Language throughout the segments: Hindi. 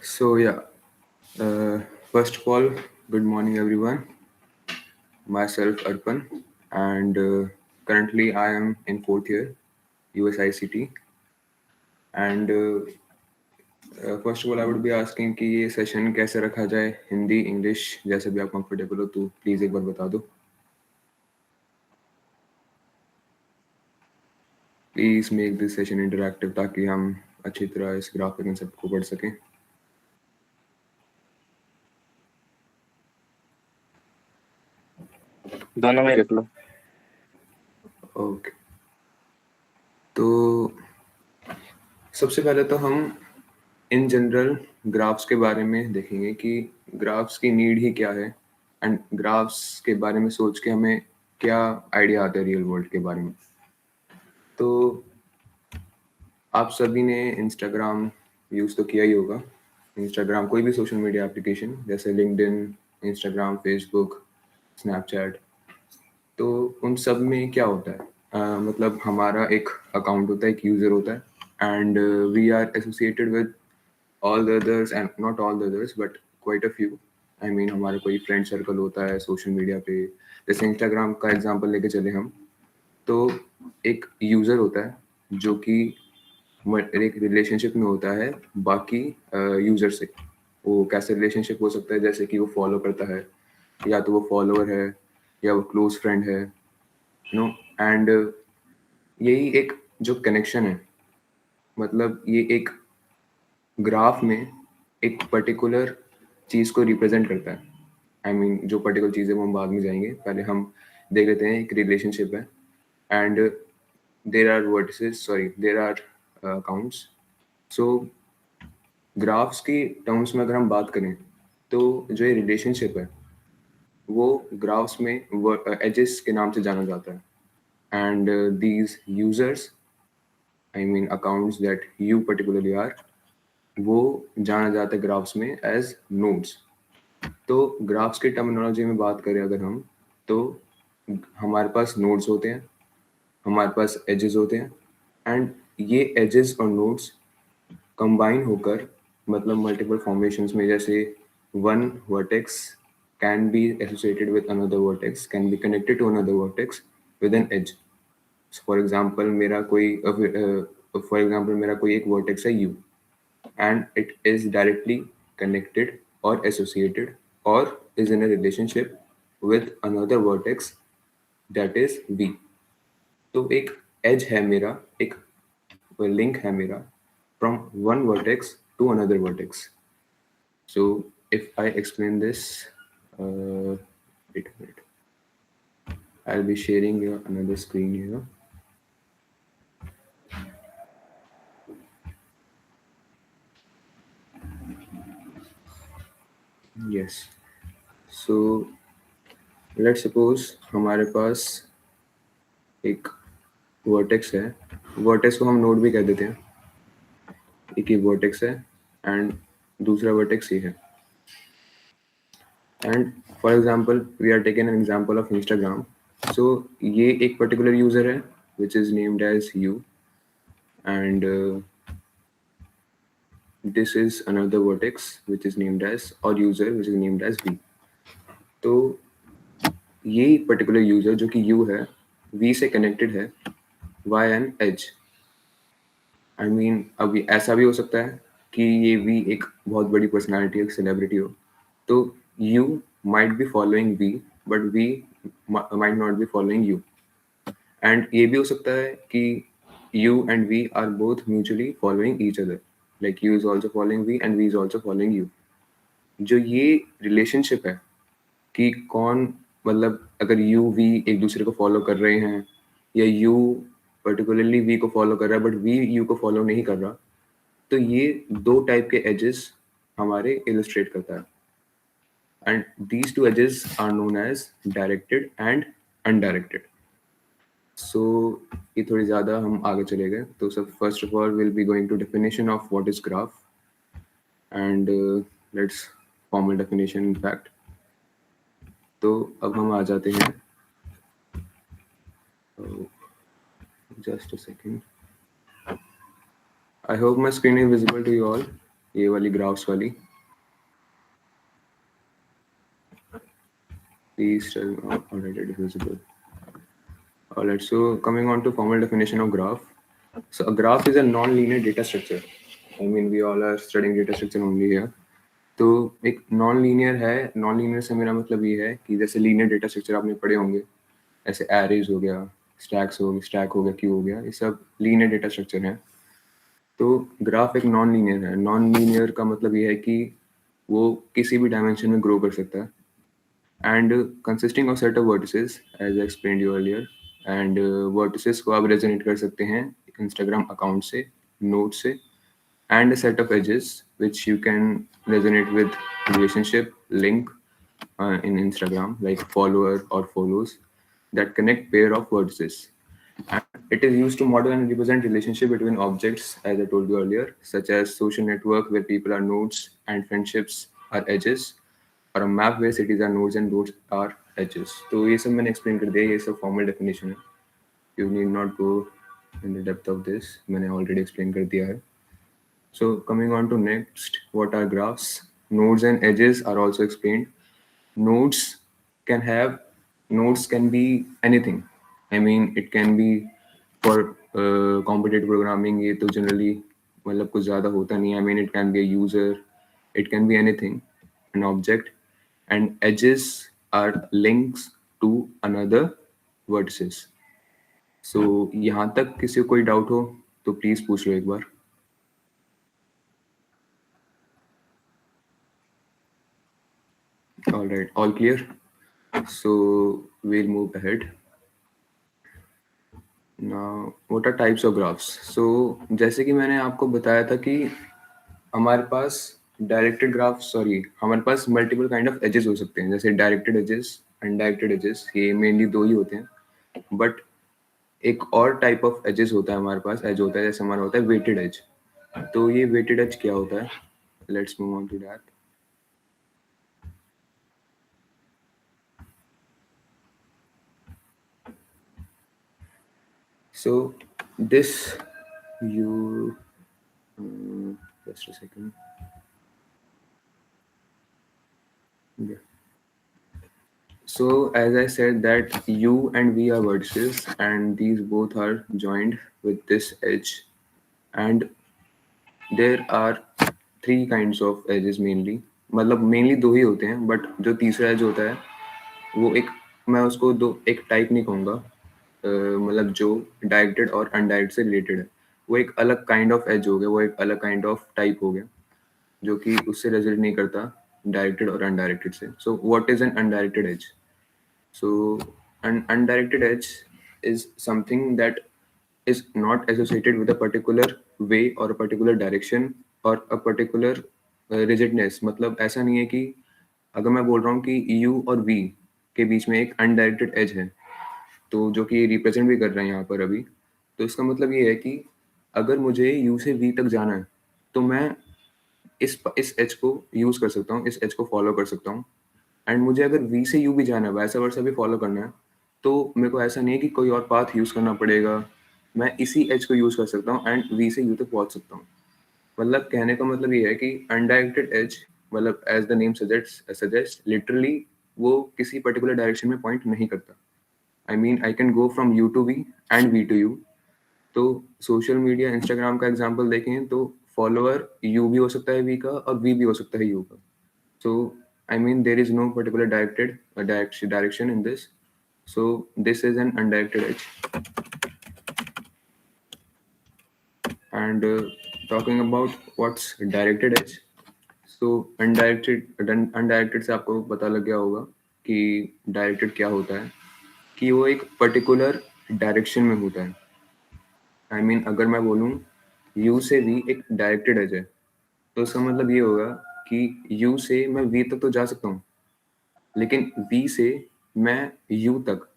So yeah, uh, first of all, good morning everyone. Myself Arpan, and currently I am in fourth year, USICT. And first of all, I would be asking कि ये सेशन कैसे रखा जाए, हिंदी, इंग्लिश, जैसे भी आप कंफर्टेबल हो तो प्लीज एक बार बता दो. Please make this session interactive ताकि हम अच्छी तरह इस ग्राफिक कंसेप्ट को पढ़ सकें. दोनों में लिख लो। ओके, तो सबसे पहले तो हम इन जनरल ग्राफ्स के बारे में देखेंगे कि ग्राफ्स की नीड ही क्या है एंड ग्राफ्स के बारे में सोच के हमें क्या आइडिया आता है रियल वर्ल्ड के बारे में. तो आप सभी ने इंस्टाग्राम यूज़ तो किया ही होगा. इंस्टाग्राम, कोई भी सोशल मीडिया एप्लीकेशन जैसे लिंक्डइन, इंस्टाग्राम, फेसबुक, स्नैपचैट, तो उन सब में क्या होता है, मतलब हमारा एक अकाउंट होता है, एक यूज़र होता है and we are associated with all the others and not all the others but quite a few. I mean हमारा कोई फ्रेंड सर्कल होता है सोशल मीडिया पे. जैसे इंस्टाग्राम का एग्जांपल लेके चले हम, तो एक यूज़र होता है जो कि एक रिलेशनशिप में होता है बाकी यूज़र से. वो कैसे रिलेशनशिप हो सकता है, जैसे कि वो फॉलो करता है, या तो वो फॉलोअर है या वो क्लोज फ्रेंड है, यू नो. एंड यही एक जो कनेक्शन है, मतलब ये एक ग्राफ में एक पर्टिकुलर चीज़ को रिप्रेजेंट करता है. आई मीन जो पर्टिकुलर चीज़ है वो हम बाद में जाएंगे, पहले हम देख लेते हैं. एक रिलेशनशिप है and there are vertices, sorry there are accounts. So graphs की टर्म्स में अगर हम बात करें तो जो ये रिलेशनशिप है वो ग्राफ्स में एजेस के नाम से जाना जाता है. And these users, I mean accounts that you particularly are, वो जाना जाता है ग्राफ्स में एज नोड्स. तो ग्राफ्स की टर्मिनोलॉजी में बात करें अगर हम, तो हमारे पास नोड्स होते हैं, हमारे पास एजेस होते हैं एंड ये एजेस और नोड्स कंबाइन होकर, मतलब मल्टीपल फॉर्मेशंस में, जैसे one vertex can be associated with another vertex, can be connected to another vertex with an edge. For example मेरा कोई एक वर्टेक्स है U and it is directly connected or associated or is in a relationship with another vertex that is V. तो एक edge है मेरा, एक link है मेरा from one vertex to another vertex. So if I explain this, wait a minute, I'll be sharing another screen here. Yes. So let's suppose हमारे पास एक वर्टेक्स है. वर्टेक्स को हम नोड भी कह देते हैं. एक ही वर्टेक्स है एंड दूसरा वर्टेक्स ये है. And for example we are taken an example of Instagram. So ये एक पर्टिकुलर यूजर है which is named as U and this is another vertex which is named as, और user which is named as V. तो ये पर्टिकुलर यूजर जो कि यू है, वी से कनेक्टेड है via an edge. I mean अभी ऐसा भी हो सकता है कि ये वी एक बहुत बड़ी पर्सनालिटी, एक सेलिब्रिटी हो, तो U might be following V but V might not be following U. And ये भी हो सकता है कि U and we are both mutually following each other, like U is also following V and V is also following U. जो ये रिलेशनशिप है कि कौन, मतलब अगर यू वी एक दूसरे को फॉलो कर रहे हैं या यू पर्टिकुलरली वी को फॉलो कर रहा है बट वी यू को फॉलो नहीं कर रहा, तो ये दो टाइप के एजेस हमारे इलस्ट्रेट करता है. And these two edges are known as directed and undirected. So ये थोड़ी ज़्यादा हम आगे चले गए. तो सब first of all will be going to definition of what is graph and let's formal definition in fact. तो अब हम आ जाते हैं, just a second. I hope my screen is visible to you all. ये वाली ग्राफ्स वाली. Please tell me alright, it is visible. Alright, so coming on to formal definition of graph. So a graph is a non-linear data structure. I mean, we all are studying data structure only here. तो एक नॉन लीनियर है. नॉन लीनियर से मेरा मतलब ये है कि जैसे लीनियर डेटा स्ट्रक्चर आपने पढ़े होंगे, ऐसे एरेज हो गया, स्टैक हो गया, क्यू हो गया, ये सब लीनियर डेटा स्ट्रक्चर हैं. तो ग्राफ एक नॉन लीनियर है. नॉन लीनियर का मतलब ये है कि वो किसी भी डायमेंशन में ग्रो कर सकता है, and consisting of set of vertices as I explained you earlier. And vertices को आप रेजोनेट कर सकते हैं इंस्टाग्राम अकाउंट से, नोट से, and a set of edges which you can resonate with relationship link in Instagram, like follower or follows, that connect pair of vertices. And it is used to model and represent relationship between objects, as I told you earlier, such as social network where people are nodes and friendships are edges, or a map where cities are nodes and roads are edges. तो ये सब मैंने explain कर दिया, ये सब formal definition है. You need not go in the depth of this, मैंने already explain कर दिया है. So coming on to next, what are graphs? Nodes and edges are also explained. Nodes can have, nodes can be anything. I mean, it can be for competitive programming. ये तो generally मतलब कुछ ज़्यादा होता नहीं है. I mean, it can be a user, it can be anything, an object, and edges are links to another vertices. So यहाँ तक किसी को कोई डाउट हो तो प्लीज पूछ लो एक बार. All right, all clear. So we'll move ahead. Now, what are types of graphs? So जैसे कि मैंने आपको बताया था कि हमारे पास डायरेक्टेड ग्राफ, हमारे पास मल्टीपल काइंड ऑफ एजेस हो सकते हैं, जैसे डायरेक्टेड एजेस, अनडायरेक्टेड एजेस, ये मेनली दो ही होते हैं. बट एक और टाइप ऑफ एजेस होता है हमारे पास, एज होता है, जैसे हमारा होता है वेटेड एज. तो ये वेटेड एज क्या होता है? Let's move on to that. So this you just a second. Yeah. So as I said that U and V are vertices and these both are joined with this edge, and there are three kinds of edges mainly. मतलब मेनली दो ही होते हैं, बट जो तीसरा एज होता है वो एक, मैं उसको दो एक टाइप नहीं कहूँगा, मतलब जो डायरेक्टेड और अनडायरेक्ट से रिलेटेड है, वो एक अलग काइंड ऑफ एज हो गया, वो एक अलग काइंड ऑफ टाइप हो गया जो कि उससे रेजल्ट नहीं करता डायरेक्टेड और अनडायरेक्टेड से. So what is an undirected edge? So an undirected edge is something that is not associated with a particular way or a particular direction or a particular rigidness. मतलब ऐसा नहीं है कि अगर मैं बोल रहा हूँ कि U और V के बीच में एक undirected edge है, तो जो कि रिप्रेजेंट भी कर रहे हैं यहाँ पर अभी, तो इसका मतलब ये है कि अगर मुझे U से V तक जाना है तो मैं इस एज को यूज कर सकता हूँ, इस एज को फॉलो कर सकता हूँ. एंड मुझे अगर वी से यू भी जाना है, वैसा वर्षा भी फॉलो करना है, तो मेरे को ऐसा नहीं है कि कोई और पाथ यूज करना पड़ेगा. मैं इसी एज को यूज कर सकता हूँ एंड वी से यू तक पहुंच सकता हूँ. मतलब कहने का मतलब ये है कि अनडायरेक्टेड एज, मतलब edge the name suggest literally वो किसी पर्टिकुलर डायरेक्शन में पॉइंट नहीं करता. I mean I can go from U to V and V to U. तो सोशल मीडिया, इंस्टाग्राम का एग्जाम्पल देखें तो फॉलोअर यू भी हो सकता है वी का और वी भी हो सकता है यू का. So I mean there is no particular direction in this. So this is an undirected edge. And talking about what's directed edge. So undirected से आपको पता लग गया होगा कि directed क्या होता है, कि वो एक particular direction में होता है. I mean अगर मैं बोलूँ U से V एक directed edge है, तो इसका मतलब ये होगा कि U से मैं V तक तो जा सकता हूँ, लेकिन V से मैं U तक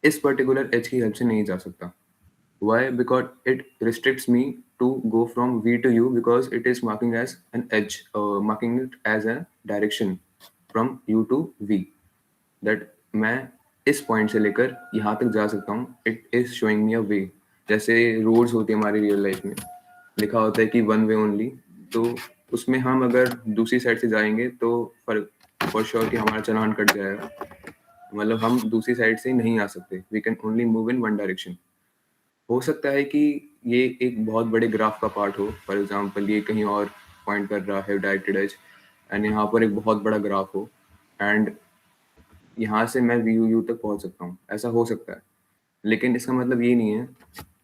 इस पर्टिकुलर एज की हेल्प से नहीं जा सकता. Why? Because it restricts me to go from V to U because it is marking as an edge, marking it as a direction from U to V. That मैं इस पॉइंट से लेकर यहाँ तक जा सकता हूँ. It is showing me a way. जैसे रोड्स होती है हमारी रियल लाइफ में, लिखा होता है कि वन वे ओनली, तो उसमें हम अगर दूसरी साइड से जाएंगे तो फॉर श्योर कि हमारा चालान कट जाएगा। मतलब हम दूसरी साइड से नहीं आ सकते, we can only move in one direction. हो सकता है कि ये एक बहुत बड़े ग्राफ का पार्ट हो, फॉर एग्जांपल ये कहीं और पॉइंट कर रहा है डायरेक्टेड एज, एंड यहाँ पर एक बहुत बड़ा ग्राफ हो, एंड यहाँ से मैं यू तक पहुँच सकता हूँ, ऐसा हो सकता है। लेकिन इसका मतलब ये नहीं है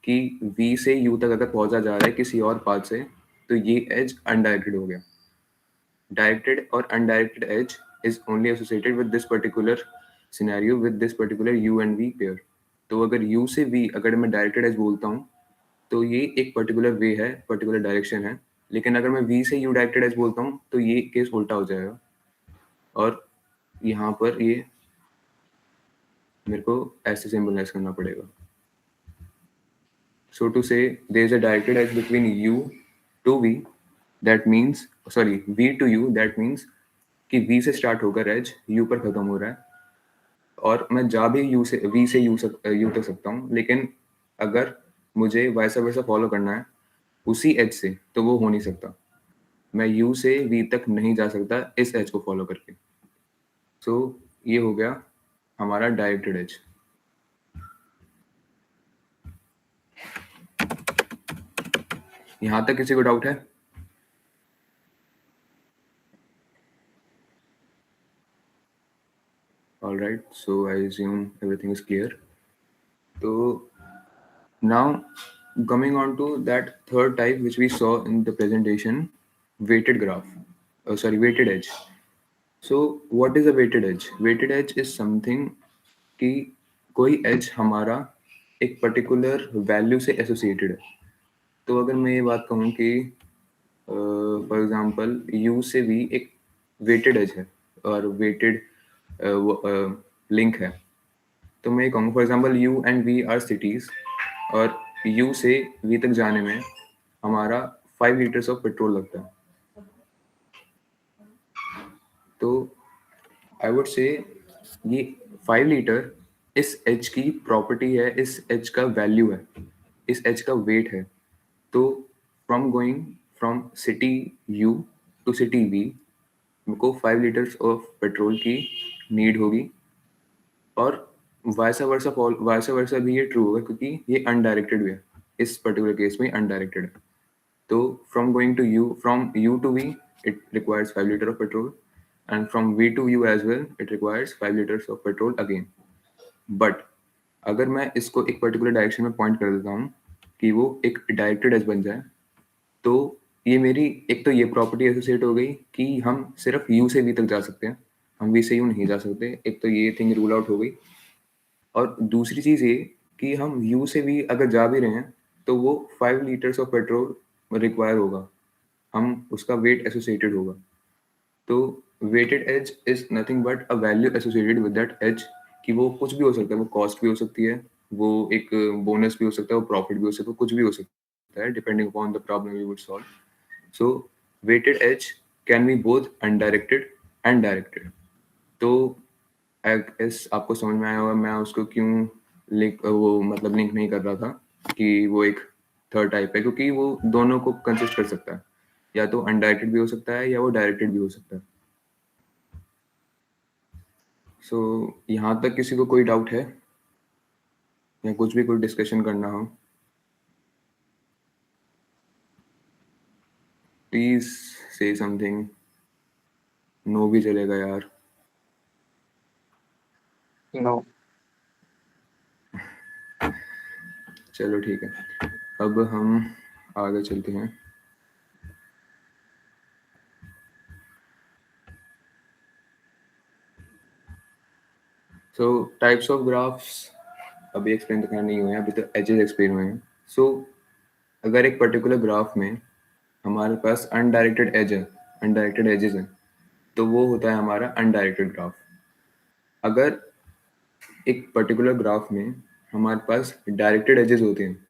कि वी से यू तक अगर पहुँचा जा रहा है किसी और पाथ से तो ये एज अनडायरेक्टेड हो गया। Directed or undirected edge is only associated with this particular scenario with this particular u and v pair। तो अगर u से v अगर मैं डायरेक्टेड एज बोलता हूँ तो ये एक पर्टिकुलर वे है, पर्टिकुलर डायरेक्शन है। लेकिन अगर मैं v से u डायरेक्टेड एज बोलता हूँ तो ये केस उल्टा हो जाएगा, और यहाँ पर ये मेरे को ऐसे सिंबलाइज करना पड़ेगा। So to say there is a directed edge between u to v, that means sorry v to u, that means कि v से स्टार्ट होकर एज u पर खत्म हो रहा है, और मैं जा भी u से v से u तक सकता हूँ। लेकिन अगर मुझे वैसा वैसा फॉलो करना है उसी एज से तो वो हो नहीं सकता। मैं u से v तक नहीं जा सकता इस एज को फॉलो करके। सो ये हो गया हमारा डायरेक्टेड एज। यहाँ तक किसी को डाउट है? All right, so I assume everything is clear. So now coming on to that third type which we saw in the presentation, weighted graph. Weighted edge. So what is a weighted edge? Weighted edge is something कि कोई edge हमारा एक particular value से associated है। तो अगर मैं ये बात कहूँ कि फॉर एग्जांपल u से v एक weighted edge है और weighted लिंक है, तो मैं ये कहूँगा for example u and v are cities, और u से v तक जाने में हमारा 5 लीटर्स ऑफ पेट्रोल लगता है। तो आई वुड से ये 5 लीटर इस एच की प्रॉपर्टी है, इस एच का वैल्यू है, इस एच का वेट है। तो from going from city u to city v को 5 लीटर्स ऑफ पेट्रोल की नीड होगी, और वैसा वर्सा भी ये ट्रू होगा क्योंकि ये अनडायरेक्टेड भी है, इस पर्टिकुलर केस में अनडायरेक्टेड है। तो from U to V it requires 5 litre of petrol, and from V to U as well it requires 5 litres of petrol again. But अगर मैं इसको एक पर्टिकुलर डायरेक्शन में पॉइंट कर देता हूँ कि वो एक डायरेक्टेड एज बन जाए, तो ये मेरी एक तो ये प्रॉपर्टी एसोसिएट हो गई कि हम सिर्फ यू से वी तक जा सकते हैं, हम वी से यू नहीं जा सकते। एक तो ये थिंग रूल आउट हो गई, और दूसरी चीज़ ये कि हम यू से भी अगर जा भी रहे हैं तो वो 5 लीटर्स ऑफ पेट्रोल रिक्वायर होगा, हम उसका वेट एसोसिएटेड होगा। तो weighted edge is nothing but a value associated with that edge, कि वो कुछ भी हो सकता है, वो कॉस्ट भी हो सकती है, वो एक बोनस भी हो सकता है, वो प्रॉफिट भी हो सकता है, कुछ भी हो सकता है depending upon the problem you would solve. So weighted edge can be both undirected and directed. तो इस आपको समझ में आया होगा मैं उसको क्यों लिंक नहीं कर रहा था कि वो एक थर्ड टाइप है, क्योंकि वो दोनों को कंसिस्ट कर सकता है, या तो अनडायरेक्टेड भी हो सकता है या वो डायरेक्टेड भी हो सकता है। सो यहाँ तक किसी को कोई डाउट है या कुछ भी कोई डिस्कशन करना हो, प्लीज से समथिंग। नो भी चलेगा यार। नो। चलो ठीक है, अब हम आगे चलते हैं। सो टाइप्स ऑफ ग्राफ्स अभी एक्सप्लेन तो करना नहीं हुए हैं, अभी तो एजेस एक्सप्लेन हुए हैं। सो अगर एक पर्टिकुलर ग्राफ में हमारे पास अनडायरेक्टेड एज है, अनडायरेक्टेड एजेस हैं, तो वो होता है हमारा अनडायरेक्टेड ग्राफ। अगर एक पर्टिकुलर ग्राफ में हमारे पास डायरेक्टेड एजेस होते हैं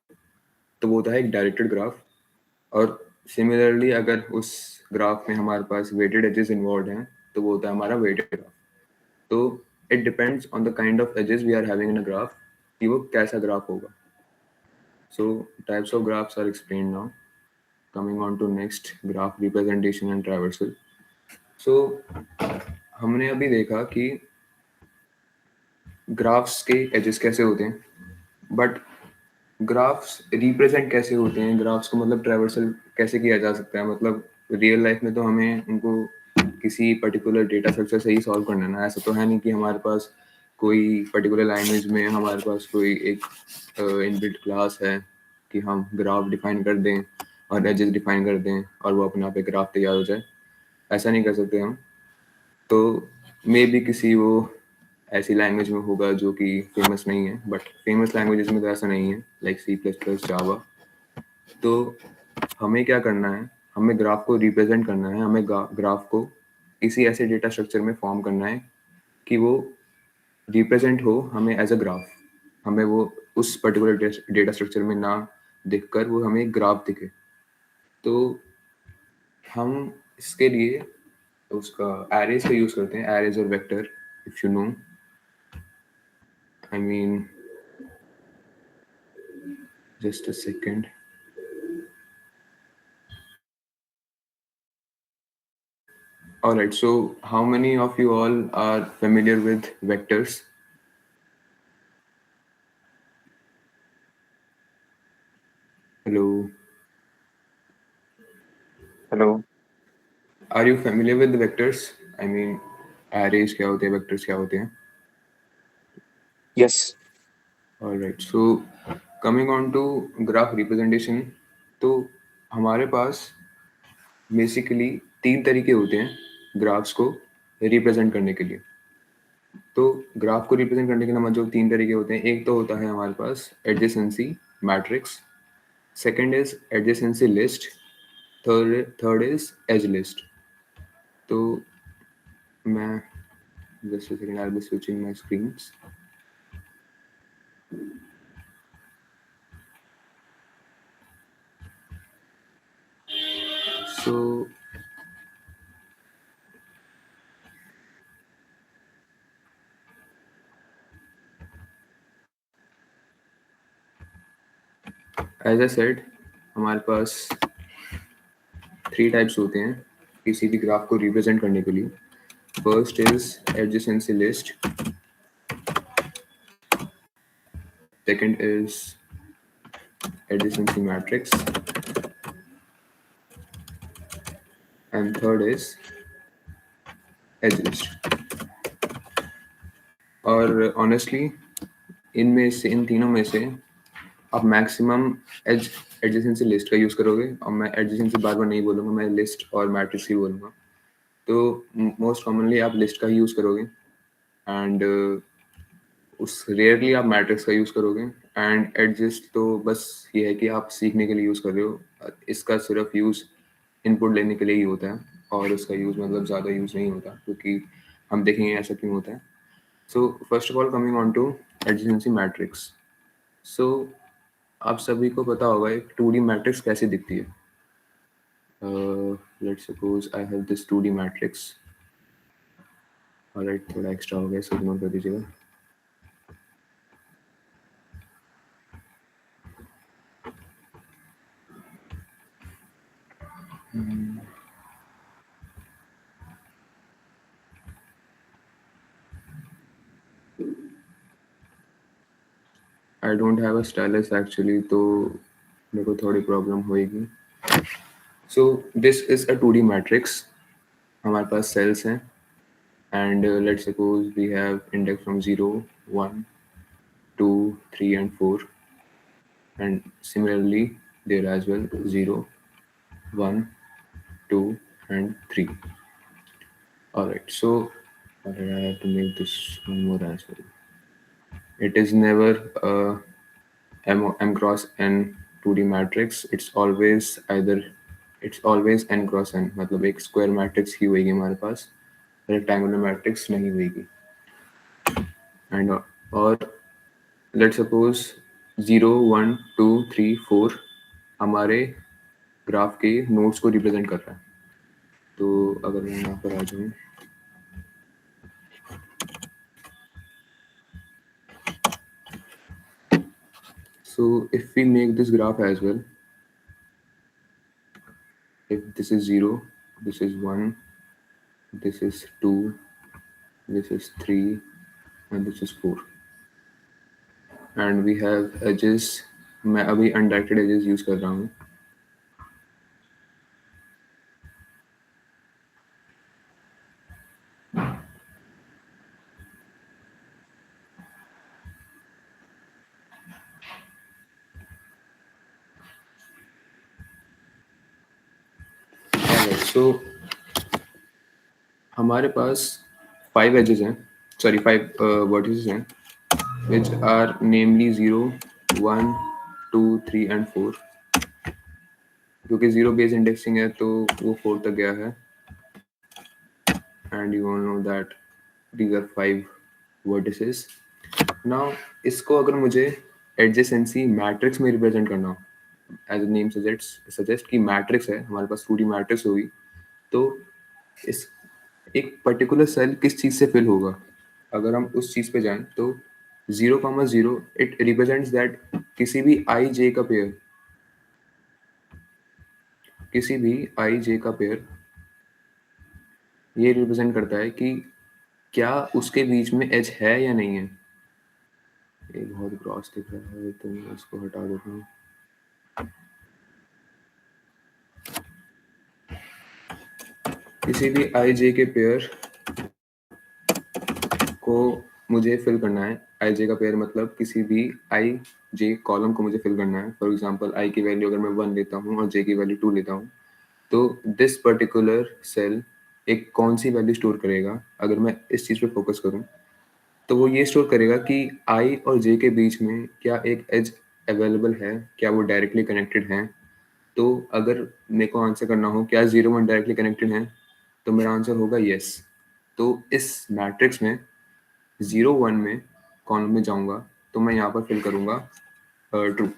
तो वो होता है एक डायरेक्टेड ग्राफ। और सिमिलरली अगर उस ग्राफ में हमारे पास वेटेड एजेस इन्वॉल्व हैं तो वो होता है हमारा वेटेड ग्राफ। तो it depends on the kind of edges we are having in a graph कि वो कैसा ग्राफ होगा। So types of graphs are explained now. coming on to next, graph representation and traversal. So हमने अभी देखा कि ग्राफ्स के एजेस कैसे होते हैं, बट ग्राफ्स रिप्रेजेंट कैसे होते हैं, ग्राफ्स को मतलब ट्रैवर्सल कैसे किया जा सकता है, मतलब रियल लाइफ में तो हमें उनको किसी पर्टिकुलर डेटा स्ट्रक्चर से ही सॉल्व करना है ना। ऐसा तो है नहीं कि हमारे पास कोई पर्टिकुलर लैंग्वेज में हमारे पास कोई एक इनबिल्ट क्लास है कि हम ग्राफ डिफाइन कर दें और एजेस डिफाइन कर दें और वो अपने आप एक ग्राफ तैयार हो जाए। ऐसा नहीं कर सकते हम। तो मे बी किसी वो ऐसी लैंग्वेज में होगा जो कि फेमस नहीं है, बट फेमस लैंग्वेजेस में तो ऐसा नहीं है, लाइक C++, जावा। तो हमें क्या करना है, हमें ग्राफ को रिप्रेजेंट करना है, हमें ग्राफ को किसी ऐसे डेटा स्ट्रक्चर में फॉर्म करना है कि वो रिप्रेजेंट हो हमें एज अ ग्राफ। हमें वो उस पर्टिकुलर डेटा स्ट्रक्चर में ना दिखकर वो हमें ग्राफ दिखे। तो हम इसके लिए उसका एरेज का यूज करते हैं, एरेज और vector, if you no. I mean just a second. All right, so how many of you all are familiar with vectors? Hello, hello. are you familiar with the vectors? I mean, arrays क्या होते हैं, vectors क्या होते हैं? Yes. All right, so coming on to graph representation, तो हमारे पास बेसिकली तीन तरीके होते हैं ग्राफ्स को रिप्रेजेंट करने के लिए। तो ग्राफ को रिप्रेजेंट करने के लिए हमारे जो तीन तरीके होते हैं, एक तो होता है हमारे पास adjacency matrix, second is adjacency list, third is edge list. तो मैं just second, I will be switching my screens. So as I said, हमारे पास थ्री टाइप्स होते हैं किसी भी ग्राफ को रिप्रेजेंट करने के लिए। First is adjacency list, second is adjacency matrix, and third is edge list. और ऑनेस्टली इनमें से, इन तीनों में से आप मैक्सिमम एज एडजेसेंसी लिस्ट का यूज़ करोगे, और मैं एडजेसेंसी बार बार नहीं बोलूँगा, मैं लिस्ट और मैट्रिक्स ही बोलूँगा। तो मोस्ट कॉमनली आप लिस्ट का ही यूज़ करोगे, एंड उस रेयरली आप मैट्रिक्स का यूज़ करोगे। एंड एडजस्ट तो बस ये है कि आप सीखने के लिए यूज़ कर रहे हो, इसका सिर्फ यूज़ इनपुट लेने के लिए ही होता है, और उसका यूज़ मतलब ज़्यादा यूज़ नहीं होता, क्योंकि हम देखेंगे ऐसा क्यों होता है। So first of all coming on to adjacency matrix. So आप सभी को पता होगा एक 2D मैट्रिक्स कैसे दिखती है। Let's suppose I have this 2D matrix. Alright, थोड़ा एक्स्ट्रा हो गया, इसको इग्नोर कर दीजिएगा। I don't have a stylus actually, तो मेरे को थोड़ी प्रॉब्लम होएगी। So this is a 2D matrix. हमारे पास सेल्स हैं, and let's suppose we have index from 0, 1, 2, 3 and 4, and similarly there as well 0, 1, 2 and 3. All right, so I have to make this one more as well. It is never a M cross N 2D matrix. It's always N cross N, मतलब एक स्क्वायर मैट्रिक्स ही होगी हमारे पास, रेक्टेंगुलर मैट्रिक्स नहीं होगी। एंड और लेट्स सपोज 0, 1, 2, 3, 4 हमारे ग्राफ के नोड्स को रिप्रेजेंट कर रहा है। तो अगर मैं यहाँ पर आ जाऊँ, so if we make this graph as well, if this is 0, this is 1, this is 2, this is 3, and this is 4. And we have edges. मैं अभी undirected edges use कर रहा हूँ. So हमारे पास 5 edges हैं, sorry 5 vertices हैं, which are namely 0, 1, 2, 3 and 4. क्योंकि 0 बेस इंडेक्सिंग है तो वो 4 तक गया है. And you all know that these are 5 vertices. Now इसको अगर मुझे adjacency मैट्रिक्स में रिप्रेजेंट करना हो, एज नेम सजेस्ट कि मैट्रिक्स है, हमारे पास पूरी मैट्रिक्स होगी, तो इस एक पर्टिकुलर सेल किस चीज से फिल होगा. अगर हम उस चीज पे जाएं तो 0,0 इट रिप्रेजेंट्स दैट किसी भी आई जे का पेयर, किसी भी आई जे का पेयर ये रिप्रेजेंट करता है कि क्या उसके बीच में एज है या नहीं है. ये बहुत क्रॉस दिख रहा है तो मैं इसको हटा देता हूँ. किसी भी आई जे के पेयर को मुझे फिल करना है. आई जे का पेयर मतलब किसी भी आई जे कॉलम को मुझे फिल करना है. फॉर एग्जांपल आई की वैल्यू अगर मैं 1 लेता हूँ और जे की वैल्यू 2 लेता हूँ, तो दिस पर्टिकुलर सेल एक कौन सी वैल्यू स्टोर करेगा. अगर मैं इस चीज़ पे फोकस करूँ तो वो ये स्टोर करेगा कि आई और जे के बीच में क्या एक एज अवेलेबल है, क्या वो डायरेक्टली कनेक्टेड हैं. तो अगर मेरे को आंसर करना हो क्या 0, 1 डायरेक्टली कनेक्टेड हैं, तो मेरा आंसर होगा यस. तो इस मैट्रिक्स में 0, 1 में कॉलम में जाऊंगा तो मैं यहाँ पर फिल करूंगा ट्रू.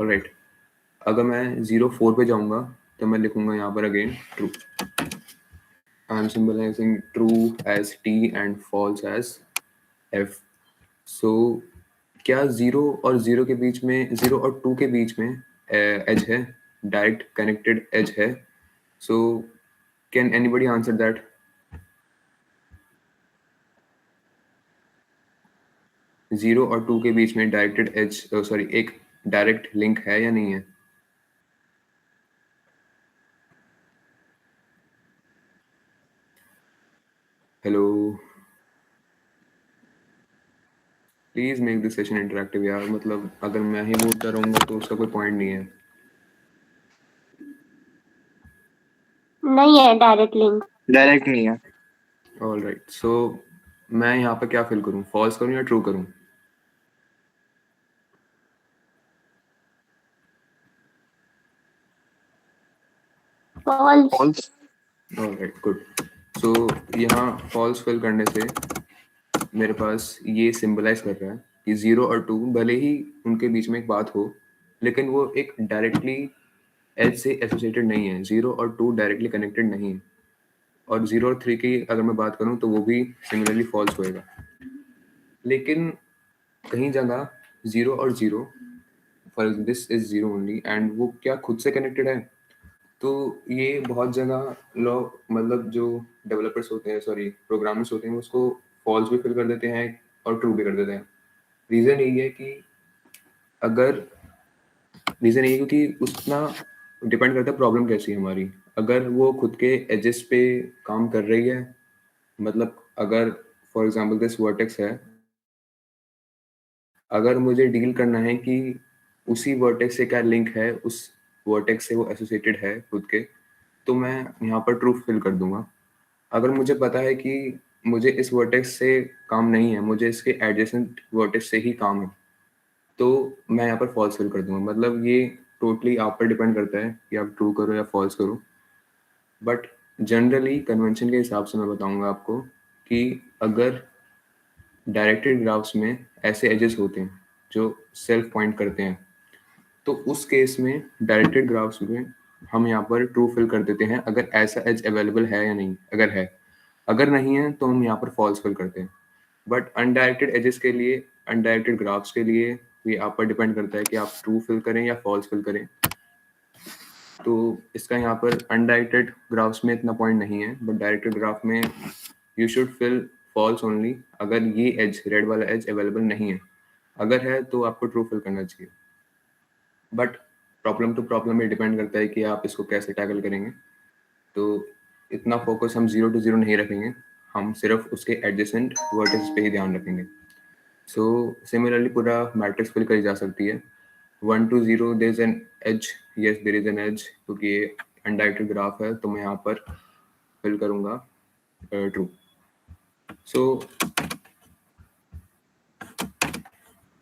ऑलराइट. अगर मैं 0, 4 पे जाऊंगा तो मैं लिखूंगा यहाँ पर again true. I am symbolising true as T and false as F. So क्या 0 और 0 के बीच में, 0 और 2 के बीच में एज है, डायरेक्ट कनेक्टेड एज है. So can anybody answer that. Zero और 2 के बीच में डायरेक्टेड एज, सॉरी एक डायरेक्ट लिंक है या नहीं है. Hello, please make this session interactive यार. मतलब अगर मैं ही बोलता रहूंगा तो उसका कोई पॉइंट नहीं है. नहीं है डायरेक्ट लिंक. डायरेक्ट नहीं है. ऑलराइट. सो मैं यहाँ पे क्या फिल करूँ, फॉल्स करूँ या ट्रू करूँ. फॉल्स. Alright, good. सो यहाँ फॉल्स फिल करने से मेरे पास ये सिंबलाइज कर रहा है कि 0 और 2 भले ही उनके बीच में एक बात हो, लेकिन वो एक डायरेक्टली एज से एसोसिएटेड नहीं है. 0 और 2 डायरेक्टली कनेक्टेड नहीं है. और 0 और 3 की अगर मैं बात करूं तो वो भी सिमिलरली फॉल्स होएगा. लेकिन कहीं जगह 0 और 0, for this is 0 only, and वो क्या खुद से कनेक्टेड है. तो ये बहुत जगह लोग, मतलब जो डेवलपर्स होते हैं, सॉरी प्रोग्रामर्स होते हैं, उसको फॉल्स भी फिल कर देते हैं और ट्रू भी कर देते हैं. रीज़न यही है कि अगर रीज़न यही है क्योंकि उसना डिपेंड करता है प्रॉब्लम कैसी है हमारी. अगर वो खुद के एजेस पे काम कर रही है, मतलब अगर फॉर एग्जांपल दिस वर्टेक्स है, अगर मुझे डील करना है कि उसी वर्टेक्स से क्या लिंक है, उस वर्टेक्स से वो एसोसिएटेड है खुद के, तो मैं यहाँ पर ट्रू फिल कर दूंगा. अगर मुझे पता है कि मुझे इस वर्टेक्स से काम नहीं है, मुझे इसके एडजेसेंट वर्टेक्स से ही काम है, तो मैं यहाँ पर फॉल्स फिल कर दूंगा. मतलब ये टोटली आप पर डिपेंड करता है कि आप ट्रू करो या फॉल्स करो. बट जनरली कन्वेंशन के हिसाब से मैं बताऊंगा आपको कि अगर डायरेक्टेड ग्राफ्स में ऐसे एजेस होते हैं जो सेल्फ पॉइंट करते हैं, तो उस केस में डायरेक्टेड ग्राफ्स में हम यहाँ पर ट्रू फिल कर देते हैं अगर ऐसा एज अवेलेबल है या नहीं. अगर है, अगर नहीं है तो हम यहाँ पर फॉल्स फिल करते हैं. बट अनडायरेक्टेड एजेस के लिए, अनडायरेक्टेड ग्राफ्स के लिए ये आप पर डिपेंड करता है कि आप ट्रू फिल करें या फॉल्स फिल करें. तो इसका यहाँ पर अनडायरेक्टेड ग्राफ्स में इतना पॉइंट नहीं है, बट डायरेक्टेड ग्राफ में you should fill false only अगर ये एज, रेड वाला एज अवेलेबल नहीं है। अगर है तो आपको ट्रू फिल करना चाहिए, बट प्रॉब्लम टू प्रॉब्लम में डिपेंड करता है कि आप इसको कैसे टैकल करेंगे। तो इतना फोकस हम 0 to 0 नहीं रखेंगे, हम सिर्फ उसके एडजेसेंट वर्टिसेस पे ही ध्यान रखेंगे। सो सिमिलरली पूरा मैट्रिक्स फिल करी जा सकती है। 1 to 0 there is an edge, yes there is an edge, क्योंकि ये अनडायरेक्टेड ग्राफ है तो मैं यहाँ पर फिल करूँगा ट्रू। सो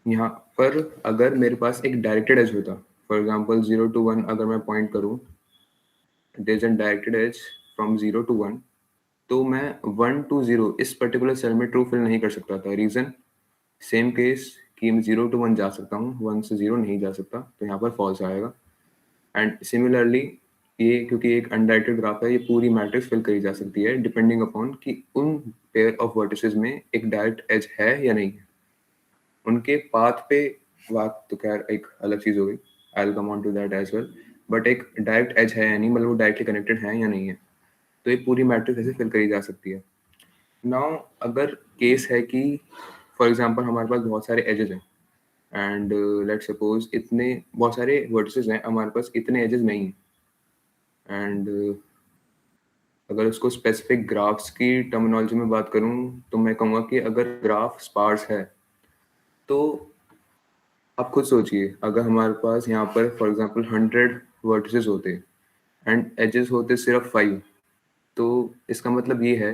यहाँ पर अगर मेरे पास एक डायरेक्टेड एज होता, फॉर एग्जाम्पल 0 to 1 अगर मैं पॉइंट करूँ, there is an directed edge from 0 to 1, तो मैं 1 to 0 इस पर्टिकुलर सेल में ट्रू फिल नहीं कर सकता था। रीजन सेम केस कि मैं 0 to 1 जा सकता हूँ, 1 से 0 नहीं जा सकता, तो यहाँ पर फॉल्स आएगा। एंड सिमिलरली ये क्योंकि एक अनडायरेक्टेड ग्राफ है, ये पूरी मैट्रिक्स फिल करी जा सकती है डिपेंडिंग अपॉन कि उन पेयर ऑफ वर्टिसेस में एक डायरेक्ट एज है या नहीं है। उनके पाथ पे बात तो खैर एक अलग चीज हो गई, I will come on to that as well, but एक डायरेक्ट एज है या नहीं, मतलब वो डायरेक्टली कनेक्टेड है या नहीं है, तो ये पूरी मैट्रिक्स ऐसे फिल करी जा सकती है। नाउ अगर केस है कि फॉर एग्जांपल हमारे पास बहुत सारे एजेस हैं एंड लेट्स सपोज इतने बहुत सारे वर्टिसेस हैं, हमारे पास इतने एजेस नहीं हैं, एंड अगर उसको स्पेसिफिक ग्राफ्स की टर्मिनोलॉजी में बात करूं तो मैं कहूँगा कि अगर ग्राफ स्पार्स है तो आप खुद सोचिए, अगर हमारे पास यहाँ पर फॉर एग्जांपल 100 वर्टिसेस होते एंड एजेस होते सिर्फ 5, तो इसका मतलब ये है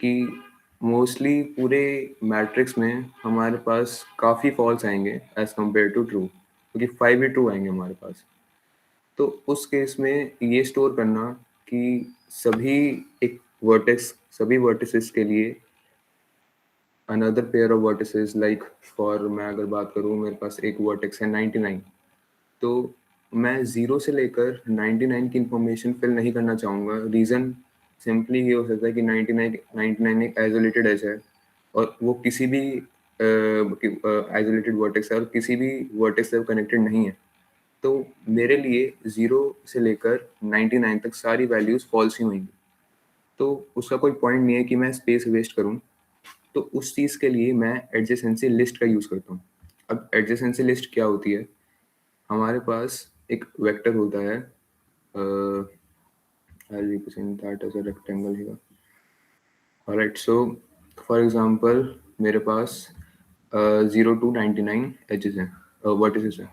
कि मोस्टली पूरे मैट्रिक्स में हमारे पास काफ़ी फॉल्स आएंगे एज कम्पेयर टू ट्रू, क्योंकि 5 ही ट्रू आएंगे हमारे पास। तो उस केस में ये स्टोर करना कि सभी एक वर्टेक्स, सभी वर्टिसेस के लिए another pair of vertices, like for मैं अगर बात करूँ, मेरे पास एक वर्टेक्स है 99, तो मैं 0 से लेकर 99 की इंफॉर्मेशन फिल नहीं करना चाहूँगा। रीज़न सिंपली ये हो सकता है कि 99 एक आइसोलेटेड एज है और वो किसी भी आइसोलेटेड वर्टेक्स है और किसी भी वर्टेक्स से कनेक्टेड नहीं है। तो मेरे लिए 0 से लेकर 99 तक सारी वैल्यूज फॉल्स ही होंगी, तो उसका कोई पॉइंट नहीं है कि मैं स्पेस वेस्ट करूं। तो उस चीज़ के लिए मैं एडजेसेंसी लिस्ट का यूज़ करता हूँ। अब एडजेसेंसी लिस्ट क्या होती है, हमारे पास एक वेक्टर होता है, I'll represent that as a rectangle here. Alright, so for example मेरे पास 0 to 99 एजेस हैं, वर्टिसेस हैं।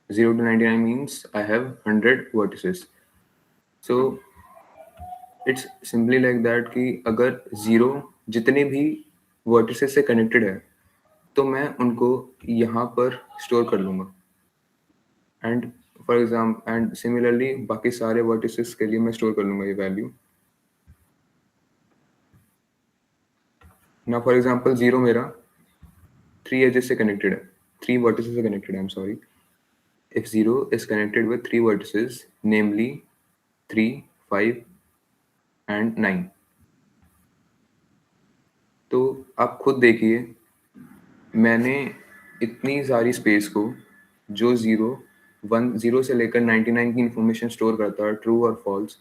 0 to 99 means I have 100 vertices. So it's simply like that कि अगर 0 जितने भी vertices से connected है तो मैं उनको यहाँ पर स्टोर कर लूँगा, and for example and similarly बाकी सारे vertices के लिए मैं स्टोर कर लूँगा ये वैल्यू। ना फॉर एग्जाम्पल 0 मेरा 3 एजेस से कनेक्टेड है, 3 vertices से कनेक्टेड है, I am sorry. If 0 is connected with 3 vertices, namely 3, 5 and 9, तो आप खुद देखिए, मैंने इतनी सारी स्पेस को जो 0 से लेकर 99 की इंफॉर्मेशन स्टोर करता है, ट्रू और फॉल्स,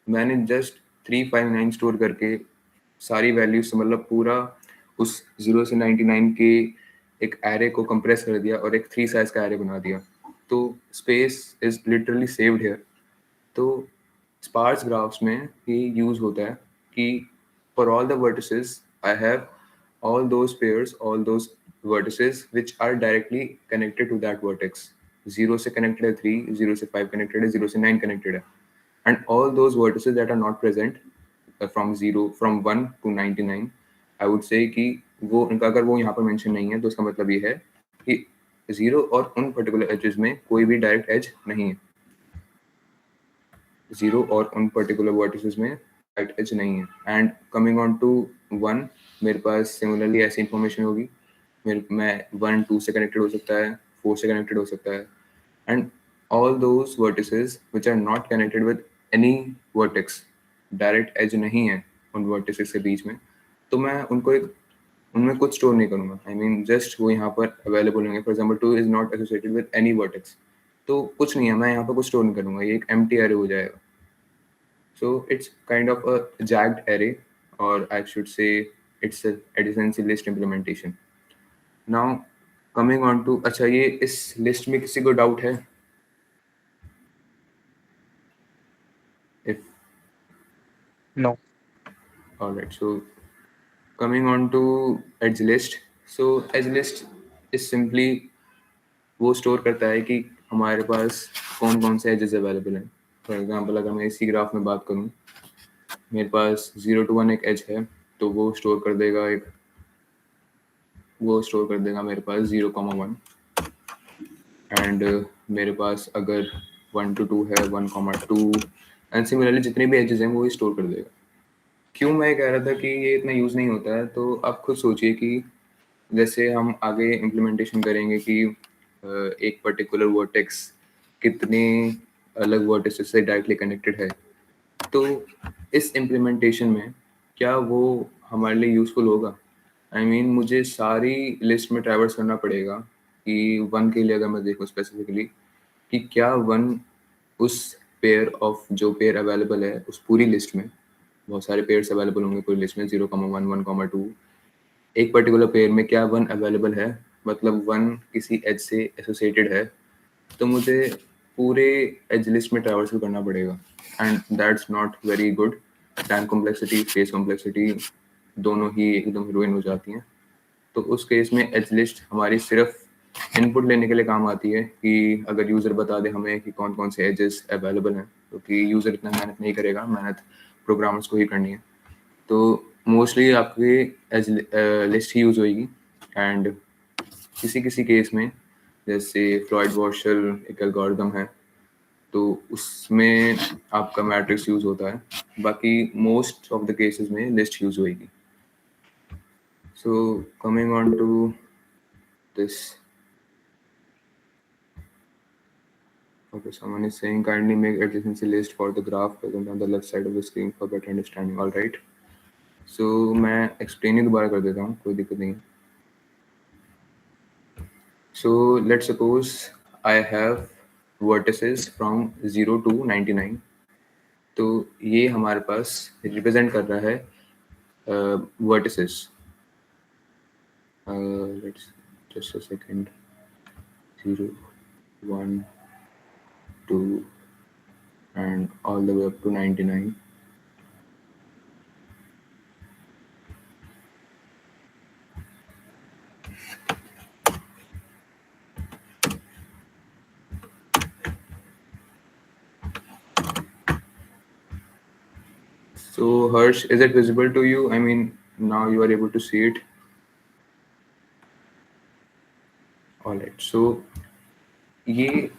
मैंने जस्ट 359 स्टोर करके सारी वैल्यूज, मतलब पूरा उस 0 से 99 के एक एरे को कंप्रेस कर दिया और एक 3 साइज का एरे बना दिया। तो space is literally saved here. तो स्पार्स ग्राफ्स में ये यूज होता है कि for all the vertices I have all those pairs, all those vertices which are directly connected to that vertex. 0 से connected है 3, 0 से 5 connected है, 0 से 9 connected है, and all those vertices that are not present from 1 to 99, I would say कि वो उनका अगर वो यहाँ पर मेंशन नहीं है तो उसका मतलब ये है कि 0 और उन पर्टिकुलर एजेस में कोई भी डायरेक्ट एज नहीं है। 0 और उन पर्टिकुलर वर्टिसेस में डायरेक्ट एज नहीं है। एंड कमिंग ऑन टू 1, मेरे पास सिमिलरली ऐसी इंफॉर्मेशन होगी, मैं 1 2 से कनेक्टेड हो सकता है, 4 से कनेक्टेड हो सकता है, and all those vertices which are not connected with any vertex, direct edge नहीं है उन वर्टिसेस के बीच में, तो मैं उनको एक उनमें कुछ स्टोर नहीं करूँगा। आई मीन जस्ट वो यहाँ पर अवेलेबल होंगे। For example 2 is not associated with any vertex, तो कुछ नहीं है, मैं यहाँ पर कुछ स्टोर नहीं करूँगा, ये एक एम्प्टी एरे हो जाएगा। So it's kind of a jagged array, or I should say it's a adjacency list implementation. Now coming on to, अच्छा ये इस लिस्ट में किसी को डाउट है? If No. alright, so coming on to edge list. So edge list is simply वो स्टोर करता है कि हमारे पास कौन कौन से एजेस अवेलेबल हैं। फॉर एग्जांपल अगर मैं इसी ग्राफ में बात करूँ, मेरे पास 0 to 1 एक एज है, तो वो स्टोर कर देगा मेरे पास 0,1, एंड मेरे पास अगर 1 to 2 है 1,2, एंड सिमिलरली जितने भी एजेस हैं वो स्टोर कर देगा। क्यों मैं कह रहा था कि ये इतना यूज़ नहीं होता है, तो आप खुद सोचिए कि जैसे हम आगे इम्प्लीमेंटेशन करेंगे कि एक पर्टिकुलर वर्टेक्स कितने अलग वर्टेक्स से डायरेक्टली कनेक्टेड है, तो इस इम्प्लीमेंटेशन में क्या वो हमारे लिए यूज़फुल होगा? आई मीन मुझे सारी लिस्ट में ट्रैवर्स करना पड़ेगा कि 1 के लिए अगर मैं देखूँ स्पेसिफिकली कि क्या 1 उस पेयर ऑफ जो पेयर अवेलेबल है उस पूरी लिस्ट में, बहुत सारे पेयर्स अवेलेबल होंगे पूरी लिस्ट में 0,1 1,2, एक पर्टिकुलर पेयर में क्या 1 अवेलेबल है, मतलब 1 किसी एज से एसोसिएटेड है, तो मुझे पूरे एज लिस्ट में ट्रैवर्सल करना पड़ेगा, and that's not very good. Time complexity, space complexity दोनों ही एकदम हीरोइन हो जाती हैं। तो उस केस में एज लिस्ट हमारी सिर्फ इनपुट लेने के लिए काम आती है कि अगर यूज़र बता दे हमें कि कौन कौन से एजेस अवेलेबल हैं, क्योंकि तो यूज़र इतना मेहनत नहीं करेगा, मेहनत प्रोग्रामर्स को ही करनी है। तो मोस्टली आपकी एज लिस्ट ही यूज़ होगी, एंड किसी किसी केस में जैसे फ्लॉयड वॉशल एक एल्गोरिथम है, तो उसमें आपका मैट्रिक्स यूज़ होता है, बाकी मोस्ट ऑफ द केसेस में लिस्ट यूज़ होगी। So coming on to this, okay, someone is saying kindly make adjacency list for the graph present on the left side of the screen for better understanding. All right, so मैं explain ही दोबारा कर देता हूँ, कोई दिक्कत नहीं। So let's suppose I have vertices from 0 to 99, तो ये हमारे पास रिप्रेजेंट कर रहा है vertices. Let's just a second. 0 1 2 and all the way up to 99. So Harsh, is it visible to you? I mean, now you are able to see it. All right, so ये,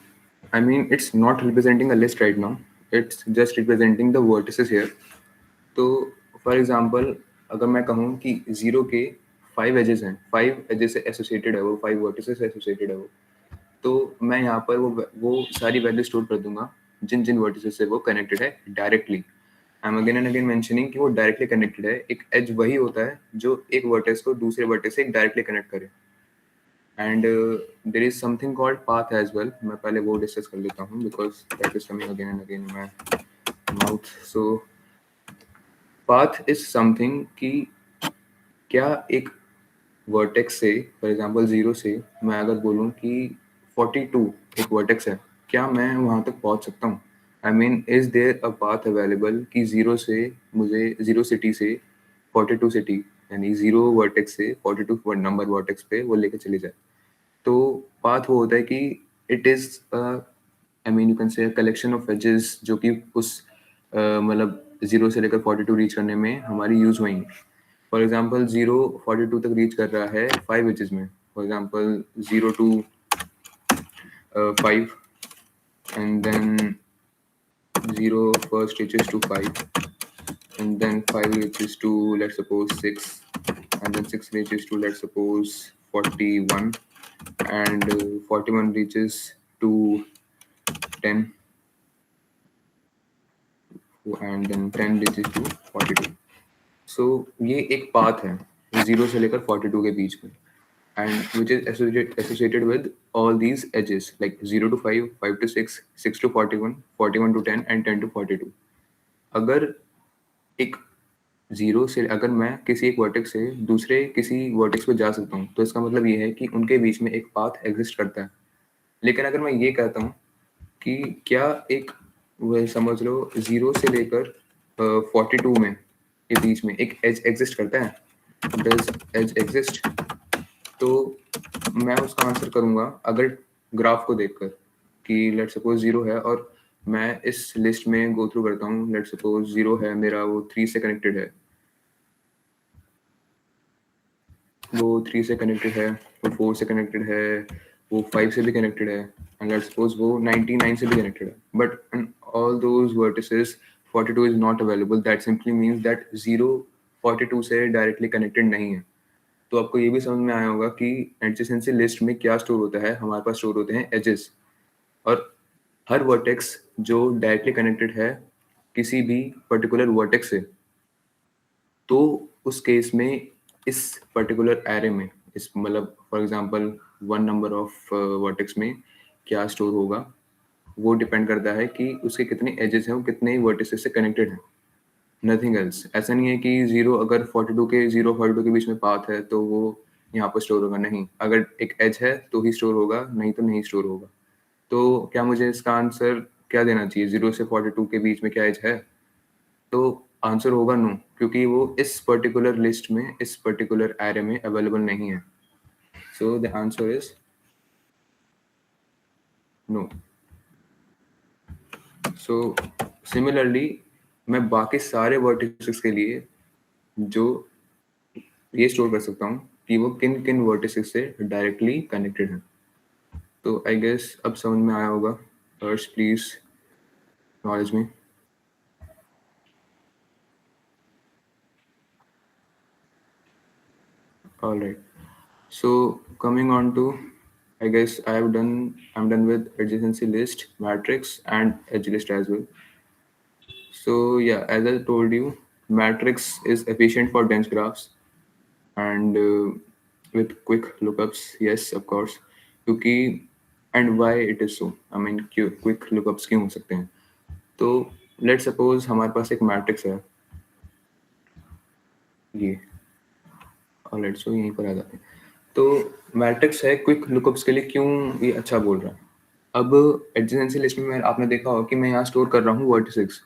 I mean, it's not representing a list right now. It's just representing the vertices here. तो फॉर एग्जाम्पल अगर मैं कहूँ कि 0 के 5 एजेस हैं, 5 एजेस से एसोसिएटेड है वो, 5 वर्टिसेस से एसोसिएटेड है वो, तो मैं यहाँ पर वो सारी वैल्यू स्टोर कर दूंगा जिन जिन वर्टिसेस से वो कनेक्टेड है directly. I am again and again mentioning कि वो डायरेक्टली कनेक्टेड है। एक एज वही होता है जो एक वर्टेक्स को दूसरे वर्टेक्स से डायरेक्टली कनेक्ट करे, and there is something called path as well. मैं पहले वो डिस्कस कर लेता हूँ because that is coming again and again in my mouth. So path is something कि क्या एक वर्टेक्स से, फॉर एग्जांपल 0 से मैं अगर बोलूँ कि 42 एक वर्टेक्स है, क्या मैं वहाँ तक पहुँच सकता हूँ? I mean is there a path available कि 0 से मुझे 0 सिटी से 42 सिटी, यानी 0 वर्टेक्स से 42 नंबर वर्टेक्स पे वो लेके चली जाए। तो पाथ वो होता है कि it is I mean you can say collection of edges जो कि उस मतलब 0 से लेकर 42 रीच करने में हमारी यूज हुई। फॉर एग्जांपल 0 42 तक रीच कर रहा है 5 एजेस में, for example 0 to 5, and then 0 first reaches to 5, and then 5 reaches to, let's suppose, 6, and then 6 reaches to, let's suppose, 41, and 41 reaches to 10, and then 10 reaches to 42. So ये एक पाथ है, 0 से लेकर 42 के बीच में, and which is associated with all these edges like 0 to 5, 5 to 6, 6 to 41, 41 to 10 and 10 to 42. अगर एक जीरो से अगर मैं किसी एक वर्टेक्स से दूसरे किसी वर्टेक्स पे जा सकता हूँ तो इसका मतलब ये है कि उनके बीच में एक पाथ एग्जिस्ट करता है। लेकिन अगर मैं ये कहता हूँ कि क्या एक वह समझ लो 0 से लेकर 42 में के बीच में एक एज एग्जिस्ट करता है, डज एज एग्जिस्ट, तो मैं उसका आंसर करूँगा अगर ग्राफ को देखकर कि लेट्स सपोज 0 है और मैं इस लिस्ट में गो थ्रू करता हूँ। लेट्स सपोज 0 है मेरा, वो 3 से कनेक्टेड है, वो 3 से कनेक्टेड है, वो 4 से कनेक्टेड है, वो 5 से भी कनेक्टेड है, एंड लेट्स सपोज वो 99 से भी कनेक्टेड है, but in all those vertices 42 is not available. That simply means that 0 42 से डायरेक्टली कनेक्टेड नहीं है। तो आपको ये भी समझ में आया होगा कि एडजेसेंसी लिस्ट में क्या स्टोर होता है। हमारे पास स्टोर होते हैं एजेस, और हर वर्टेक्स जो डायरेक्टली कनेक्टेड है किसी भी पर्टिकुलर वर्टेक्स से, तो उस केस में इस पर्टिकुलर एरे में इस मतलब for example one number of vertex में क्या स्टोर होगा वो डिपेंड करता है कि उसके कितने एजेस हैं, वो कितने वर्टिसेस से कनेक्टेड हैं, नथिंग एल्स। ऐसा नहीं है कि 0 अगर 42 के बीच में पाथ है तो वो यहाँ पर स्टोर होगा, नहीं। अगर एक एज है तो ही स्टोर होगा, नहीं तो नहीं स्टोर होगा। तो क्या मुझे इसका आंसर क्या देना चाहिए, 0 से 42 के बीच में क्या एज है? तो आंसर होगा नो, क्योंकि वो इस पर्टिकुलर लिस्ट में इस पर्टिकुलर एरे में अवेलेबल नहीं है। So the answer is no. So similarly मैं बाकी सारे वर्टिसेस के लिए जो ये स्टोर कर सकता हूँ कि वो किन किन वर्टिसेस से डायरेक्टली कनेक्टेड है। तो आई गेस अब समझ में आया होगा। First please knowledge me. All right. So coming on to, I guess I'm done with adjacency list, matrix, and edge list as well. So yeah, as I told you, matrix is efficient for dense graphs and with quick lookups. Yes, of course. क्योंकि and why it is so? I mean, क्यों quick lookups क्यों हो सकते हैं? तो let's suppose हमारे पास एक matrix है, ये ऑलराइट। सो यहीं पर आ जाते हैं। तो मैट्रिक्स है क्विक लुकअप्स के लिए, क्यों ये अच्छा बोल रहा है? अब एडजेसेंसी लिस्ट में आपने देखा होगा कि मैं यहाँ स्टोर कर रहा हूँ वर्टिसेस,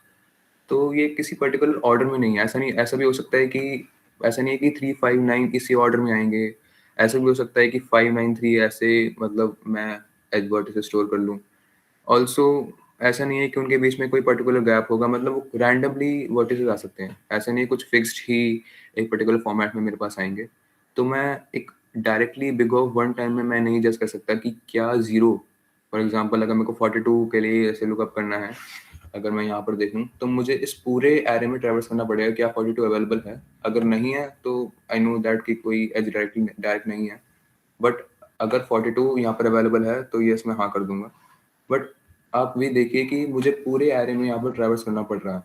तो ये किसी पर्टिकुलर ऑर्डर में नहीं है। ऐसा नहीं, ऐसा भी हो सकता है कि ऐसा नहीं है कि 3 5 9 इसी ऑर्डर में आएंगे। ऐसा भी हो सकता है कि 5 9 3 ऐसे मतलब मैं एज वर्टिसेस स्टोर कर लूँ। ऑल्सो ऐसा नहीं है कि उनके बीच में कोई पर्टिकुलर गैप होगा, मतलब वो रैंडमली वर्टिसेस आ सकते हैं। ऐसा नहीं है कुछ फिक्स्ड ही एक पर्टिकुलर फॉर्मेट में मेरे पास आएंगे। तो मैं एक directly big of one time में मैं नहीं जज कर सकता कि क्या 0 फॉर एग्जांपल अगर मेरे को 42 के लिए ऐसे लुकअप करना है, अगर मैं यहाँ पर देखूँ तो मुझे इस पूरे एरे में ट्रैवर्स करना पड़ेगा क्या 42 अवेलेबल है। अगर नहीं है तो आई नो दैट कि कोई एज डायरेक्ट नहीं है, बट अगर 42 यहाँ पर अवेलेबल है तो यस मैं हाँ कर दूंगा। बट आप भी देखिए कि मुझे पूरे एरे में यहाँ पर ट्रैवर्स करना पड़ रहा है।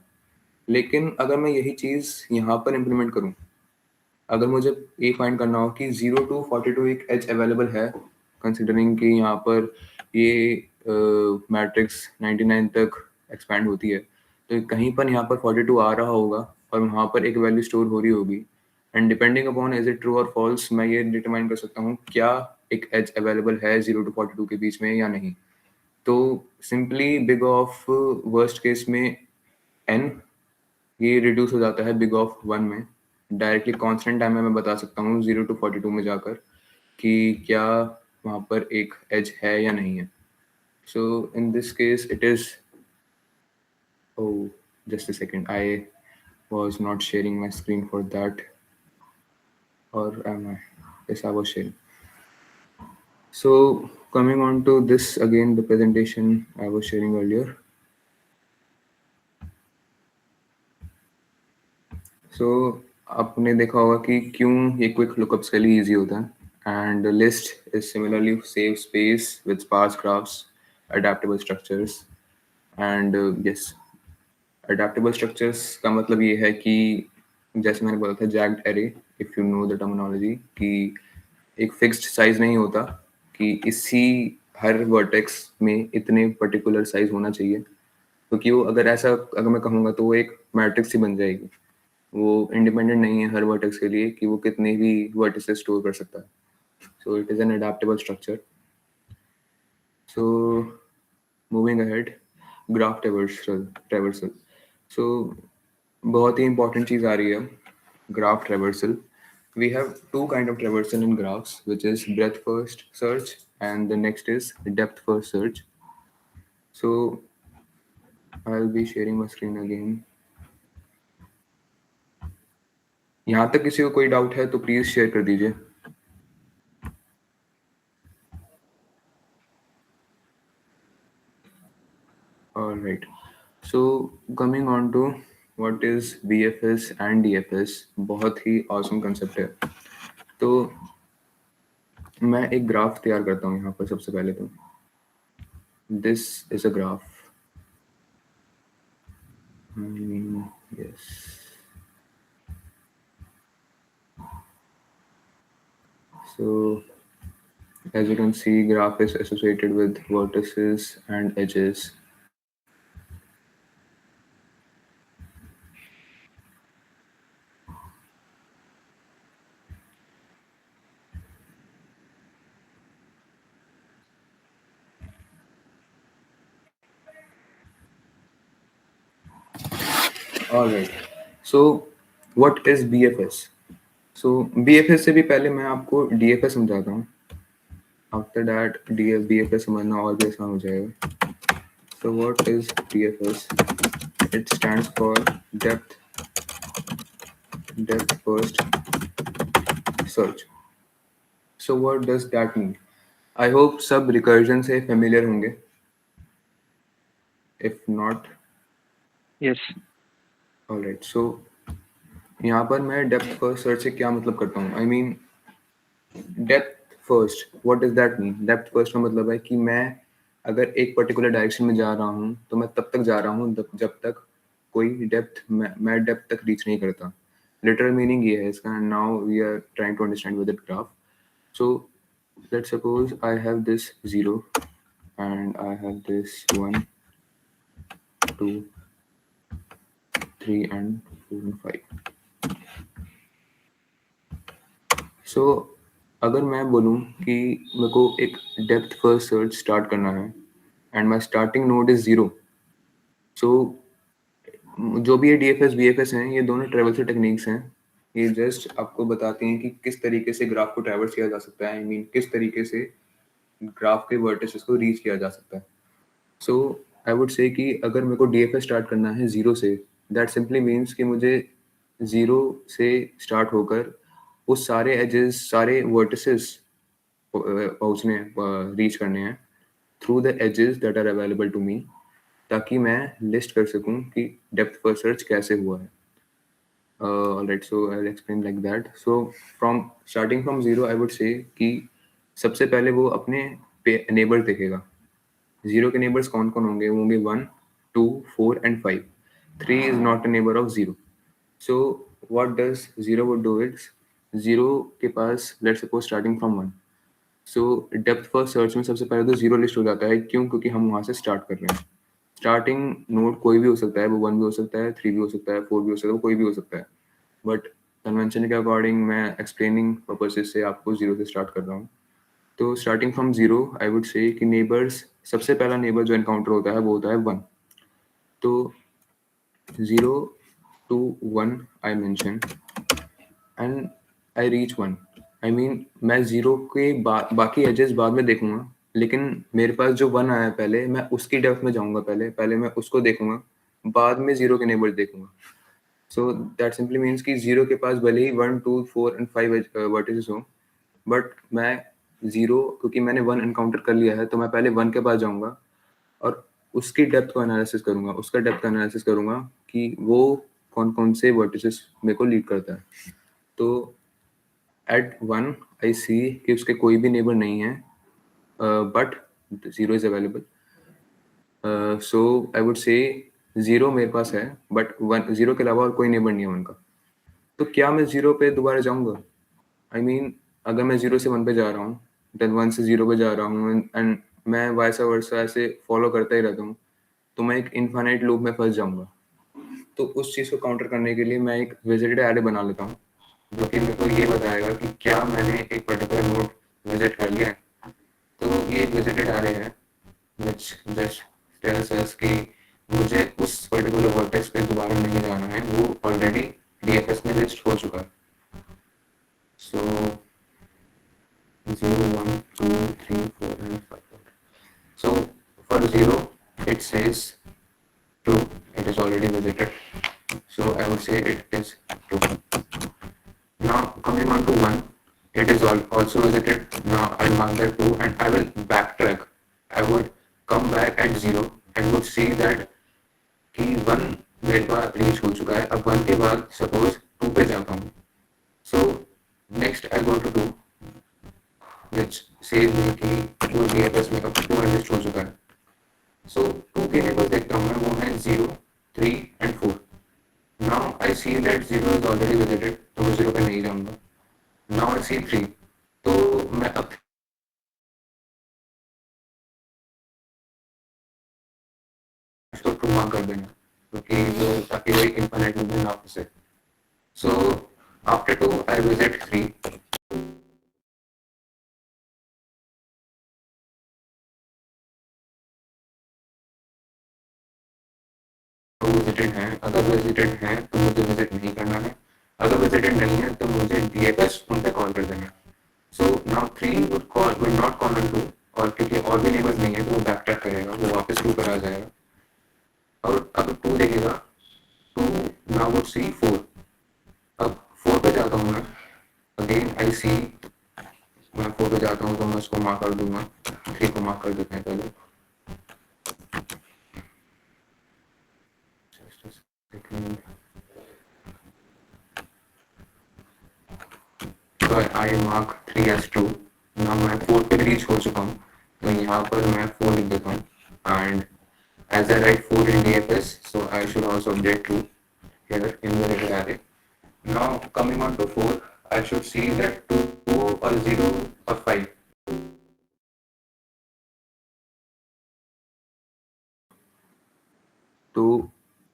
लेकिन अगर मैं यही चीज़ यहाँ पर इम्प्लीमेंट करूँ, अगर मुझे ये फाइंड करना हो कि 0 to 42 एक एज अवेलेबल है, कंसिडरिंग कि यहाँ पर ये मैट्रिक्स 99 तक एक्सपैंड होती है, तो कहीं पर यहाँ पर 42 आ रहा होगा और वहाँ पर एक वैल्यू स्टोर हो रही होगी, and depending upon is it true और फॉल्स, मैं ये डिटरमाइन कर सकता हूँ क्या एक एज अवेलेबल है 0 to 42 के बीच में या नहीं। तो simply big of worst case में n ये रिड्यूस हो जाता है बिग ऑफ 1 में। डायरेक्टली कांस्टेंट टाइम में मैं बता सकता हूँ 0 to 42 में जाकर कि क्या वहाँ पर एक एज है या नहीं है। So in this case it is, oh just a second, I was not sharing my screen for that, or am I? Yes, I was sharing. So coming on to this again, the presentation I was sharing earlier. So आपने देखा होगा कि क्यों ये क्विक लुकअप्स के लिए इजी होता है, and the list is similarly save space with sparse graphs, adaptable structures, and yes, adaptable structures का मतलब ये है कि जैसे मैंने बोला था jagged array, if you know the terminology, कि एक फिक्स्ड साइज नहीं होता कि इसी हर वर्टेक्स में इतने पर्टिकुलर साइज होना चाहिए, क्योंकि वो अगर ऐसा अगर मैं कहूँगा तो वो एक मैट्रिक्स ही बन जाएगी। वो इंडिपेंडेंट नहीं है हर वर्टेक्स के लिए कि वो कितने भी वर्टिसेस स्टोर कर सकता है। So it is an adaptable structure. So moving ahead, graph traversal. So बहुत ही इंपॉर्टेंट चीज़ आ रही है, graph traversal. We have two kind of traversal in graphs, which is breadth first search and the next is depth first search. So I'll be sharing my screen again. यहाँ तक किसी को कोई डाउट है तो प्लीज शेयर कर दीजिए. All right. So coming on to what is BFS and DFS, बहुत ही awesome concept है. तो मैं एक ग्राफ तैयार करता हूँ यहाँ पर सबसे पहले तो. This is a graph. Yes. So as you can see, graph is associated with vertices and edges. All right. So what is BFS? So BFS से भी पहले मैं आपको DFS समझाता हूँ. After that BFS समझना और भी आसान हो जाएगा. So what is DFS? It stands for depth first search. So what does that mean? I hope सब recursion से familiar होंगे. If not, Yes. alright. So यहाँ पर मैं depth first search से क्या मतलब करता हूँ? I mean depth first. What does that mean? Depth first का मतलब है कि मैं अगर एक पर्टिकुलर डायरेक्शन में जा रहा हूँ तो मैं तब तक जा रहा हूँ जब तक कोई डेप्थ मैं डेप्थ तक रीच नहीं करता. लिटरल मीनिंग ये है इसका. Now we are trying to understand with the graph. So let's suppose I have this 0 and I have this 1, 2, 3 and 4 and 5. So अगर मैं बोलूँ कि मेरे को एक डेप्थ फर्स्ट सर्च स्टार्ट करना है and my starting node is 0. सो जो भी ये DFS BFS हैं, ये दोनों ट्रेवर्सल टेक्निक्स हैं. ये जस्ट आपको बताते हैं कि किस तरीके से ग्राफ को ट्रैवर्स किया जा सकता है. आई मीन किस तरीके से ग्राफ के वर्टिसेस को रीच किया जा सकता है. सो आई वुड से कि अगर मेरे को DFS स्टार्ट करना है 0 से, दैट सिंपली मीन्स कि मुझे 0 से स्टार्ट होकर उस सारे एजेस, सारे वर्टिसेस पहुँचने रीच करने हैं through the edges that are available to me, ताकि मैं लिस्ट कर सकूं कि डेप्थ फर्स्ट सर्च कैसे हुआ है. Alright, so I'll explain like that. So from starting from 0, I would say कि सबसे पहले वो अपने नेबर देखेगा. 0 के नेबर्स कौन कौन होंगे? वो होंगे 1, 2, 4 and 5. 3 is not a neighbor of 0. So what does 0 would do is 0 के पास let's suppose starting from 1. So depth first search में सबसे पहले तो 0 लिस्ट हो जाता है. क्यों? क्योंकि हम वहाँ से स्टार्ट कर रहे हैं. स्टार्टिंग नोड कोई भी हो सकता है. वो 1 भी हो सकता है, 3 भी हो सकता है, 4 भी हो सकता है, कोई भी हो सकता है. बट कन्वेंशन के अकॉर्डिंग मैं एक्सप्लेनिंग पर्पसेस से आपको 0 से स्टार्ट कर रहा हूँ. तो starting from 0 I would say कि नेबर्स, सबसे पहला नेबर जो एनकाउंटर होता है वो होता है 1. तो 0 to 1 I mention and I reach 1. I mean मैं 0 के बाकी एजेस बाद में देखूंगा, लेकिन मेरे पास जो 1 आया पहले, मैं उसकी डेप्थ में जाऊंगा. पहले मैं उसको देखूंगा, बाद में 0 के नेबर्स देखूंगा. सो दैट सिंपली मीन्स कि 0 के पास भले ही 1, 2, 4 and 5 वर्टिसेस हो, बट मैं 0, क्योंकि मैंने 1 एनकाउंटर कर लिया है, तो मैं पहले 1 के पास जाऊंगा और उसकी डेप्थ को एनालिसिस करूंगा, उसका डेप्थ का एनालिसिस करूंगा कि वो कौन कौन से वर्टिसेस मेरे को लीड करता है. तो एट 1 आई सी कि उसके कोई भी नेबर नहीं है, but 0 is available. So I would से 0 मेरे पास है, बट 0 के अलावा और कोई नेबर नहीं है उनका. तो क्या मैं 0 पे दोबारा जाऊँगा? आई मीन अगर मैं 0 से 1 पे जा रहा हूँ, देन 1 से 0 पे जा रहा हूँ एंड मैं वाइस वर्सा ऐसे फॉलो करता ही रहता हूँ, तो मैं एक इनफाइनाइट लूप में फँस जाऊँगा। तो उस चीज़ को काउंटर करने के लिए मैं एक विजिटेड एरे बना लेता हूँ, जो कि मेरे को ये बताएगा कि क्या मैंने एक पर्टिकुलर नोड विजिट कर लिया है। तो ये एक विजिटेड एरे है व्हिच जस्ट टेल्स अस कि मुझे उस पर्टिकुलर वर्टेक्स पे दोबारा नहीं जाना है, वो ऑलरेडी डीएफएस में लिस्ट हो चुका है। सो 0, 1, 2, 3, 4 and 5. So for 0, it says true, it is already visited. So I would say it is true. Now coming on to 1, it is also visited. Now I'll mark that 2 and I will backtrack. I would come back at 0 and would see that कि 1 मेरे पास रीच हो चुका है. अब 1 के बाद सपोज 2 पे जाता हूँ. So next I go to 2 which says me कि वो DFS में अब 2 एडजस्ट हो चुका है. So 2 के लेवल देखता हूँ मैं, वो है 0, 3 and 4. Now I see that 0 is already visited, तो मैं 0 पे नहीं जाऊँगा. Now I see 3, तो मैं अब इसको ट्रू मार्क कर देना, क्योंकि जो ताकि वो एक इनफाइनाइट लूप में ना फंसे. So after 2 I visit 3. तो विजिटेड हैं, अगर विजिटेड हैं तो मुझे विजिट नहीं करना है, अगर विजिटेड नहीं है तो मुझे डीएफएस उन पे कॉल कर देना. So now 3 would not call on 2, और क्योंकि और भी नेबर्स नहीं है तो वो बैक ट्रैक करेगा, वो वापस 2 पर आ जाएगा. और अब 2 देखेगा, 2 नाउ वुड सी 4. अब 4 पे जाता हूँ मैं, अगेन आई सी, मैं 4 पे जाता हूँ तो मैं उसको मार्क कर दूंगा. 3 को मार्क कर देते हैं पहले. Just a second. So I mark 3 as true. Now मैं 4 पे रीच हो चुका हूँ, तो यहाँ पर मैं 4 लिख देता हूँ. And as I write 4 in DFS, so I should also update true here in the little array. Now coming on to 4, I should see that 2 or 0 or 5. तो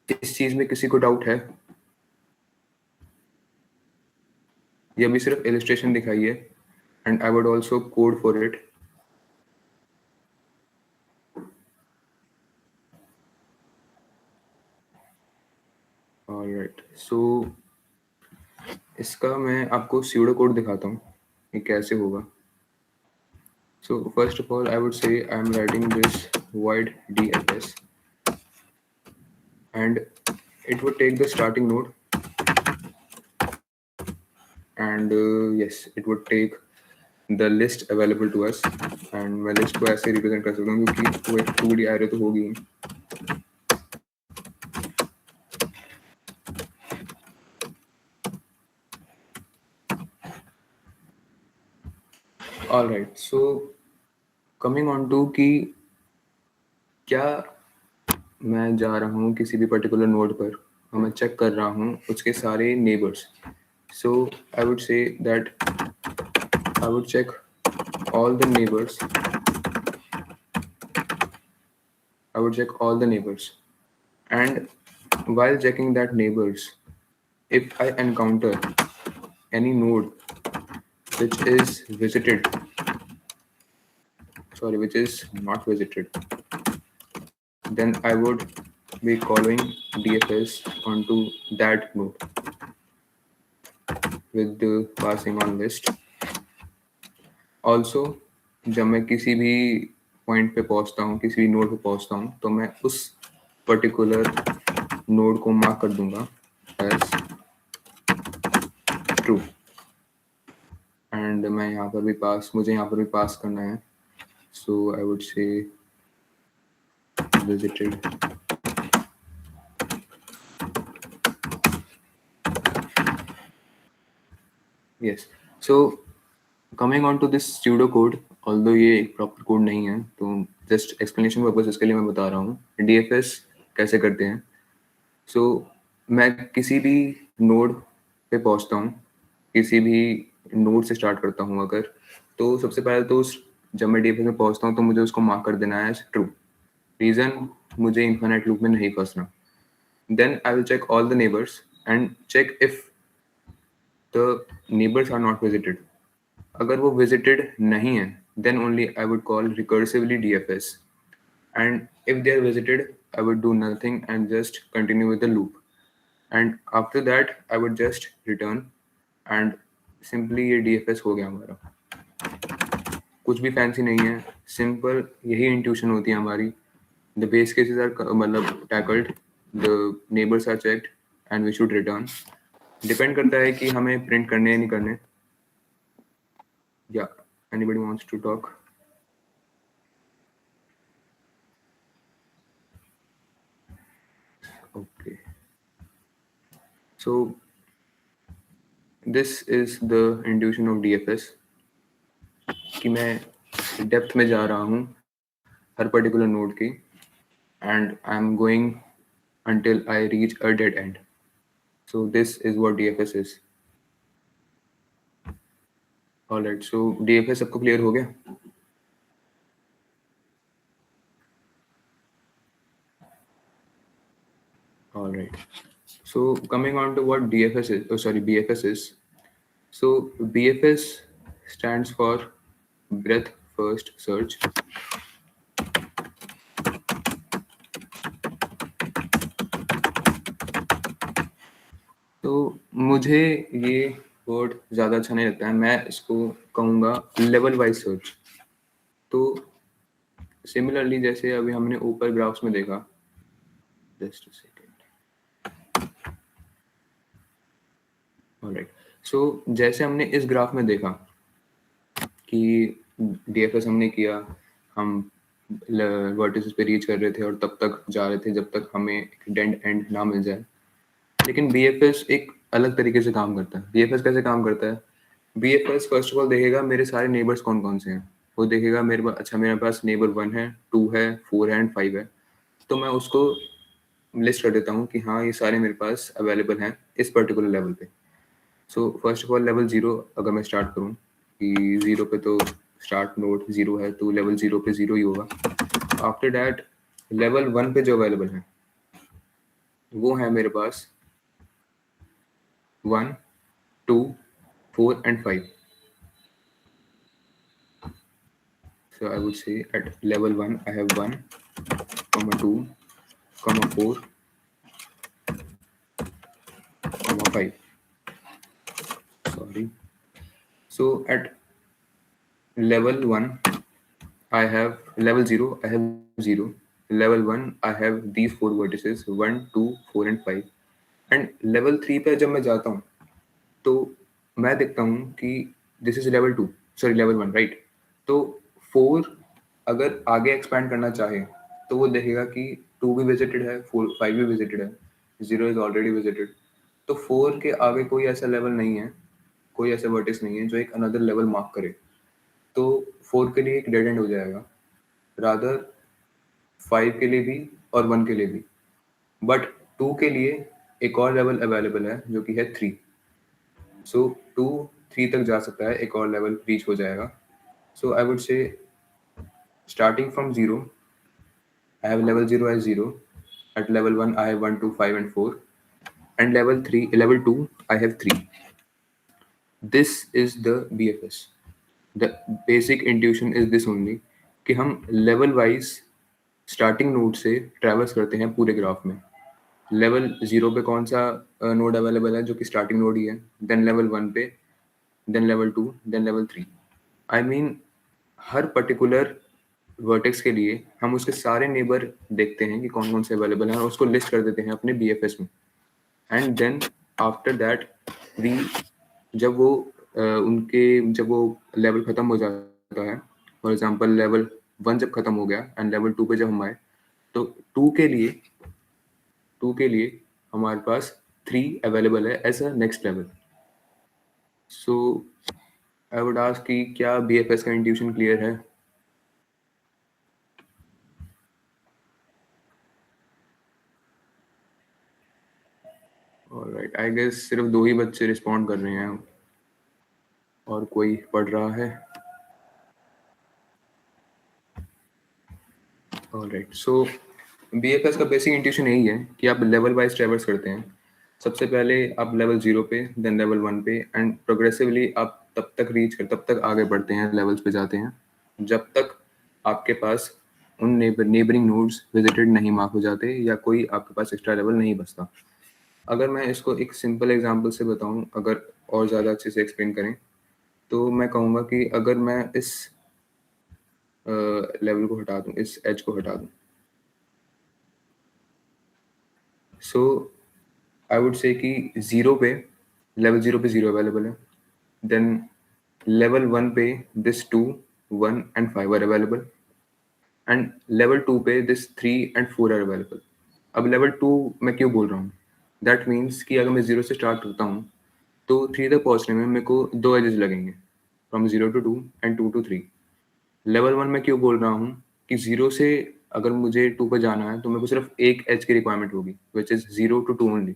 इस चीज में किसी को डाउट है? ये अभी सिर्फ इलस्ट्रेशन दिखाई है, and I would also code for it. Alright, so इसका मैं आपको स्यूडो कोड दिखाता हूँ ये कैसे होगा. So first of all, I would say I'm writing this void DFS, and it would take the starting node, and yes, it would take the list available to us, and मैं list को ऐसे represent कर सकता हूँ क्योंकि वो एक 2D array तो होगी. All right, so coming on to कि क्या मैं जा रहा हूँ किसी भी पर्टिकुलर नोड पर और मैं चेक कर रहा हूँ उसके सारे neighbours. So I would say that I would check all the neighbors. I would check all the neighbors, and while checking that neighbors, if I encounter any node which is visited, which is not visited, then I would be calling DFS onto that node with the passing on list. Also, जब मैं किसी भी पॉइंट पे पहुंचता हूँ, किसी भी नोड पे पहुंचता हूँ, तो मैं उस पर्टिकुलर नोड को मार्क कर दूंगा एज ट्रू. एंड मैं यहाँ पर भी मुझे यहाँ पर भी पास करना है. So I would say visited. Yes. So coming on to this pseudo code, although ये एक प्रॉपर कोड नहीं है, तो जस्ट एक्सप्लेनेशन पर्पस इसके लिए मैं बता रहा हूँ DFS कैसे करते हैं. सो मैं किसी भी नोड पे पहुंचता हूँ, किसी भी नोड से स्टार्ट करता हूँ अगर, तो सबसे पहले तो जब मैं डीएफएस में पहुंचता हूँ तो मुझे उसको मार्क कर देना है एज ट्रू। रीजन, मुझे इन्फिनिट लूप में नहीं फंसना। Then I will check all the neighbours and check if the neighbours are not visited. अगर वो विजिटेड नहीं है, then only I would call recursively DFS. And if they are visited, I would do nothing and just continue with the loop. And after that, I would just return and simply ये DFS हो गया हमारा। कुछ भी फैंसी नहीं है, सिंपल यही इंट्यूशन होती है हमारी। The base cases are मतलब tackled, the neighbors are checked and we should return. Depend करता है कि हमें प्रिंट करने या नहीं करने। Yeah, anybody wants to talk? Okay. So this is the intuition of DFS कि मैं डेप्थ में जा रहा हूँ हर पर्टिकुलर नोड की and I'm going until I reach a dead end. So this is what DFS is. Alright, so DFS सबको क्लियर हो गया? Alright. So coming on to what DFS is, BFS is. So BFS stands for breadth first search. तो मुझे ये वर्ड ज़्यादा अच्छा नहीं लगता है, मैं इसको कहूँगा लेवल वाइज सर्च। तो सिमिलरली जैसे अभी हमने ऊपर ग्राफ्स में देखा, जस्ट अ सेकेंड, ऑलराइट। सो जैसे हमने इस ग्राफ में देखा कि डीएफएस हमने किया, हम वर्टिसेस पे रीच कर रहे थे और तब तक जा रहे थे जब तक हमें डेड एंड ना मिल जाए। लेकिन बीएफएस एक अलग तरीके से काम करता है। बीएफएस कैसे काम करता है? बीएफएस फर्स्ट ऑफ ऑल देखेगा मेरे सारे नेबर्स कौन कौन से हैं। वो देखेगा मेरे पास, अच्छा मेरे पास नेबर 1 है, 2 है, 4 है एंड 5 है, तो मैं उसको लिस्ट कर देता हूँ कि हाँ ये सारे मेरे पास अवेलेबल हैं इस पर्टिकुलर लेवल पे। सो फर्स्ट ऑफ ऑल लेवल 0 अगर मैं स्टार्ट करूँ कि 0 पे तो स्टार्ट नोड 0 है, तो लेवल 0 पे 0 ही होगा। आफ्टर दैट लेवल 1 पे जो अवेलेबल है वो है मेरे पास 1, 2, 4 and 5. So I would say at level 1 I have 1, 2, 4, 5. Sorry. So at level 1 I have level 0 I have 0. Level 1 I have these 4 vertices 1, 2, 4 and 5. And level 3 पे जब मैं जाता हूँ तो मैं देखता हूँ कि this is level 2, sorry level 1, right. तो 4 अगर आगे एक्सपैंड करना चाहे तो वो देखेगा कि 2 भी विजिटेड है, 5 भी विजिटेड है, 0 इज ऑलरेडी विजिटेड। तो 4 के आगे कोई ऐसा लेवल नहीं है, कोई ऐसा वर्टिस नहीं है जो एक अनदर लेवल मार्क करे, तो 4 के लिए एक डेड एंड हो जाएगा, रादर 5 के लिए भी और 1 के लिए भी। बट 2 के लिए एक और लेवल अवेलेबल है जो कि है 3। सो 2, 3 तक जा सकता है, एक और लेवल रीच हो जाएगा। So I would say starting from 0 I have level 0 as 0, at level 1 I have 1, 2, 5 and 4, and level 2 I have 3. This is the BFS. The basic intuition is this only कि हम level wise starting node से traverse करते हैं पूरे ग्राफ में। लेवल 0 पे कौन सा नोड अवेलेबल है जो कि स्टार्टिंग नोड ही है, देन लेवल 1 पे, then level 2, then level 3। I mean हर पर्टिकुलर वर्टेक्स के लिए हम उसके सारे नेबर देखते हैं कि कौन कौन से अवेलेबल हैं और उसको लिस्ट कर देते हैं अपने बीएफएस में। And then after that we जब वो जब वो लेवल खत्म हो जाता है, फॉर एग्जांपल लेवल 1 जब खत्म हो गया एंड लेवल 2 पे जब हम आए, तो 2 के लिए हमारे पास 3 अवेलेबल है as a next level. So I would ask कि क्या बीएफएस का इंट्यूशन क्लियर है? ऑलराइट, आई गेस सिर्फ 2 ही बच्चे रिस्पॉन्ड कर रहे हैं और कोई पढ़ रहा है। ऑलराइट, सो बीएफएस का बेसिक इंट्यूशन यही है कि आप लेवल वाइज ट्रैवर्स करते हैं। सबसे पहले आप लेवल 0 पे, देन लेवल 1 पे, एंड प्रोग्रेसिवली आप तब तक आगे बढ़ते हैं, लेवल्स पे जाते हैं जब तक आपके पास उन नेबरिंग नोड्स विजिटेड नहीं मार्क हो जाते या कोई आपके पास एक्स्ट्रा लेवल नहीं बचता। अगर मैं इसको एक सिंपल एग्जांपल से बताऊं, अगर और ज़्यादा अच्छे से एक्सप्लेन करें, तो मैं कहूँगा कि अगर मैं इस लेवल को हटा दूं, इस एज को हटा दूं, सो आई वुड से कि 0 पे, लेवल 0 पे 0 अवेलेबल है, देन लेवल 1 पे this 2, 1 and 5 are available, and level 2 पे दिस 3 एंड 4 आर अवेलेबल। अब लेवल 2 मैं क्यों बोल रहा हूँ? दैट मीन्स कि अगर मैं 0 से स्टार्ट करता हूँ तो 3 तक पहुँचने में मेरे को 2 एजेस लगेंगे, from 0 to 2 and 2 to 3। Level 1 में क्यों बोल रहा हूँ कि 0 से अगर मुझे 2 पे जाना है तो मेरे को सिर्फ एक एज की रिक्वायरमेंट होगी, विच इज़ 0 to 2 ओनली।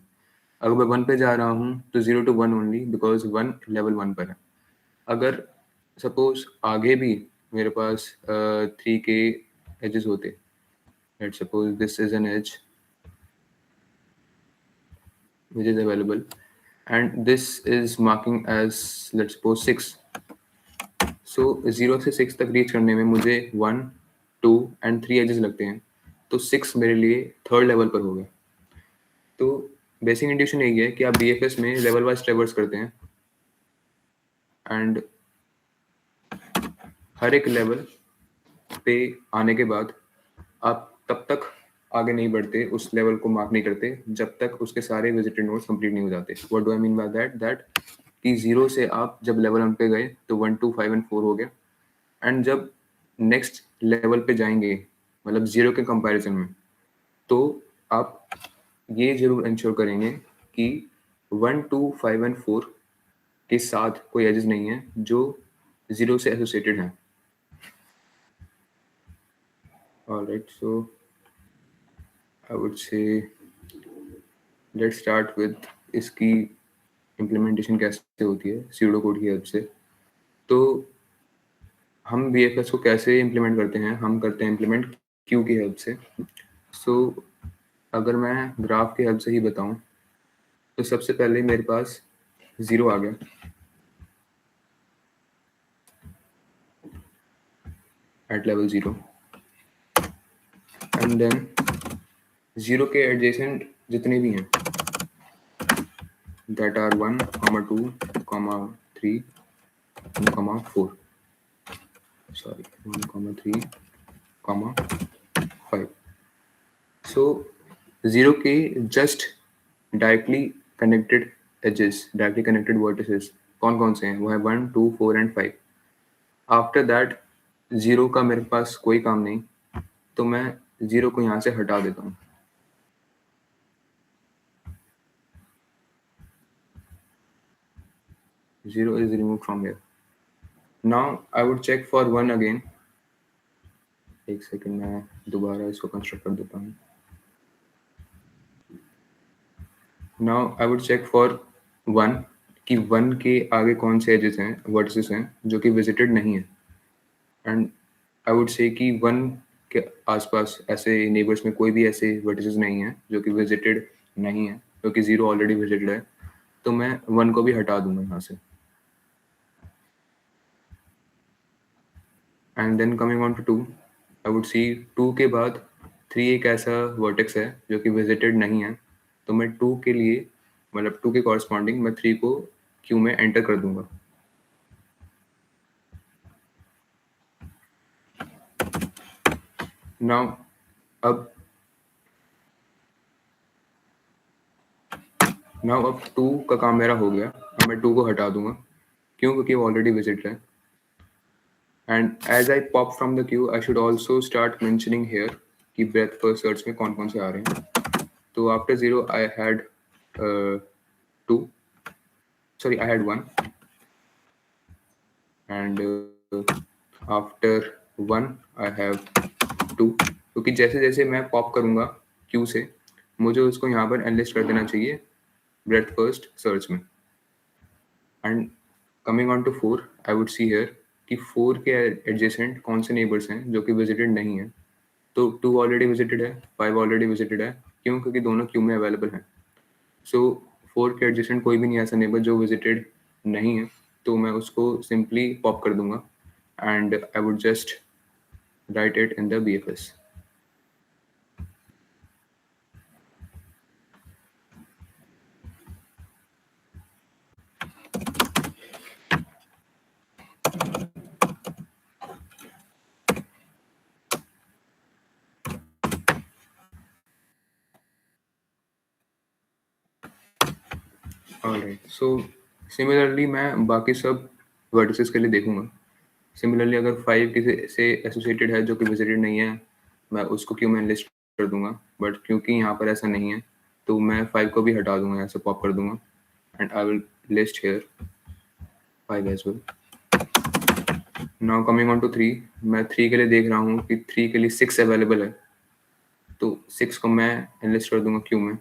अगर मैं 1 पे जा रहा हूँ तो 0 to 1 ओनली, बिकॉज 1 लेवल 1 पर है। अगर सपोज आगे भी मेरे पास 3 के एजेस होते, let's suppose this is an edge which is available and this is marking as let's suppose 6, so 0 से 6 तक रीच करने में मुझे 1, 2 एंड 3 एजेस लगते हैं, तो 6 मेरे लिए थर्ड लेवल पर हो गया। तो बेसिक इंट्यूशन यही है कि आप बीएफएस में लेवल वाइज ट्रेवर्स करते हैं एंड हर एक लेवल पे आने के बाद आप तब तक आगे नहीं बढ़ते, उस लेवल को मार्क नहीं करते जब तक उसके सारे विजिटेड नोड्स कंप्लीट नहीं हो जाते। What do I mean by that कि 0 से आप जब लेवल 1 पे गए तो 1, 2, 5 एंड 4 हो गया, एंड जब नेक्स्ट लेवल पे जाएंगे, मतलब 0 के कंपैरिजन में, तो आप ये जरूर इंश्योर करेंगे कि 1, 2, 5 एंड 4 के साथ कोई एजेस नहीं है जो 0 से एसोसिएटेड हैं। Alright, so I would say let's start with इसकी इम्प्लीमेंटेशन कैसे होती है सीडो कोड की हेल्प से। तो हम बीएफएस को कैसे इम्प्लीमेंट करते हैं? हम करते हैं इम्प्लीमेंट क्यू की हेल्प से। सो अगर मैं ग्राफ की हेल्प से ही बताऊं तो सबसे पहले मेरे पास 0 आ गया, एट लेवल 0, एंड देन 0 के एडजेसेंट जितने भी हैं, that are 1, 2, 3, 4, sorry, 1, 3, 5. So 0 के just directly connected edges, directly connected vertices कौन कौन से हैं? वो है 1, 2, 4 एंड 5। आफ्टर दैट 0 का मेरे पास कोई काम नहीं, तो मैं 0 को यहाँ से हटा देता हूँ। Zero is removed from here. Now I would check for 1 again. एक सेकंड, मैं दोबारा इसको कंस्ट्रक्ट कर देता हूँ। Now I would check for 1 कि 1 के आगे कौन से एजेस हैं, वर्टिसेस हैं जो कि विजिटेड नहीं है, एंड आई वुड से कि 1 के आसपास ऐसे नेबर्स में कोई भी ऐसे वर्टिसेस नहीं है जो कि विजिटेड नहीं है, क्योंकि 0 ऑलरेडी विजिटेड है, तो मैं 1 को भी हटा दूंगा यहाँ से। And then coming on to 2, I would see 2 के बाद 3 एक ऐसा वर्टेक्स है जो कि विजिटेड नहीं है, तो मैं 2 के लिए, मतलब 2 के कॉरस्पॉन्डिंग मैं 3 को क्यू में एंटर कर दूंगा। नाउ अब 2 का काम मेरा हो गया, अब मैं 2 को हटा दूंगा, क्यों? क्योंकि वो ऑलरेडी विजिट है। And as I pop from the queue I should also start mentioning here कि ब्रेथ फर्स्ट सर्च में कौन कौन से आ रहे हैं। तो after 0 I had 2, sorry, I had 1, and after 1 I have 2, क्योंकि जैसे जैसे मैं पॉप करूंगा क्यू से, मुझे उसको यहाँ पर एनलिस्ट कर देना चाहिए breadth first search में. And coming on to 4, I would see here कि 4 के adjacent कौन से neighbors हैं जो कि visited नहीं है. तो 2 already visited है, 5 already visited है. क्यों? क्योंकि दोनों क्यू में अवेलेबल हैं. सो 4 के एडजेसेंट कोई भी नहीं ऐसा नेबर जो विजिटेड नहीं है, तो मैं उसको सिंपली पॉप कर दूंगा and I would just right it in the BFS. Alright, so similarly मैं बाकी सब वर्टिसेस के लिए देखूंगा. सिमिलरली अगर 5 किसी से एसोसिएटेड है जो कि विजिटेड नहीं है, मैं उसको क्यों मैं लिस्ट कर दूंगा. बट क्योंकि यहाँ पर ऐसा नहीं है, तो मैं 5 को भी हटा दूंगा, ऐसे पॉप कर दूंगा and I will list here 5 as well. Now coming on to 3, मैं 3 के लिए देख रहा हूँ कि 3 के लिए 6 अवेलेबल है, तो 6 को मैं एनलिस्ट कर दूंगा क्यू में.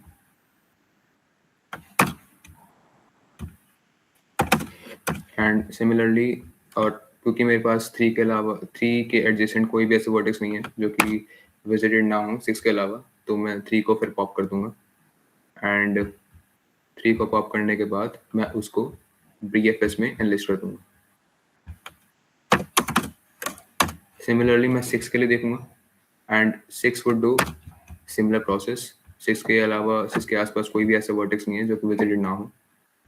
एंड सिमिलरली, और क्योंकि मेरे पास 3 के अलावा 3 के एडजेसेंट कोई भी ऐसे वर्टेक्स नहीं है जो कि विजिटेड ना हो 6 के अलावा, तो मैं 3 को फिर पॉप कर दूंगा. एंड 3 को पॉप करने के बाद मैं उसको BFS में एनलिस्ट कर दूंगा. सिमिलरली मैं 6 के लिए देखूंगा and 6 would do similar process. 6 के अलावा 6 के आसपास कोई भी ऐसा वर्टेक्स नहीं है जो कि विजिटेड ना हो,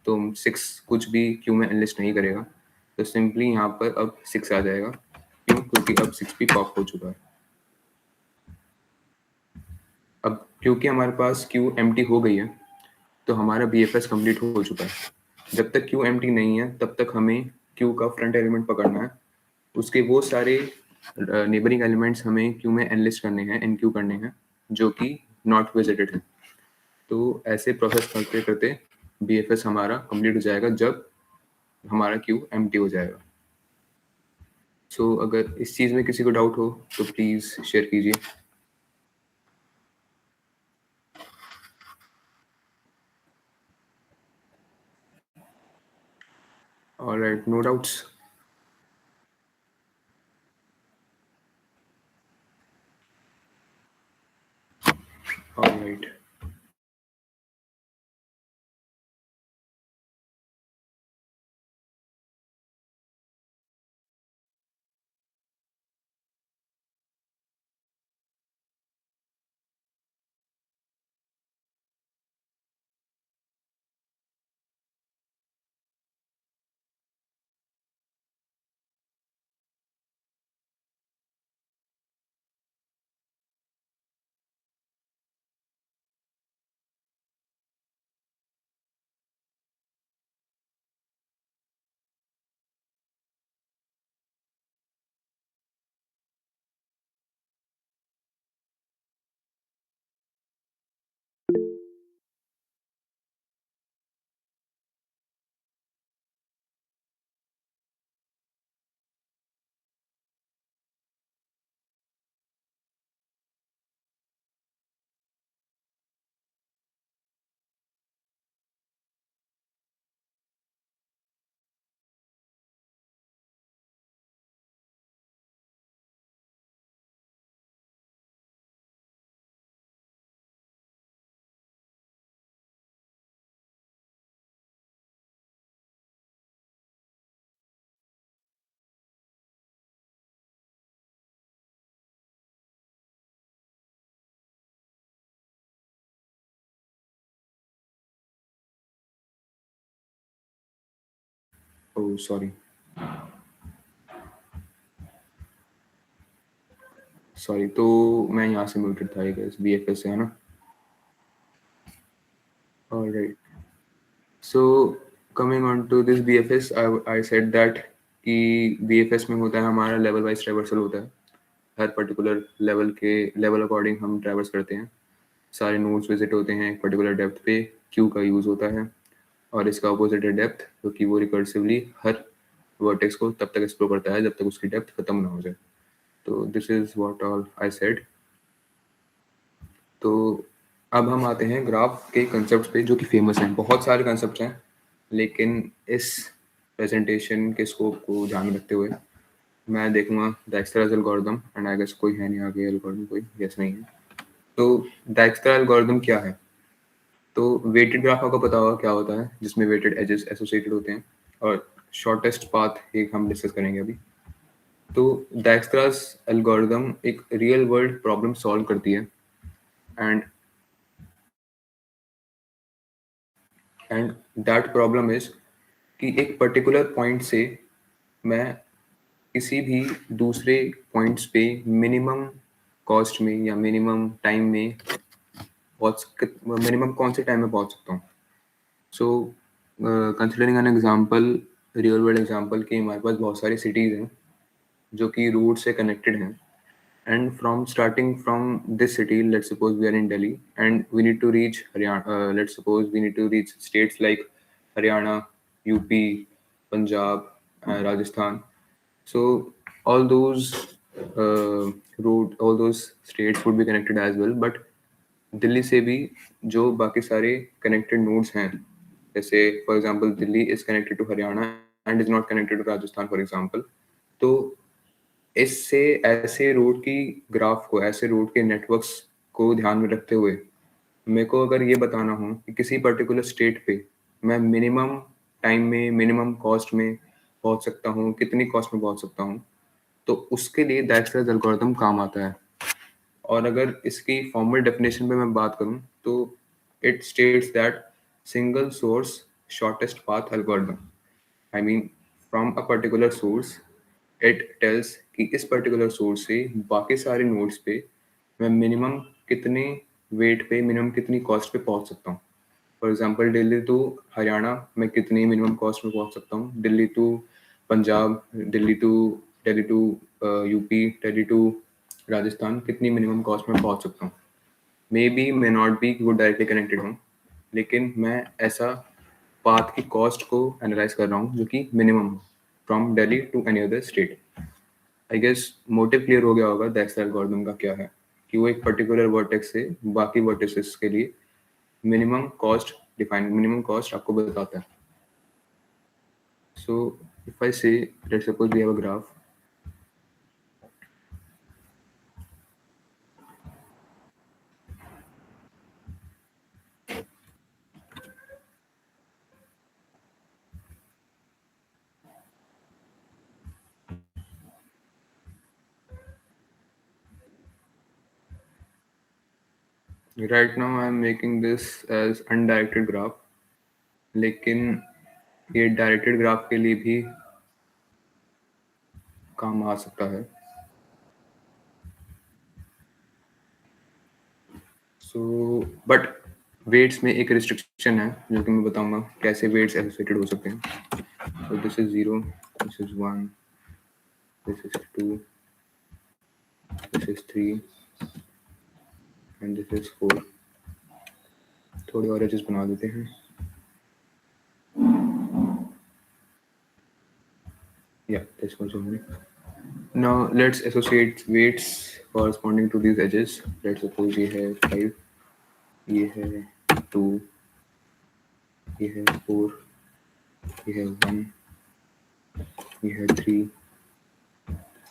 तो 6 कुछ भी क्यू में एनलिस्ट नहीं करेगा. तो सिंपली यहाँ पर अब 6 आ जाएगा. क्यों? क्योंकि अब 6 भी पॉप हो चुका है. अब क्योंकि हमारे पास क्यू एम्प्टी हो गई है, तो हमारा BFS कंप्लीट हो चुका है. जब तक क्यू एम्प्टी नहीं है तब तक हमें क्यू का फ्रंट एलिमेंट पकड़ना है. उसके वो सारे नेबरिंग एलिमेंट्स हमें क्यू में एनलिस्ट करने हैं, एनक्यू करने हैं, जो कि नॉट विजिटेड है. तो ऐसे प्रोसेस करते करते BFS हमारा कंप्लीट हो जाएगा जब हमारा क्यू एम्प्टी हो जाएगा. सो अगर इस चीज़ में किसी को डाउट हो तो प्लीज़ शेयर कीजिए. Alright, no doubts. Alright. Oh sorry, sorry. तो मैं यहाँ से म्यूटेड था, गाइस, BFS से, है ना. Alright. So coming on to this BFS, I said that कि BFS में होता है हमारा लेवल वाइज ट्रैवर्सल होता है. हर पर्टिकुलर लेवल के लेवल अकॉर्डिंग हम ट्रैवर्स करते हैं. सारे नोड्स विजिट होते हैं एक पर्टिकुलर डेप्थ पे. क्यू का यूज़ होता है और इसका अपोजिट है डेप्थ, क्योंकि वो रिकर्सिवली हर वर्टेक्स को तब तक एक्सप्लोर करता है जब तक उसकी डेप्थ खत्म ना हो जाए. तो this is what all I said. तो अब हम आते हैं ग्राफ के कंसेप्ट पे जो कि फेमस हैं। बहुत सारे कंसेप्ट हैं, लेकिन इस प्रेजेंटेशन के स्कोप को ध्यान में रखते हुए मैं देखूंगा डायक्स्ट्रास एल्गोरिथम, एंड आई गेस कोई है नहीं आगे एल्गोरिथम, कोई यस नहीं है। तो डायक्स्ट्रा एल्गोरिथम क्या है? तो वेटेड ग्राफ आपको पता होगा क्या होता है, जिसमें वेटेड एजेस एसोसिएटेड होते हैं, और शॉर्टेस्ट पाथ एक हम डिस्कस करेंगे अभी। तो डायक्स्ट्रास एल्गोरिथम एक रियल वर्ल्ड प्रॉब्लम सॉल्व करती है, and and that problem is कि एक पर्टिकुलर पॉइंट से मैं किसी भी दूसरे पॉइंट्स पे मिनिमम कॉस्ट में या मिनिमम टाइम में मिनिमम कौन से टाइम में पहुंच सकता हूँ। So considering an example, real world example, कि हमारे पास बहुत सारी सिटीज़ हैं जो कि रूट से कनेक्टेड हैं, and from starting from this city, let's suppose we are in Delhi and we need to reach Haryana, let's suppose we need to reach states like Haryana, UP, Punjab, Rajasthan. So all those all those states would be connected as well, but Delhi से भी जो बाकी सारे कनेक्टेड नोड्स हैं, जैसे for example Delhi is connected to Haryana and is not connected to Rajasthan for example. तो इससे ऐसे रोड की ग्राफ को, ऐसे रोड के नेटवर्क्स को ध्यान में रखते हुए मेरे को अगर ये बताना हो कि किसी पर्टिकुलर स्टेट पे मैं मिनिमम टाइम में मिनिमम कॉस्ट में पहुंच सकता हूँ, कितनी कॉस्ट में पहुंच सकता हूँ, तो उसके लिए डायक्स्ट्रा एल्गोरिथम काम आता है। और अगर इसकी फॉर्मल डेफिनेशन पे मैं बात करूं तो it states that single source shortest path algorithm, I mean from a particular source it tells कि इस पर्टिकुलर सोर्स से बाकी सारे नोड्स पे मैं मिनिमम कितने वेट पे, मिनिमम कितनी कॉस्ट पे पहुंच सकता हूँ। For example Delhi to Haryana मैं कितनी मिनिमम कॉस्ट में पहुंच सकता हूँ, Delhi to Punjab, Delhi to UP, Delhi to Rajasthan कितनी मिनिमम कॉस्ट में पहुंच सकता हूँ। May be may not be वो डायरेक्टली कनेक्टेड हूँ, लेकिन मैं ऐसा पाथ की कॉस्ट को एनालाइज कर रहा हूँ जो कि मिनिमम हो from Delhi to any other state. I guess motive clear हो गया होगा डायक्स्ट्रा एल्गोरिथम का क्या है, कि वो एक पर्टिकुलर वर्टेक्स से बाकी वर्टिसेस के लिए मिनिमम कॉस्ट मिनिमम कॉस्ट आपको बताता है। सो if I say let's suppose we have a graph, right now I am making this edge undirected graph, लेकिन ये डायरेक्टेड ग्राफ के लिए भी काम आ सकता है। सो बट वेट्स में एक रिस्ट्रिक्शन है जो कि मैं बताऊंगा कैसे वेट्स एसोसिएटेड हो सकते हैं। So this is 0, this is 1, this is 2, this is 3, and this is 4. थोड़ी और एजेस बना देते हैं। Yeah, this was only. Now let's associate weights corresponding to these edges. Let's suppose ये है 5, ये है 2, ये है 4, ये है 1, ये है 3,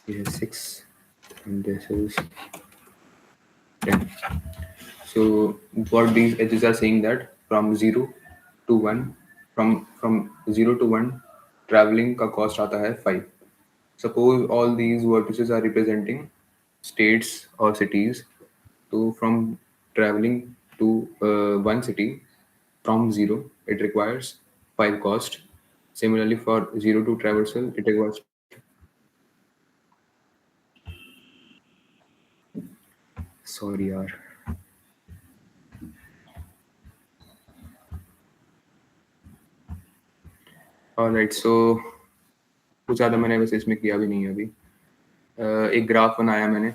ये है 6, and this is 10. So what these edges are saying that from 0 to 1, from 0 to 1 traveling का cost आता है 5. Suppose all these vertices are representing states or cities. So from traveling to one city from 0, it requires 5 cost. Similarly, for 0 to traversal, it requires. Sorry यार। Alright, so कुछ ज़्यादा मैंने वैसे इसमें किया भी नहीं है अभी। एक ग्राफ बनाया मैंने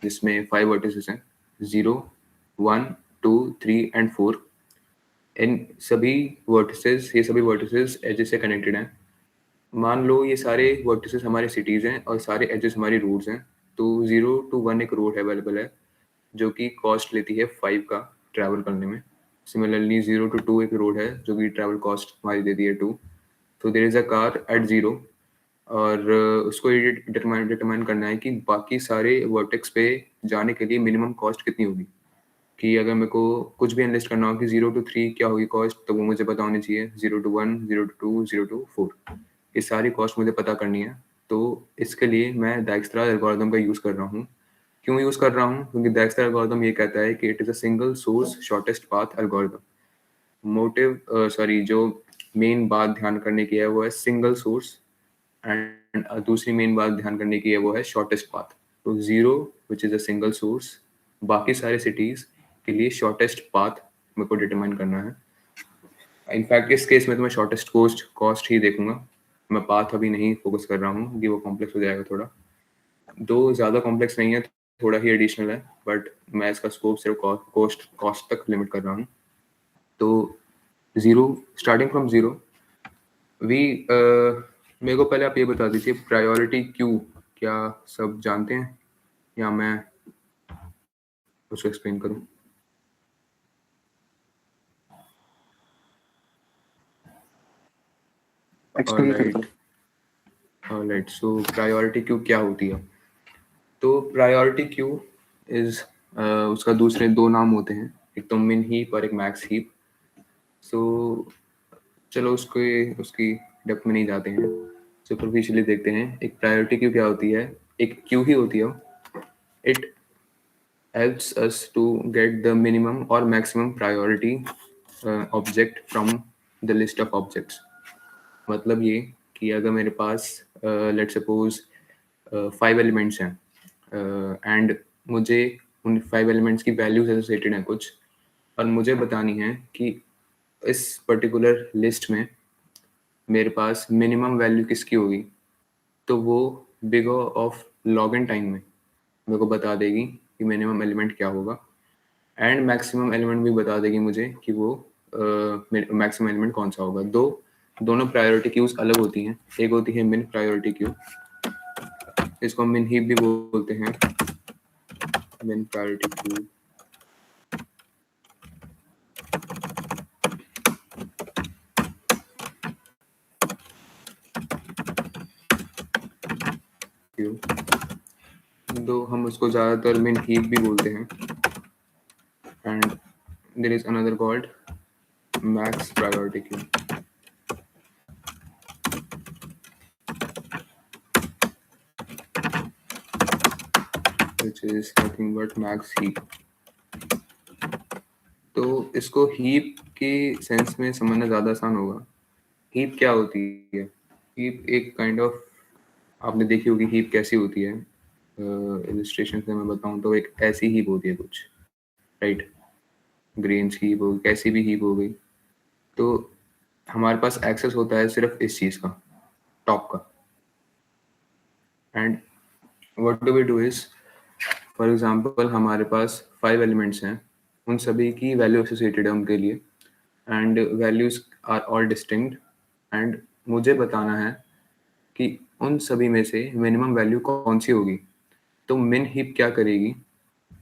जिसमें 5 वर्टिसेस हैं, 0, 1, 2, 3 एंड 4। इन सभी वर्टिसेस, ये सभी वर्टिसेस एजेस से कनेक्टेड हैं। मान लो ये सारे वर्टिसेस हमारे सिटीज़ हैं और सारे एजेस हमारी रोड्स हैं। तो 0 to 1 एक रोड अवेलेबल है जो कि कॉस्ट लेती है 5 का, ट्रैवल करने में। सिमिलरली 0 to 2 एक रोड है जो कि ट्रैवल कॉस्ट हमारी देती है 2। तो there is a car at 0 और उसको ये डिटरमाइन करना है कि बाकी सारे वर्टेक्स पे जाने के लिए मिनिमम कॉस्ट कितनी होगी। कि अगर मेरे को कुछ भी एनालिस्ट करना हो कि 0 to 3 क्या होगी कॉस्ट, तो वो मुझे पता होनी चाहिए। 0 to 1, 0 to 2, 0 to 4 ये सारी कॉस्ट मुझे पता करनी है। तो इसके लिए मैं डाइक्स्ट्रा एल्गोरिथम का यूज़ कर रहा हूँ। क्यों यूज़ कर रहा हूँ? क्योंकि डाइक्स्ट्रा एल्गोरिथम ये कहता है कि it is a single source shortest path algorithm. जो मेन बात ध्यान करने की है वो है सिंगल सोर्स, एंड दूसरी मेन बात ध्यान करने की है वो है शॉर्टेस्ट पाथ। तो 0 which is a single source, बाकी सारे सिटीज़ के लिए शॉर्टेस्ट पाथ मेरे को डिटरमाइन करना है। इनफैक्ट इस केस में तो मैं शॉर्टेस्ट कॉस्ट ही देखूंगा। मैं पाथ अभी नहीं फोकस कर रहा हूँ क्योंकि वो कॉम्प्लेक्स हो जाएगा थोड़ा। दो ज़्यादा कॉम्प्लेक्स नहीं है, थोड़ा ही एडिशनल है, बट मैं इसका स्कोप सिर्फ कॉस्ट तक लिमिट कर रहा हूँ। तो 0, स्टार्टिंग फ्रॉम 0 वी मेरे को पहले आप ये बता दीजिए प्रायोरिटी क्यू क्या सब जानते हैं या मैं उसको एक्सप्लेन करूँ? एक्सप्लेन कर दो। ऑलराइट, सो प्रायोरिटी क्यू क्या होती है? तो प्रायोरिटी क्यू इज उसका दूसरे दो नाम होते हैं, एक तो मिन हीप और एक मैक्स हीप। सो चलो उसकी डेप्थ में नहीं जाते हैं, सुपरफिशियली देखते हैं। एक प्रायोरिटी क्यू क्या होती है? एक क्यू ही होती है। It helps us to get the minimum or maximum priority object from the list of objects। मतलब ये कि अगर मेरे पास लेट सपोज 5 एलिमेंट्स हैं एंड मुझे उन 5 एलिमेंट्स की वैल्यूज एसोसिएटेड हैं कुछ, और मुझे बतानी है कि इस पर्टिकुलर लिस्ट में मेरे पास मिनिमम वैल्यू किसकी होगी। तो वो big of log n time में मेरे को बता देगी कि मिनिमम एलिमेंट क्या होगा, एंड मैक्सिमम एलिमेंट भी बता देगी मुझे कि वो मैक्सिमम एलिमेंट कौन सा होगा। दोनों प्रायोरिटी क्यूज अलग होती हैं। एक होती है मिन प्रायोरिटी क्यू, इसको हम मिन हीप भी बोलते हैं। मिन प्रायोरिटी क्यू तो हम उसको ज़्यादातर मिन हीप भी बोलते हैं। And there is another called max priority queue, which is nothing but max heap। तो इसको हीप के सेंस में समझना ज़्यादा आसान होगा। हीप क्या होती है? हीप एक काइंड ऑफ, आपने देखी होगी हीप कैसी होती है। इलस्ट्रेशन से मैं बताऊं तो एक ऐसी हीप होती है कुछ, राइट? ग्रेन्स की हीप हो, कैसी भी हीप हो गई। तो हमारे पास एक्सेस होता है सिर्फ इस चीज़ का, टॉप का। And what do we do is, for example हमारे पास 5 एलिमेंट्स हैं, उन सभी की वैल्यू एसोसिएटेड है उनके लिए, and values are all distinct, and मुझे बताना है कि उन सभी में से मिनिमम वैल्यू कौन सी होगी। तो मिन हीप क्या करेगी?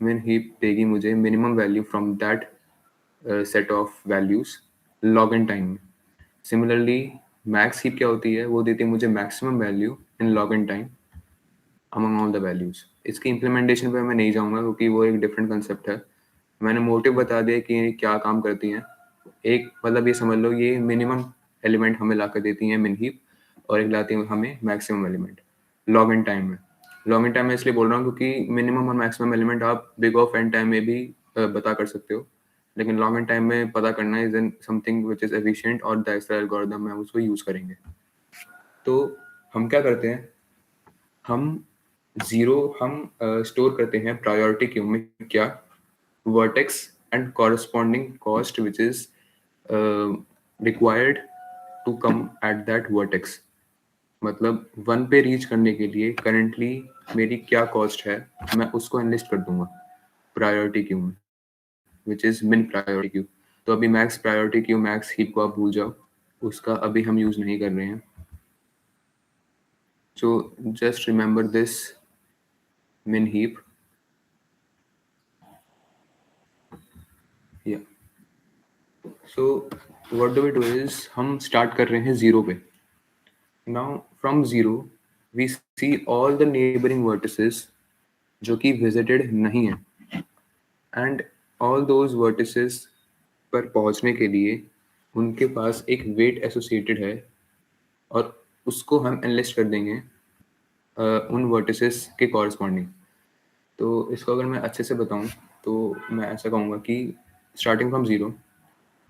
मिन हीप देगी मुझे minimum value from that set of values log n time में। सिमिलरली मैक्स हीप क्या होती है? वो देती है मुझे maximum value in log n time among all the values. इसकी इम्प्लीमेंटेशन पे मैं नहीं जाऊंगा क्योंकि वो एक डिफरेंट कंसेप्ट है। मैंने मोटिव बता दिया कि ये क्या काम करती हैं। एक मतलब ये समझ लो, ये मिनिमम एलिमेंट हमें ला कर देती हैं मिन हीप, और एक लाती हैं हमें maximum element log n time में। लॉग एन टाइम में इसलिए बोल रहा हूँ क्योंकि मिनिमम और मैक्सिमम एलिमेंट आप बिग ऑफ एन टाइम में भी पता कर सकते हो, लेकिन लॉग एन टाइम में पता करना is in something which is efficient, और डाइक्स्ट्रा एल्गोरिथम में उसको यूज करेंगे। तो हम क्या करते हैं, हम स्टोर करते हैं प्रायोरिटी क्यू में क्या? Vertex and corresponding cost which is required to come at that vertex. मतलब 1 पे रीच करने के लिए करंटली मेरी क्या कॉस्ट है, मैं उसको एनलिस्ट कर दूंगा प्रायोरिटी क्यू में, विच इज मिन प्रायोरिटी क्यू। तो अभी max priority Q, max heap को आप भूल जाओ, उसका अभी हम यूज नहीं कर रहे हैं। So just remember this min heap। या so what do we do is हम स्टार्ट कर रहे हैं जीरो पे. Now from zero we see all the neighbouring vertices जो कि विजिटेड नहीं है, एंड ऑल दोज वर्टिसेस पर पहुंचने के लिए उनके पास एक वेट एसोसिएटेड है, और उसको हम एनलिस्ट कर देंगे उन वर्टिसेस के कॉरस्पॉन्डिंग. तो इसको अगर मैं अच्छे से बताऊं तो मैं ऐसा कहूँगा कि starting from zero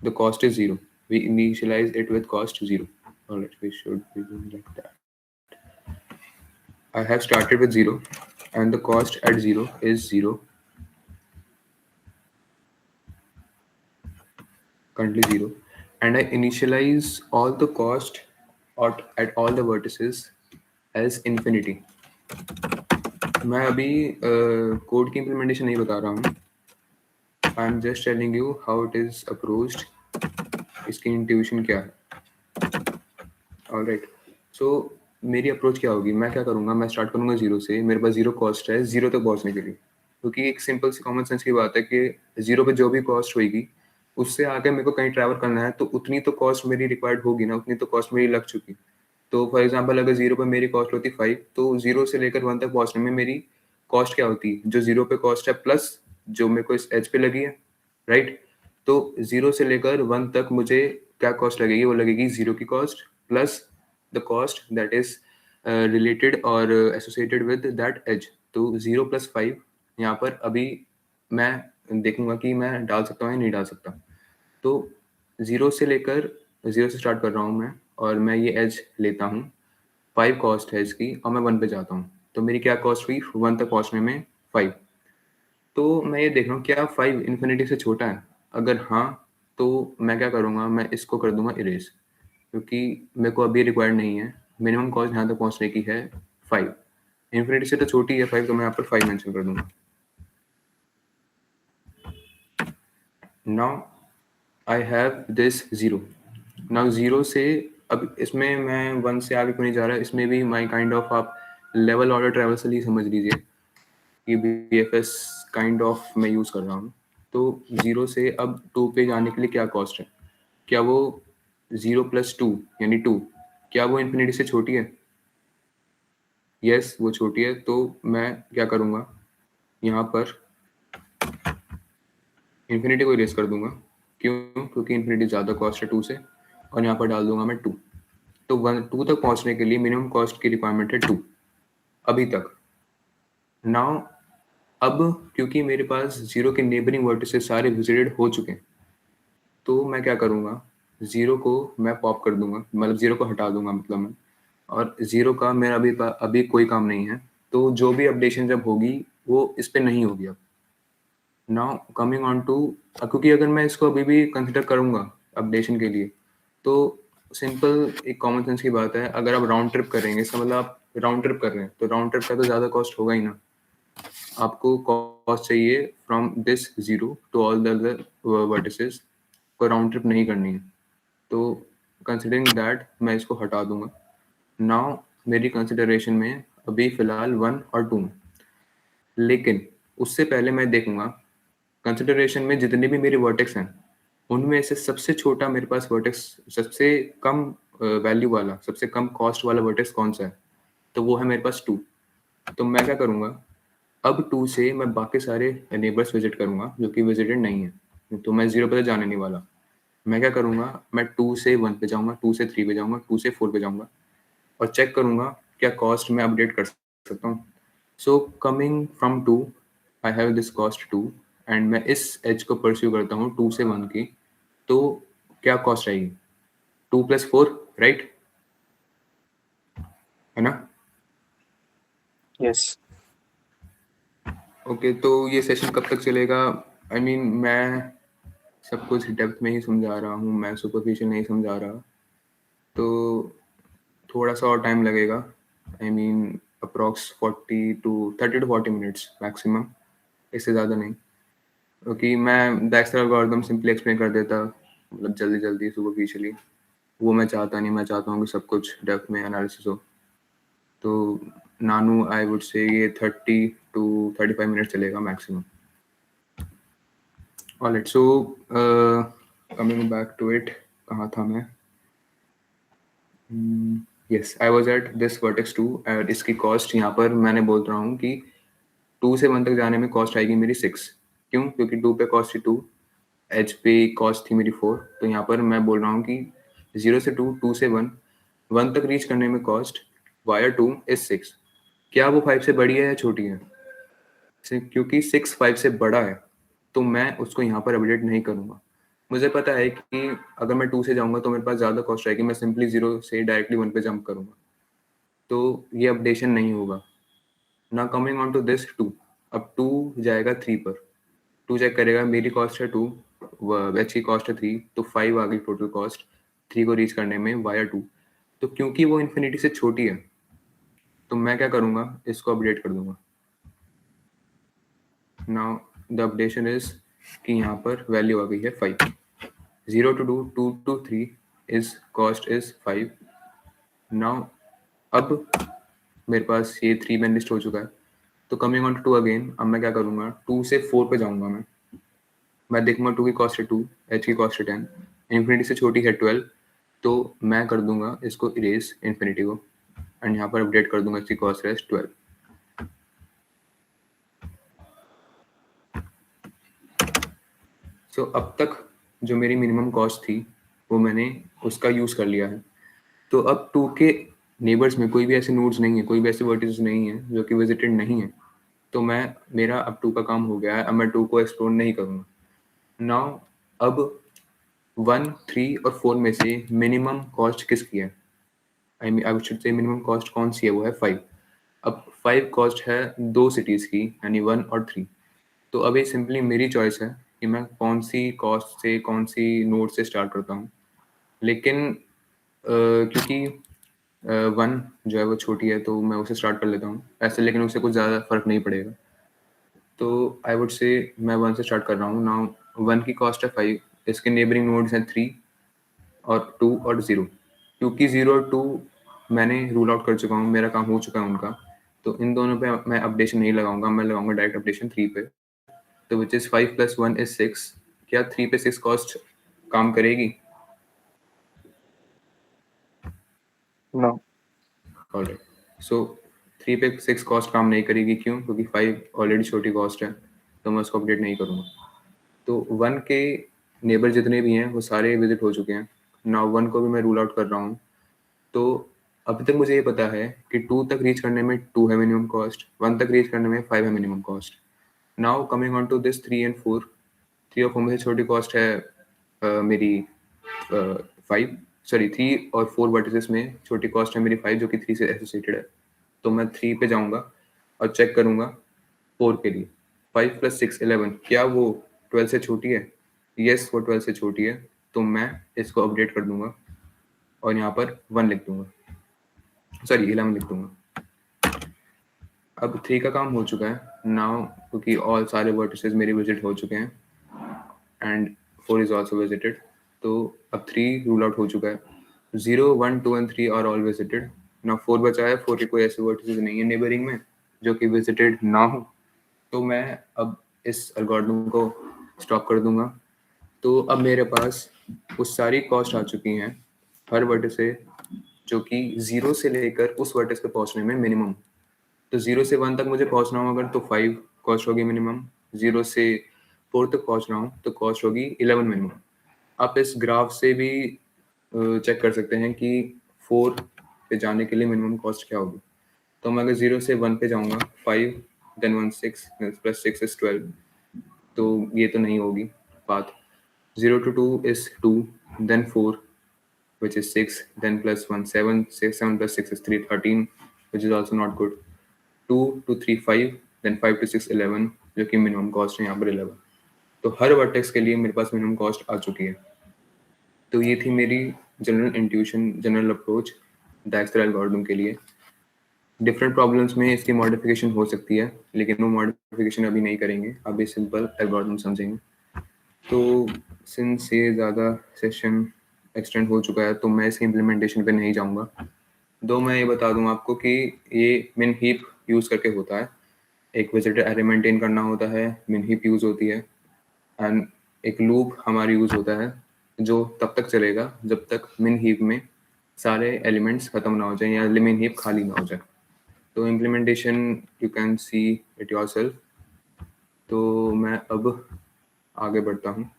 the cost is zero. We initialize it with cost zero. Alright, we should be doing like that. I have started with zero, and the cost at zero is zero. Currently zero, and I initialize all the cost at all the vertices as infinity. मैं अभी कोड की implementation नहीं बता रहा हूँ. I'm just telling you how it is approached. इसकी इंट्यूशन क्या है. ऑलराइट, सो मेरी अप्रोच क्या होगी, मैं क्या करूँगा, मैं स्टार्ट करूँगा जीरो से. मेरे पास जीरो कॉस्ट है जीरो तक पहुँचने के लिए, क्योंकि एक सिंपल सी कॉमन सेंस की बात है कि जीरो पे जो भी कॉस्ट होगी उससे आगे मेरे को कहीं ट्रैवल करना है तो उतनी तो कॉस्ट मेरी रिक्वायर्ड होगी ना, उतनी तो कॉस्ट मेरी लग चुकी. तो फॉर एग्जाम्पल अगर जीरो पे मेरी कॉस्ट होती 5, तो जीरो से लेकर 1 तक पहुँचने में मेरी कॉस्ट क्या होती, जो जीरो पे कॉस्ट है प्लस जो मेरे को इस एज पे लगी है, राइट. तो जीरो से लेकर 1 तक मुझे क्या कॉस्ट लगेगी, वो लगेगी जीरो की cost plus the cost that is related और एसोसिएटेड विद दैट एज. तो 0 + 5 यहाँ पर अभी मैं देखूंगा कि मैं डाल सकता हूँ या नहीं डाल सकता. तो जीरो से लेकर जीरो से स्टार्ट कर रहा हूँ मैं, और मैं ये एज लेता हूँ 5 कॉस्ट है इसकी, और मैं 1 पे जाता हूँ. तो मेरी क्या कॉस्ट हुई 1 तक पहुँचने में 5. तो मैं ये देख रहा हूँ क्या 5 इन्फिनिटी से छोटा है. अगर हाँ तो मैं क्या करूँगा, मैं इसको कर दूंगा इरेज, क्योंकि मेरे को अभी रिक्वायर्ड नहीं है. मिनिमम कॉस्ट यहाँ तक पहुँचने की है 5. इन्फिनिटी से तो छोटी है 5, तो मैं यहाँ पर 5 मेंशन कर दूंगा. Now I have this zero. Now zero से अब इसमें मैं 1 से आगे क्यों नहीं जा रहा, इसमें भी माई काइंड ऑफ आप लेवल ऑर्डर ट्रेवल्सल ही समझ लीजिए कि BFS काइंड ऑफ मैं यूज़ कर रहा हूँ. तो जीरो से अब 2 पे जाने के लिए क्या कॉस्ट है, क्या वो 0 + 2 यानी 2, क्या वो इन्फिनिटी से छोटी है? यस, वो छोटी है. तो मैं क्या करूँगा, यहाँ पर इन्फिनिटी को इरेज कर दूंगा. क्यों? क्योंकि इन्फिनिटी ज़्यादा कॉस्ट है 2 से, और यहाँ पर डाल दूंगा मैं 2. तो 2 तक पहुँचने के लिए मिनिमम कॉस्ट की रिक्वायरमेंट है 2 अभी तक. नाउ अब क्योंकि मेरे पास जीरो के नेबरिंग वर्टिसेस सारे विजिटेड हो चुके हैं, तो मैं क्या करूँगा, जीरो को मैं पॉप कर दूंगा, मतलब जीरो को हटा दूंगा मतलब मैं. और जीरो का मेरा अभी कोई काम नहीं है, तो जो भी अपडेशन जब होगी वो इस पे नहीं होगी अब. नाउ कमिंग ऑन टू, क्योंकि अगर मैं इसको अभी भी कंसिडर करूंगा अपडेशन के लिए, तो सिंपल एक कॉमन सेंस की बात है, अगर आप राउंड ट्रिप करेंगे, इसका मतलब आप राउंड ट्रिप कर रहे हैं, तो राउंड ट्रिप का तो ज़्यादा कॉस्ट होगा ही ना. आपको कॉस्ट चाहिए from this zero to all the other vertices, को राउंड ट्रिप नहीं करनी है. तो कंसिडरिंग दैट मैं इसको हटा दूंगा. नाउ मेरी कंसिडरेशन में अभी फिलहाल 1 और 2, लेकिन उससे पहले मैं देखूंगा कंसिडरेशन में जितने भी मेरे वर्टेक्स हैं उनमें से सबसे छोटा मेरे पास वर्टेक्स, सबसे कम वैल्यू वाला, सबसे कम कॉस्ट वाला वर्टेक्स कौन सा है, तो वो है मेरे पास 2. तो मैं क्या करूँगा, अब 2 से मैं बाकी सारे नेबर्स विजिट करूँगा जो कि विजिटेड नहीं है. तो मैं 0 पे तो जाने नहीं वाला. मैं क्या करूँगा, मैं 2 से 1 पे जाऊँगा, 2 से 3 पे जाऊँगा, 2 से 4 पे जाऊँगा, और चेक करूँगा क्या कॉस्ट मैं अपडेट कर सकता हूँ. So coming from 2 I have this cost 2, and मैं इस एज को परस्यू करता हूँ 2 से 1 की. तो क्या कॉस्ट आएगी, 2 + 4, राइट, है ना? यस. ओके, तो ये सेशन कब तक चलेगा? आई मीन मैं सब कुछ डेप्थ में ही समझा रहा हूँ, मैं सुपरफिशियल नहीं समझा रहा, तो थोड़ा सा और टाइम लगेगा. I mean approx 30 to 40 minutes maximum, इससे ज़्यादा नहीं. क्योंकि मैं दैट्स एल्गोरिथम सिंपली एक्सप्लेन कर देता, मतलब जल्दी जल्दी सुपरफिशियली. वो मैं चाहता नहीं, मैं चाहता हूँ कि सब कुछ डेप्थ में एनालिसिस हो. तो नानू आई वुड से ये 30 to 35 मिनट चलेगा maximum. Alright, so coming back to it, कहाँ था मैं? Yes, I was at this vertex 2 और इसकी कॉस्ट यहाँ पर मैंने बोल रहा हूँ कि 2 से 1 तक जाने में कॉस्ट आएगी मेरी 6। क्यों? क्योंकि 2 पे कॉस्ट थी 2, एच पे कॉस्ट थी मेरी 4। तो यहाँ पर मैं बोल रहा हूँ कि 0 से 2, 2 से 1, 1 तक रीच करने में कॉस्ट वाया 2 इज 6। क्या वो 5 से बड़ी है या छोटी है? क्योंकि 6 5 से बड़ा है तो मैं उसको यहाँ पर अपडेट नहीं करूँगा। मुझे पता है कि अगर मैं 2 से जाऊँगा तो मेरे पास ज़्यादा कॉस्ट आएगी, मैं सिंपली 0 से डायरेक्टली 1 पे जंप करूँगा, तो ये अपडेशन नहीं होगा। Now coming on to this 2, अब 2 जाएगा 3 पर, 2 चेक करेगा, मेरी कॉस्ट है 2, बैच की कॉस्ट है 3, तो 5 आ गई टोटल कॉस्ट 3 को रीच करने में वाया 2। तो क्योंकि वो इन्फिनिटी से छोटी है तो मैं क्या करूँगा, इसको अपडेट कर दूंगा। नाउ द अपडेशन इज कि यहाँ पर वैल्यू आ गई है 5। 0 to 2, 2 to 3 is cost is 5। Now अब मेरे पास ये 3 में लिस्ट हो चुका है, तो कमिंग ऑन टू 2 अगेन, अब मैं क्या करूँगा, 2 से 4 पे जाऊँगा। मैं देखूंगा 2 की कॉस्ट है 2, एच की कॉस्ट है 10, इन्फिनिटी से छोटी है 12, तो मैं कर दूंगा इसको इरेज इन्फिनिटी को एंड यहाँ पर अपडेट कर दूंगा इसकी कॉस्ट है 12। सो अब तक जो मेरी मिनिमम कॉस्ट थी वो मैंने उसका यूज़ कर लिया है। तो अब 2 के नेबर्स में कोई भी ऐसे नोड्स नहीं है, कोई भी ऐसे वर्टिसेस नहीं है जो कि विजिटेड नहीं है, तो मेरा अब 2 का काम हो गया है। अब मैं 2 को एक्सप्लोर नहीं करूँगा। नाउ अब 1, 3 और 4 में से मिनिमम कॉस्ट किसकी है? I should say minimum cost कौन सी है, वो है 5। अब 5 कॉस्ट है 2 सिटीज़ की, यानी 1 और 3। तो अब ये सिंपली मेरी चॉइस है कि मैं कौन सी कॉस्ट से, कौन सी नोड से स्टार्ट करता हूँ। लेकिन क्योंकि 1 जो है वो छोटी है तो मैं उसे स्टार्ट कर लेता हूँ ऐसे, लेकिन उससे कुछ ज़्यादा फर्क नहीं पड़ेगा। तो आई वुड से मैं 1 से स्टार्ट कर रहा हूँ। नाउ 1 की कॉस्ट है 5, इसके नेबरिंग नोड्स हैं 3 और 2 और 0। क्योंकि 0 और 2 मैंने रूल आउट कर चुका हूँ, मेरा काम हो चुका है उनका, तो इन दोनों पे मैं अपडेशन नहीं लगाऊंगा, मैं लगाऊंगा डायरेक्ट अपडेशन 3 पे। तो विच इज़ 5 + 1 इज 6। क्या 3 पे 6 कॉस्ट काम करेगी? No. ऑलराइट, सो 3 पे 6 कॉस्ट काम नहीं करेगी। क्यों? क्योंकि 5 ऑलरेडी छोटी कॉस्ट है, तो मैं उसको अपडेट नहीं करूँगा। तो 1 के नेबर जितने भी हैं वो सारे विजिट हो चुके हैं। नाउ 1 को भी मैं रूल आउट कर रहा हूँ। तो अभी तक मुझे ये पता है कि 2 तक रीच करने में 2 है मिनिमम कॉस्ट, 1 तक रीच करने में 5 है minimum cost. Now coming on to this 3 and 4, 3 और 4 में से छोटी कॉस्ट है मेरी 5, सॉरी 3 और 4 वर्टिसेस में छोटी कॉस्ट है मेरी 5, जो कि 3 से एसोसिएटेड है। तो मैं 3 पे जाऊंगा और चेक करूंगा 4 के लिए। 5 + 6 11, क्या वो 12 से छोटी है? यस, वो 12 से छोटी है, तो मैं इसको अपडेट कर दूंगा और यहाँ पर 1 लिख दूंगा, सॉरी 11 लिख दूंगा। अब 3 का काम हो चुका है नाउ, क्योंकि ऑल सारे वर्टिसेस मेरे विजिट हो चुके हैं एंड 4 इज ऑल्सो विजिटेड। तो अब 3 रूल आउट हो चुका है। 0, 1, 2 and 3 are all visited. Now 4 बचा है, 4 के कोई ऐसे वर्टिसेस नहीं है नेबरिंग में जो कि विजिटेड ना हो, तो मैं अब इस एल्गोरिथम को स्टॉप कर दूंगा। तो अब मेरे पास वो सारी कॉस्ट आ चुकी हैं हर वर्टिस से, जो कि 0 से लेकर उस वर्टिस पे पहुंचने में मिनिमम। तो 0 से 1 तक मुझे पहुंचना हो अगर, तो 5 कॉस्ट होगी मिनिमम। 0 से 4 तक पहुंच रहा हूँ तो कॉस्ट होगी 11 मिनिमम। आप इस ग्राफ से भी चेक कर सकते हैं कि 4 पे जाने के लिए मिनिमम कॉस्ट क्या होगी। तो मैं अगर 0 से 1 पे जाऊंगा, 5 देन 1 6 + 6 इज 12, तो ये तो नहीं होगी बात। 0 to 2 is 2, then 4, which is 6, then +1 7, 6 7 + 6 is 13, which is also not good. 2 to 3 5, then 5 to 6 11, जो कि मिनिमम कॉस्ट है यहाँ पर 11। तो हर वर्टेक्स के लिए मेरे पास मिनिमम कॉस्ट आ चुकी है। तो ये थी मेरी general intuition, general approach Dijkstra algorithm के लिए। डिफरेंट प्रॉब्लम्स में इसकी मॉडिफिकेशन हो सकती है, लेकिन वो मॉडिफिकेशन अभी नहीं करेंगे, अभी सिंपल एल्गोरिथम समझेंगे। तो सिंस ये ज़्यादा सेशन एक्सटेंड हो चुका है तो मैं इसकी इम्प्लीमेंटेशन पे नहीं जाऊंगा। दो मैं ये बता दूं आपको कि ये मिन हीप यूज़ करके होता है। एक विजिटर एरे मेंटेन करना होता है, मिन हीप यूज़ होती है, एंड एक लूप हमारा यूज होता है जो तब तक चलेगा जब तक मिन हीप में सारे एलिमेंट्स खत्म ना हो जाए या मिन हीप खाली ना हो जाए। तो implementation you can see it yourself. तो मैं अब आगे बढ़ता हूँ।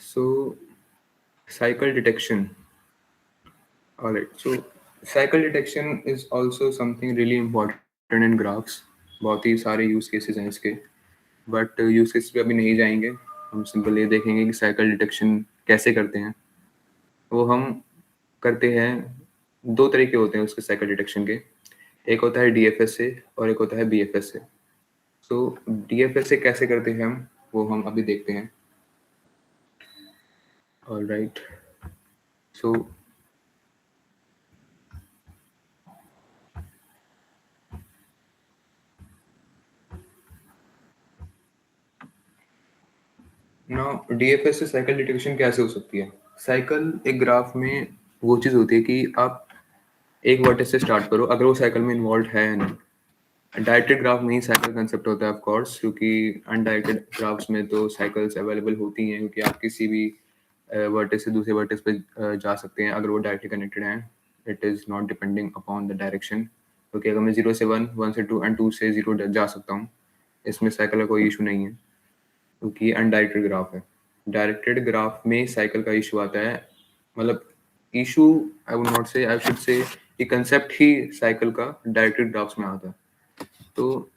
So cycle detection. Alright, so cycle detection is also something really important in graphs. बहुत ही सारे यूज केसेस हैं इसके, बट यूज केसेस पे अभी नहीं जाएंगे। हम सिंपल ये देखेंगे कि साइकिल डिटेक्शन कैसे करते हैं। वो हम करते हैं, दो तरीके होते हैं उसके साइकिल डिटेक्शन के। एक होता है डीएफएस से और एक होता है बीएफएस से। सो डीएफएस से कैसे करते हैं हम, वो हम अभी देखते हैं। ऑलराइट, सो नाउ डीएफएस से साइकिल डिटेक्शन कैसे हो सकती है। साइकिल एक ग्राफ में वो चीज़ होती है कि आप एक वर्टेक्स से स्टार्ट करो, अगर वो साइकिल में इन्वॉल्व है या नहीं। डायरेक्टेड ग्राफ में ही साइकिल कंसेप्ट होता है ऑफ कोर्स, क्योंकि अनडायरेक्टेड ग्राफ्स में तो साइकिल्स अवेलेबल होती हैं, क्योंकि आप किसी भी वर्टेक्स से दूसरे वर्टेक्स पे जा सकते हैं अगर वो डायरेक्टली कनेक्टेड हैं। It is not depending upon the direction, क्योंकि अगर मैं 0 से 1, 1 से 2 एंड 2 से 0 जा सकता हूँ, इसमें साइकिल का कोई इशू नहीं है, क्योंकि अनडायरेक्टेड ग्राफ है। डायरेक्टेड ग्राफ में साइकिल का इशू आता है, मतलब इशू आई वुड नॉट से, आई शुड से कि कंसेप्ट ही साइकिल का डायरेक्टेड ग्राफ्स में आता है। तो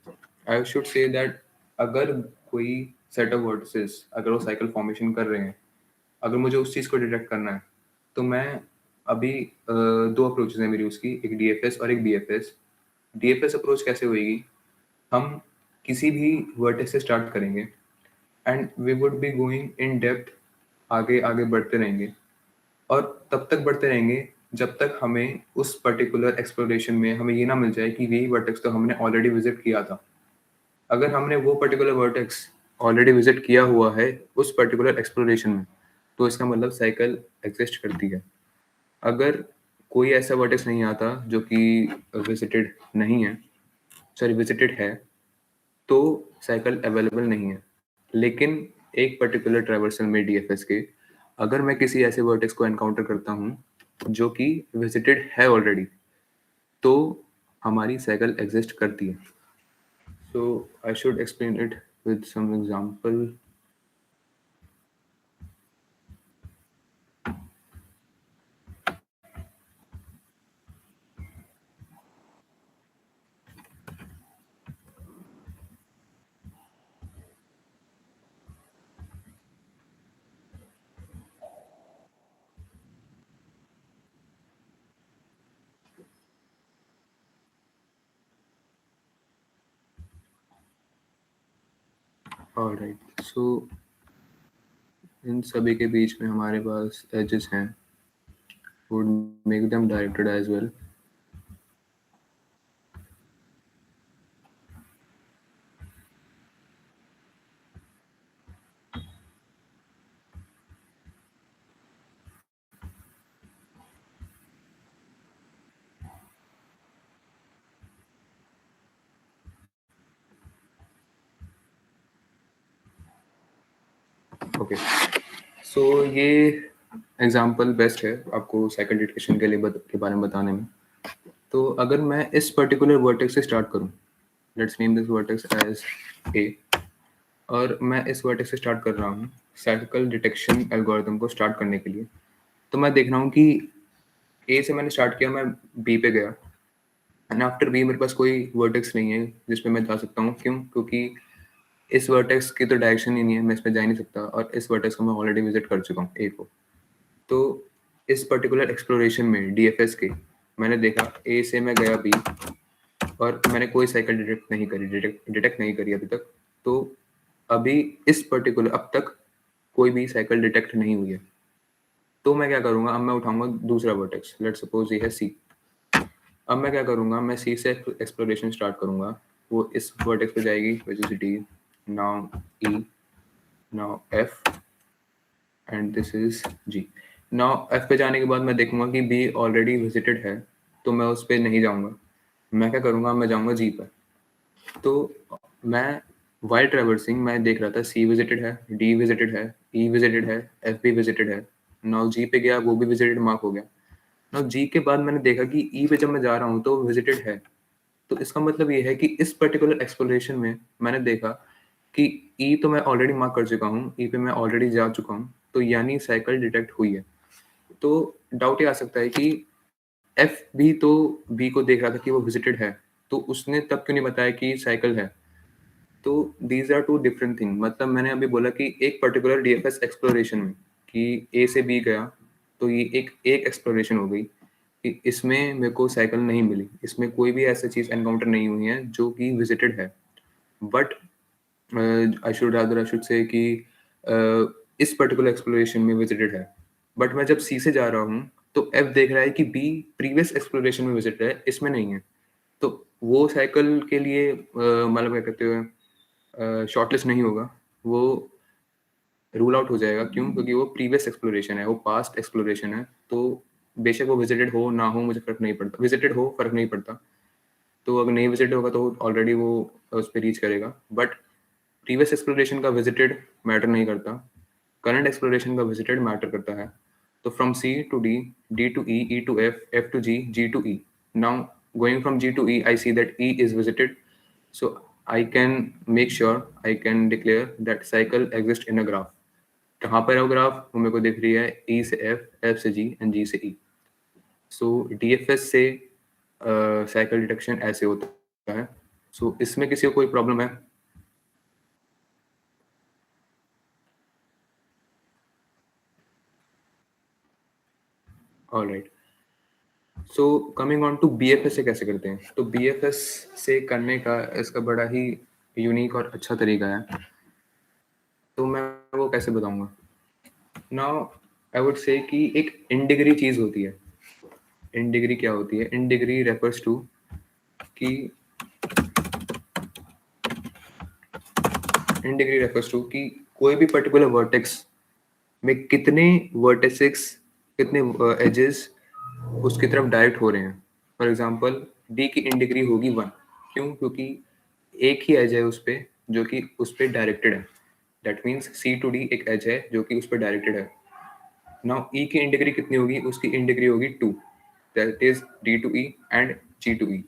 आई शुड से दैट अगर कोई सेट ऑफ वर्टिसेस अगर वो साइकिल फॉर्मेशन कर रहे हैं, अगर मुझे उस चीज़ को डिटेक्ट करना है, तो मैं अभी दो अप्रोचेज हैं मेरी उसकी, एक डीएफएस और एक बीएफएस। डीएफएस अप्रोच कैसे होएगी, हम किसी भी वर्टेक्स से स्टार्ट करेंगे and we would be going in depth, आगे आगे बढ़ते रहेंगे और तब तक बढ़ते रहेंगे जब तक हमें उस पर्टिकुलर एक्सप्लोरेशन में हमें ये ना मिल जाए कि यही वर्टेक्स तो हमने ऑलरेडी विजिट किया था। अगर हमने वो पर्टिकुलर वर्टेक्स ऑलरेडी विजिट किया हुआ है उस पर्टिकुलर एक्सप्लोरेशन में, तो इसका मतलब साइकिल एग्जिस्ट करती है। अगर कोई ऐसा वर्टेक्स नहीं आता जो कि विजिटेड नहीं है, सॉरी विजिटेड है, तो साइकिल अवेलेबल नहीं है। लेकिन एक पर्टिकुलर ट्रैवर्सल में डीएफएस के, अगर मैं किसी ऐसे वर्टेक्स को एनकाउंटर करता हूँ जो कि विजिटेड है ऑलरेडी, तो हमारी साइकिल एग्जिस्ट करती है। So I should explain it with some example. Alright, so इन सभी के बीच में हमारे पास एजेस हैं, would make them directed as well. Okay, so ये एग्जांपल बेस्ट है आपको साइकिल डिटेक्शन के लिए के बारे में बताने में। तो अगर मैं इस पर्टिकुलर वर्टेक्स से स्टार्ट करूं, let's name this vertex as A, और मैं इस वर्टेक्स से स्टार्ट कर रहा हूँ साइकिल डिटेक्शन एल्गोरिथम को स्टार्ट करने के लिए, तो मैं देख रहा हूँ कि ए से मैंने स्टार्ट किया, मैं बी पे गया एंड आफ्टर बी मेरे पास कोई वर्टेक्स नहीं है जिस पे मैं जा सकता हूँ। क्यों? क्योंकि इस वर्टेक्स की तो डायरेक्शन ही नहीं है, मैं इस पे जा ही नहीं सकता, और इस वर्टेक्स को मैं ऑलरेडी विजिट कर चुका हूँ ए को। तो इस पर्टिकुलर एक्सप्लोरेशन में डीएफएस के मैंने देखा ए से मैं गया बी और मैंने कोई साइकिल डिटेक्ट नहीं करी अभी तक। तो अभी इस पर्टिकुलर अब तक कोई भी साइकिल डिटेक्ट नहीं हुई है। तो मैं क्या करूंगा, अब मैं उठाऊंगा दूसरा वर्टेक्स, लेट सपोज ये है सी। अब मैं क्या करूंगा, मैं सी से एक्सप्लोरेशन स्टार्ट करूंगा। वो इस वर्टेक्स पे जाएगी which is D, now E, now F and this is G. Now F पे जाने के बाद मैं देखूंगा कि बी ऑलरेडी विजिटेड है, तो मैं उस पर नहीं जाऊंगा। मैं क्या करूंगा, मैं जाऊंगा जी पर। तो मैं वाइल ट्रेवर्सिंग मैं देख रहा था सी विजिटेड है, डी विजिटेड है, ई विजिटेड है, एफ भी विजिटेड है। नाउ जी पे गया, वो भी विजिटेड मार्क हो गया। नाउ जी के बाद मैंने देखा कि ई पे जब मैं जा रहा हूँ तो विजिटेड है। तो इसका मतलब ये है कि इस पर्टिकुलर एक्सप्लोरेशन में मैंने देखा कि ई तो मैं ऑलरेडी मार्क कर चुका हूँ, ई पे मैं ऑलरेडी जा चुका हूँ, तो यानी साइकिल डिटेक्ट हुई है। तो डाउट ये आ सकता है कि एफ भी तो बी को देख रहा था कि वो विजिटेड है, तो उसने तब क्यों नहीं बताया कि साइकिल है। तो these are two different thing. मतलब मैंने अभी बोला कि एक पर्टिकुलर डीएफएस एक्सप्लोरेशन में कि ए से बी गया, तो ये एक एक्सप्लोरेशन हो गई कि इसमें मेरे को साइकिल नहीं मिली, इसमें कोई भी ऐसा चीज एनकाउंटर नहीं हुई है जो कि विजिटेड है। बट आई शुड से कि इस पर्टिकुलर एक्सप्लोरेशन में विजिटेड है। बट मैं जब सी से जा रहा हूँ तो एफ देख रहा है कि बी प्रीवियस एक्सप्लोरेशन में विजिटेड है, इसमें नहीं है। तो वो साइकिल के लिए मतलब क्या कहते हैं, शॉर्टलिस्ट नहीं होगा, वो रूल आउट हो जाएगा। क्यों? क्योंकि वो प्रीवियस एक्सप्लोरेशन है, वो पास्ट एक्सप्लोरेशन है। तो बेशक वो विजिटेड हो ना हो मुझे फर्क नहीं पड़ता, विजिटेड हो फर्क नहीं पड़ता। तो अगर नहीं विजिटेड होगा तो ऑलरेडी वो उस पर रीच करेगा। बट प्रीवियस एक्सप्लोरेशन का विजिटेड मैटर नहीं करता, करंट एक्सप्लोरेशन का विजिटेड मैटर करता है। तो from C to D, D to E, E to F, F to G, G to E. Now going from G to E I see that E is visited, so I can make sure, I can declare that cycle exists in a graph. कहाँ पर है वो ग्राफ? वो मेरे को दिख रही है ई से एफ, एफ से जी एंड जी से ई। सो डीएफएस से साइकिल डिटेक्शन ऐसे होता है। सो इसमें किसी को कोई प्रॉब्लम है? Alright. So coming on to BFS से कैसे करते हैं, तो बीएफएस से करने का इसका बड़ा ही यूनिक और अच्छा तरीका है। तो मैं वो कैसे बताऊंगा? नाउ आई वुड से कि एक इन डिग्री चीज होती है। इन डिग्री क्या होती है? इन डिग्री रेफर्स टू कि इन डिग्री रेफर्स टू कि कोई भी पर्टिकुलर वर्टेक्स में कितने वर्टेसिक्स, कितने एजेस उसकी तरफ डायरेक्ट हो रहे हैं। फॉर एग्जांपल डी की इन डिग्री होगी 1। क्यों? क्योंकि एक ही एज है उस पर जो कि उस पर डायरेक्टेड है। That means C to D एक एज है जो कि उस पर डायरेक्टेड है। नाउ ई की इन डिग्री कितनी होगी? उसकी इन डिग्री होगी 2, that is D to E and G to E.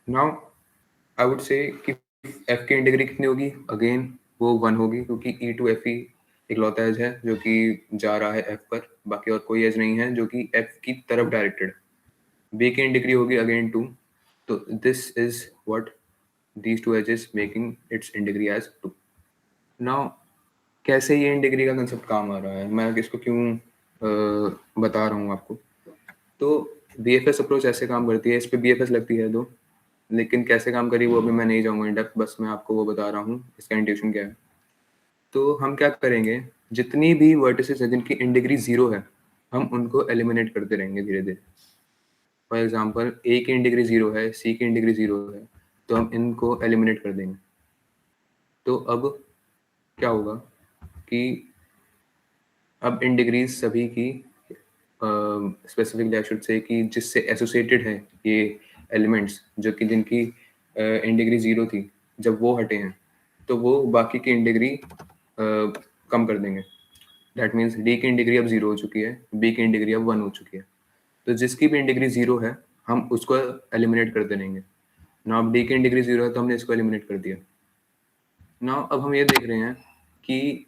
Now I would say कि एफ की इंटीग्री कितनी होगी? अगेन वो 1 होगी, क्योंकि ई टू एफ ही इकलौता एज है जो कि जा रहा है एफ पर, बाकी और कोई एज नहीं है जो कि एफ की तरफ डायरेक्टेड। बी की इंटीग्री होगी अगेन 2। तो this is what these two edges making its indegree as 2। Now कैसे ये इंटीग्री का कंसेप्ट काम आ रहा है, मैं इसको क्यों बता रहा हूँ आपको। तो बीएफएस अप्रोच ऐसे काम करती है, इस पे बीएफएस लगती है 2, लेकिन कैसे काम करी वो अभी मैं नहीं जाऊंगा इन डेप्थ, बस मैं आपको वो बता रहा हूँ इसका इंट्यूशन क्या है। तो हम क्या करेंगे, जितनी भी वर्टिसेस हैं जिनकी इन डिग्री 0 है, हम उनको एलिमिनेट करते रहेंगे धीरे धीरे। फॉर एग्जाम्पल ए की इन डिग्री 0 है, सी की इन डिग्री 0 है, तो हम इनको एलिमिनेट कर देंगे। तो अब क्या होगा कि अब इन डिग्रीज सभी की स्पेसिफिकली आई शुड से कि जिससे एसोसिएटेड है ये एलिमेंट्स, जो कि जिनकी इन डिग्री 0 थी, जब वो हटे हैं तो वो बाकी की इन डिग्री कम कर देंगे। दैट मीन्स डी की इन डिग्री अब 0 हो चुकी है, बी की इन डिग्री अब 1 हो चुकी है। तो जिसकी भी इन डिग्री 0 है हम उसको एलिमिनेट कर देंगे। ना अब डी की इन डिग्री 0 है तो हमने इसको एलिमिनेट कर दिया। ना अब हम ये देख रहे हैं कि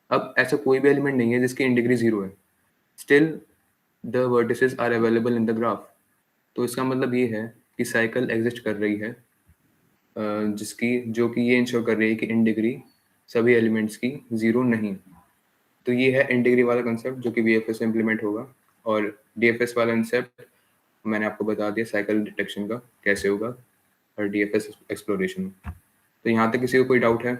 अब ऐसा कोई भी एलिमेंट नहीं है जिसकी इन डिग्री 0 है, still the vertices are available in the graph. तो इसका मतलब ये है कि साइकिल एग्जिस्ट कर रही है, जिसकी जो कि ये इंश्योर कर रही है कि इन डिग्री सभी एलिमेंट्स की 0 नहीं। तो ये है इन डिग्री वाला कंसेप्ट जो कि वीएफएस में इम्प्लीमेंट होगा। और डीएफएस वाला कंसेप्ट मैंने आपको बता दिया साइकिल डिटेक्शन का कैसे होगा और डीएफएस एक्सप्लोरेशन में। तो यहाँ तक किसी को कोई डाउट है?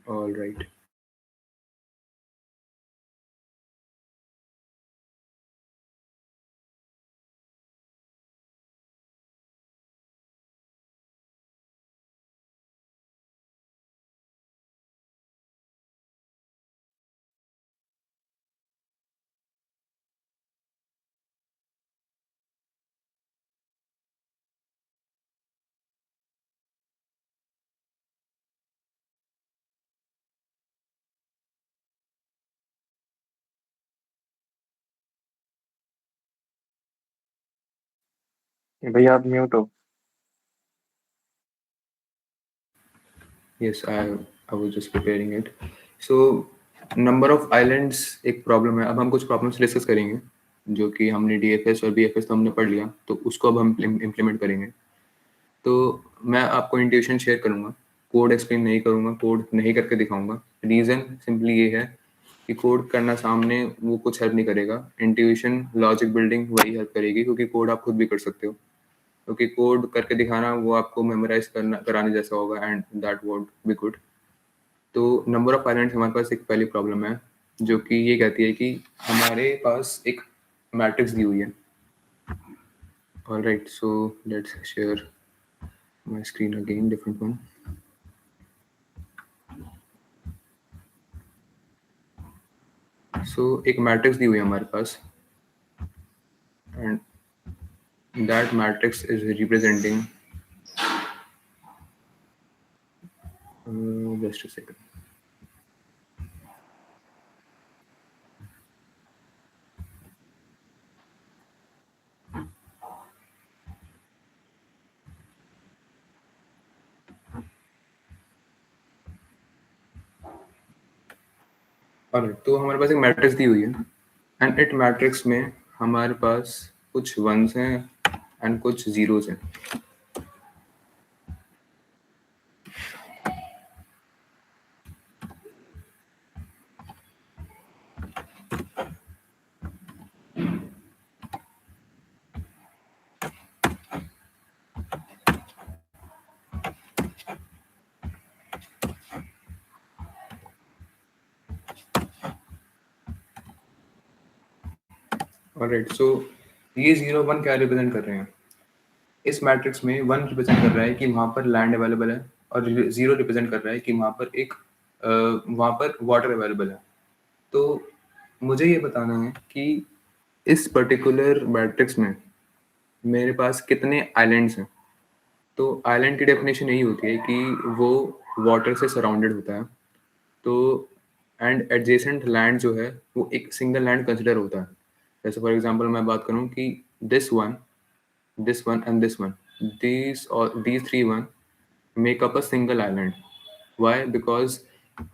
All right. भैया आप म्यूट हो। Yes, I was just preparing it. So number of islands एक प्रॉब्लम है। अब हम कुछ प्रॉब्लम्स डिस्कस करेंगे जो कि हमने डीएफएस और बीएफएस तो हमने पढ़ लिया, तो उसको अब हम इम्प्लीमेंट करेंगे। तो मैं आपको इंट्यूशन शेयर करूंगा, कोड एक्सप्लेन नहीं करूंगा, कोड नहीं करके दिखाऊंगा। रीज़न सिंपली ये है कि कोड करना सामने वो कुछ हेल्प नहीं करेगा, इंट्यूशन लॉजिक बिल्डिंग वही हेल्प करेगी, क्योंकि कोड आप खुद भी कर सकते हो। क्योंकि कोड करके दिखाना वो आपको मेमोराइज करना कराने जैसा होगा, and that won't be good. तो नंबर ऑफ आइलैंड्स हमारे पास एक पहली प्रॉब्लम है, जो कि ये कहती है कि हमारे पास एक मैट्रिक्स दी हुई है। Alright, so let's share my screen again, different one. So एक मैट्रिक्स दी हुई है हमारे पास, and that matrix is representing just a second. Alright, तो हमारे पास एक मैट्रिक्स दी हुई है, एंड इट मैट्रिक्स में हमारे पास कुछ वंस हैं एंड कुछ जीरोस हैं। ऑलराइट, सो ये 0 1 क्या रिप्रेजेंट कर रहे हैं? इस मैट्रिक्स में 1 रिप्रेजेंट कर रहा है कि वहाँ पर लैंड अवेलेबल है, और 0 रिप्रेजेंट कर रहा है कि वहाँ पर वहाँ पर वाटर अवेलेबल है। तो मुझे ये बताना है कि इस पर्टिकुलर मैट्रिक्स में मेरे पास कितने आइलैंड्स हैं। तो आइलैंड की डेफिनेशन यही होती है कि वो वाटर से सराउंडेड होता है। तो एंड एडजेसेंट लैंड जो है वो एक सिंगल लैंड कंसिडर होता है। जैसे फॉर एग्जांपल मैं बात करूं कि this one and this one, these three one make up a single island. Why? Because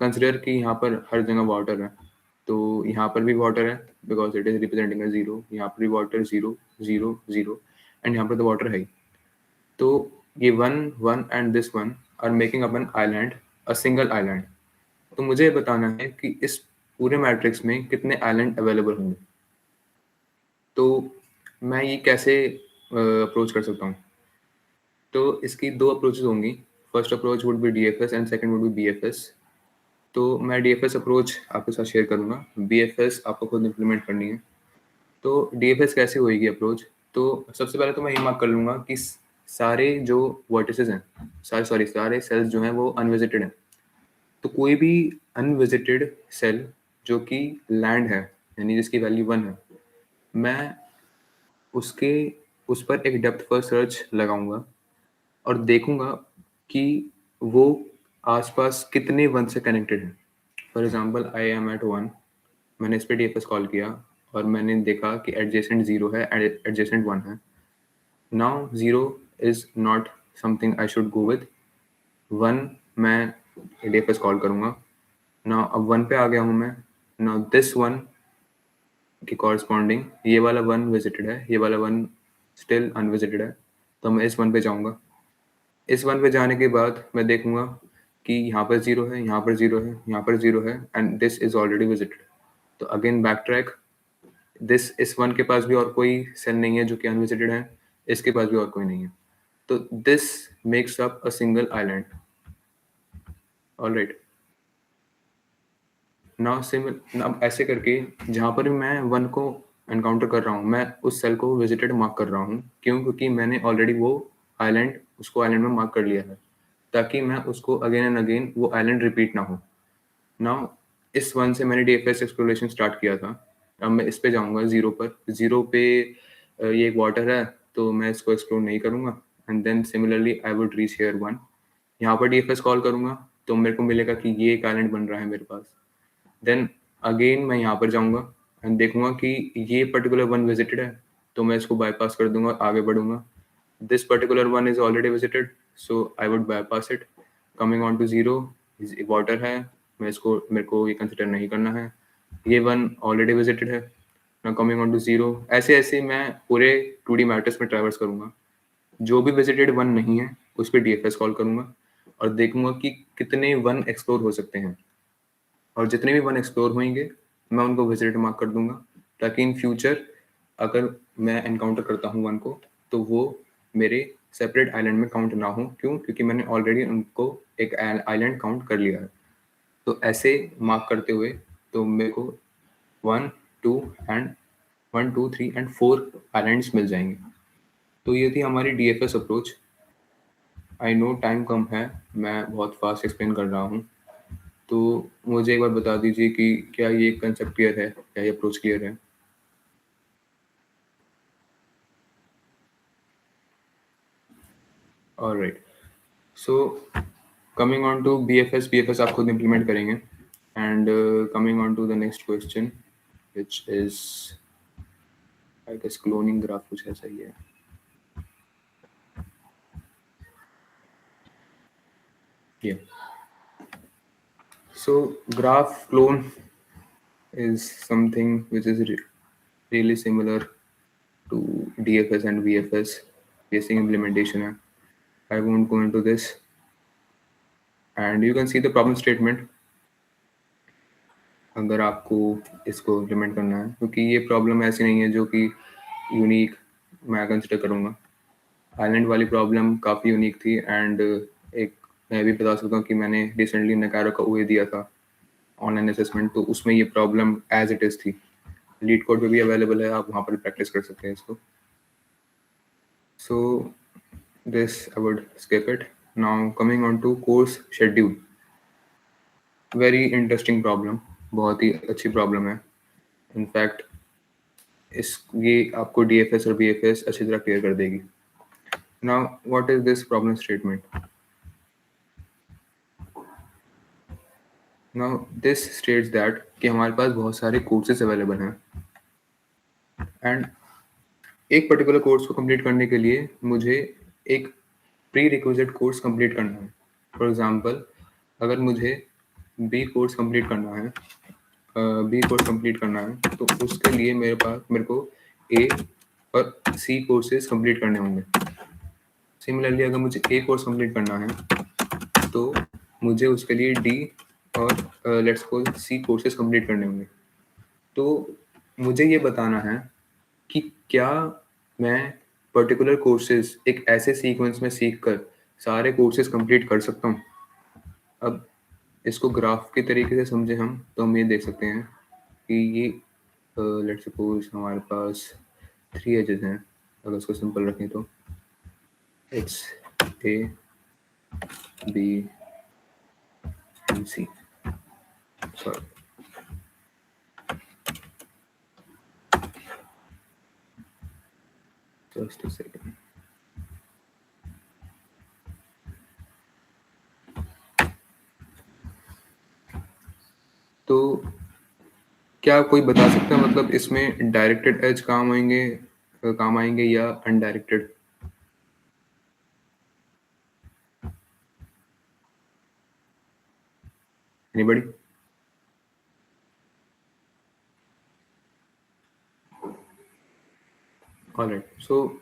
consider कि यहाँ पर हर जगह वाटर है, तो यहाँ पर भी वाटर है because it is representing a zero, यहाँ पर भी water, zero zero zero, and यहाँ पर तो वाटर है ही। तो ये 1 1 and this one are making up an island, a single island. तो मुझे ये बताना है कि इस पूरे मैट्रिक्स में कितने आइलैंड अवेलेबल होंगे। तो मैं ये कैसे अप्रोच कर सकता हूँ? तो इसकी दो अप्रोचेस होंगी। First approach would be DFS and second would be BFS. तो मैं डीएफएस अप्रोच आपके साथ शेयर करूंगा, बीएफएस आपको खुद इम्प्लीमेंट करनी है। तो डीएफएस कैसे होएगी अप्रोच? तो सबसे पहले तो मैं ये मार्क कर लूंगा कि सारे जो वर्टिसेस हैं, सारे सेल्स जो हैं वो अनविजिटेड हैं। तो कोई भी अनविजिटेड सेल जो कि लैंड है, यानी जिसकी वैल्यू 1 है, मैं उसके उस पर एक डेप्थ फर्स्ट सर्च लगाऊंगा और देखूंगा कि वो आसपास कितने वन से कनेक्टेड हैं। For example I am at 1, मैंने इस पर डीएफएस कॉल किया और मैंने देखा कि एडजेसेंट 0 है एंड एडजेसेंट 1 है। Now 0 is not something I should go with. 1 मैं डीएफएस कॉल करूंगा। नाउ अब 1 पे आ गया हूँ मैं। नाउ दिस 1 की कॉरस्पॉन्डिंग ये वाला 1 विजिटेड है, ये वाला 1 स्टिल अनविजिटेड है, तो मैं इस 1 पे जाऊंगा। इस 1 पे जाने के बाद मैं देखूंगा कि यहाँ पर 0 है, यहाँ पर 0 है, यहाँ पर 0 है, and this is already visited. तो अगेन बैक ट्रैक, इस 1 के पास भी और कोई सेल नहीं है जो कि अनविजिटेड है, इसके पास भी और कोई नहीं है। तो this makes up a single island. Alright, now ऐसे करके जहाँ पर भी मैं 1 को एनकाउंटर कर रहा हूँ, मैं उस सेल को विजिटेड मार्क कर रहा हूँ। क्यों? क्योंकि मैंने ऑलरेडी वो उसको आइलैंड में मार्क कर लिया है, ताकि मैं उसको अगेन एंड अगेन वो आइलैंड रिपीट ना हो। नाउ इस 1 से मैंने डीएफएस एक्सप्लोरेशन स्टार्ट किया था। अब मैं इस पे जाऊंगा 0 पर। 0 पे ये एक वाटर है, तो मैं इसको एक्सप्लोर नहीं करूंगा। And then similarly I would reach here 1। यहाँ पर डीएफएस कॉल करूंगा तो मेरे को मिलेगा कि ये एक आइलैंड बन रहा है मेरे पास। देन अगेन मैं यहाँ पर जाऊंगा एंड देखूंगा कि ये पर्टिकुलर 1 विजिटेड है, तो मैं इसको बाईपास कर दूंगा और आगे बढ़ूंगा। this particular one is already visited, so I would bypass it. Coming on to 0 is water है, मेरे को ये कंसिडर नहीं करना है. ये वन ऑलरेडी विजिटेड है. Now coming on to 0, ऐसे ऐसे मैं पूरे 2D मैट्रिक्स में ट्रैवर्स करूंगा. जो भी विजिटेड वन नहीं है उस पर DFS कॉल करूंगा और देखूंगा कि कितने वन एक्सप्लोर हो सकते हैं, और जितने भी वन एक्सप्लोर होंगे मैं उनको विजिटेड मार्क कर दूंगा, ताकि इन फ्यूचर अगर मैं एनकाउंटर करता हूँ वन को तो वो मेरे सेपरेट आइलैंड में काउंट ना हो. क्यों? क्योंकि मैंने ऑलरेडी उनको एक आइलैंड काउंट कर लिया है. तो ऐसे मार्क करते हुए तो मेरे को 1 2 एंड 1 2 3 एंड 4 आइलैंड्स मिल जाएंगे. तो ये थी हमारी DFS approach. I know time कम है, मैं बहुत फास्ट एक्सप्लेन कर रहा हूँ, तो मुझे एक बार बता दीजिए कि क्या ये कंसेप्ट क्लियर है, क्या ये अप्रोच क्लियर है? Alright, so coming on to BFS आप खुद इम्प्लीमेंट करेंगे. And coming on to the next question which is I guess cloning graph, कुछ ऐसा ही है. Yeah. So graph clone is something which is really similar to DFS and VFS. Basic implementation है. I won't go into this. And you can see the problem statement. अगर आपको इसको इम्प्लीमेंट करना है, क्योंकि ये प्रॉब्लम ऐसी नहीं है जो कि यूनिक मैं कंसिडर करूँगा. आइलैंड वाली प्रॉब्लम काफ़ी यूनिक थी. एंड एक मैं भी बता सकता हूँ कि मैंने रिसेंटली नकारो का OA दिया था ऑनलाइन असेसमेंट, तो उसमें ये प्रॉब्लम एज इट इज़ थी. लीड कोड पे भी अवेलेबल है, आप वहाँ पर प्रैक्टिस कर सकते हैं इसको. So this I would skip it. Now coming on to course schedule. Very interesting problem, बहुत ही अच्छी प्रॉब्लम है. इनफैक्ट ये आपको DFS और BFS अच्छी तरह क्लियर कर देगी. Now what is this problem statement? Now this states that कि हमारे पास बहुत सारे कोर्सेज अवेलेबल हैं, एंड एक पर्टिकुलर कोर्स को कंप्लीट करने के लिए मुझे एक प्री रिक्विजिट कोर्स कंप्लीट करना है. फॉर एग्जांपल, अगर मुझे बी कोर्स कंप्लीट करना है तो उसके लिए मेरे को A और C कोर्सेज कंप्लीट करने होंगे. सिमिलरली अगर मुझे A कोर्स कंप्लीट करना है तो मुझे उसके लिए D और let's suppose C courses complete करने होंगे. तो मुझे ये बताना है कि क्या मैं पर्टिकुलर कोर्सेज एक ऐसे सीक्वेंस में सीख कर सारे कोर्सेज कंप्लीट कर सकता हूँ. अब इसको ग्राफ के तरीके से समझे हम, तो हम ये देख सकते हैं कि ये लेट्स सपोज हमारे पास 3 एजेस हैं. अगर इसको सिंपल रखें तो it's A B and C. Sorry, just a second. तो क्या कोई बता सकता है मतलब इसमें डायरेक्टेड एज काम आएंगे या अनडायरेक्टेड? एनीबॉडी? ऑलराइट, सो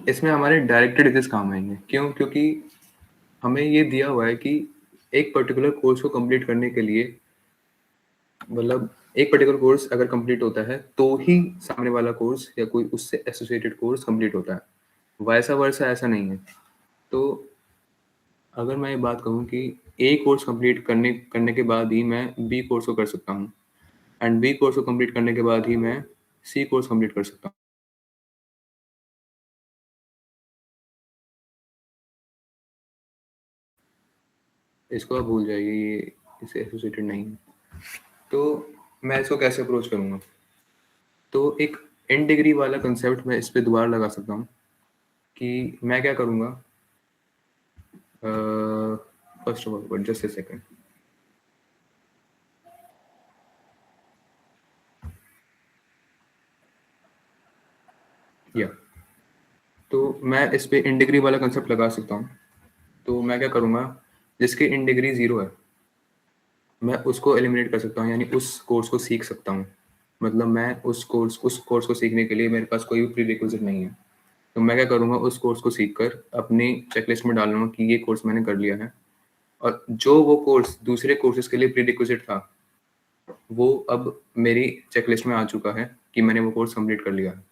इसमें हमारे डायरेक्टेड एजेस काम आएंगे. क्यों? क्योंकि हमें ये दिया हुआ है कि एक पर्टिकुलर कोर्स को कंप्लीट करने के लिए, मतलब एक पर्टिकुलर कोर्स अगर कंप्लीट होता है तो ही सामने वाला कोर्स या कोई उससे एसोसिएटेड कोर्स कंप्लीट होता है. वैसा वर्सा ऐसा नहीं है. तो अगर मैं ये बात कहूँ कि A कोर्स कंप्लीट करने के बाद ही मैं B कोर्स को कर सकता हूँ, एंड B कोर्स को कंप्लीट करने के बाद ही मैं C कोर्स कंप्लीट कर सकता हूँ. इसको आप भूल जाइए, ये इससे एसोसिएटेड नहीं है. तो मैं इसको कैसे अप्रोच करूँगा? तो एक n डिग्री वाला कंसेप्ट मैं इस पे दोबारा लगा सकता हूँ कि मैं क्या करूँगा. First of all just a second. या तो मैं इस पे इन डिग्री वाला कंसेप्ट लगा सकता हूँ। तो मैं क्या करूँगा, जिसकी इन डिग्री 0 है, मैं उसको एलिमिनेट कर सकता हूँ, यानी उस कोर्स को सीख सकता हूँ। मतलब मैं उस कोर्स को सीखने के लिए मेरे पास कोई भी प्रीरिक्विजिट नहीं है। तो मैं क्या करूँगा, उस कोर्स को सीख कर अपनी चेकलिस्ट में डाल लूँगा कि ये कोर्स मैंने कर लिया है, और जो वो कोर्स दूसरे कोर्सेज के लिए प्रीरिक्विजिट था, वो अब मेरी चेकलिस्ट में आ चुका है कि मैंने वो कोर्स कंप्लीट कर लिया है।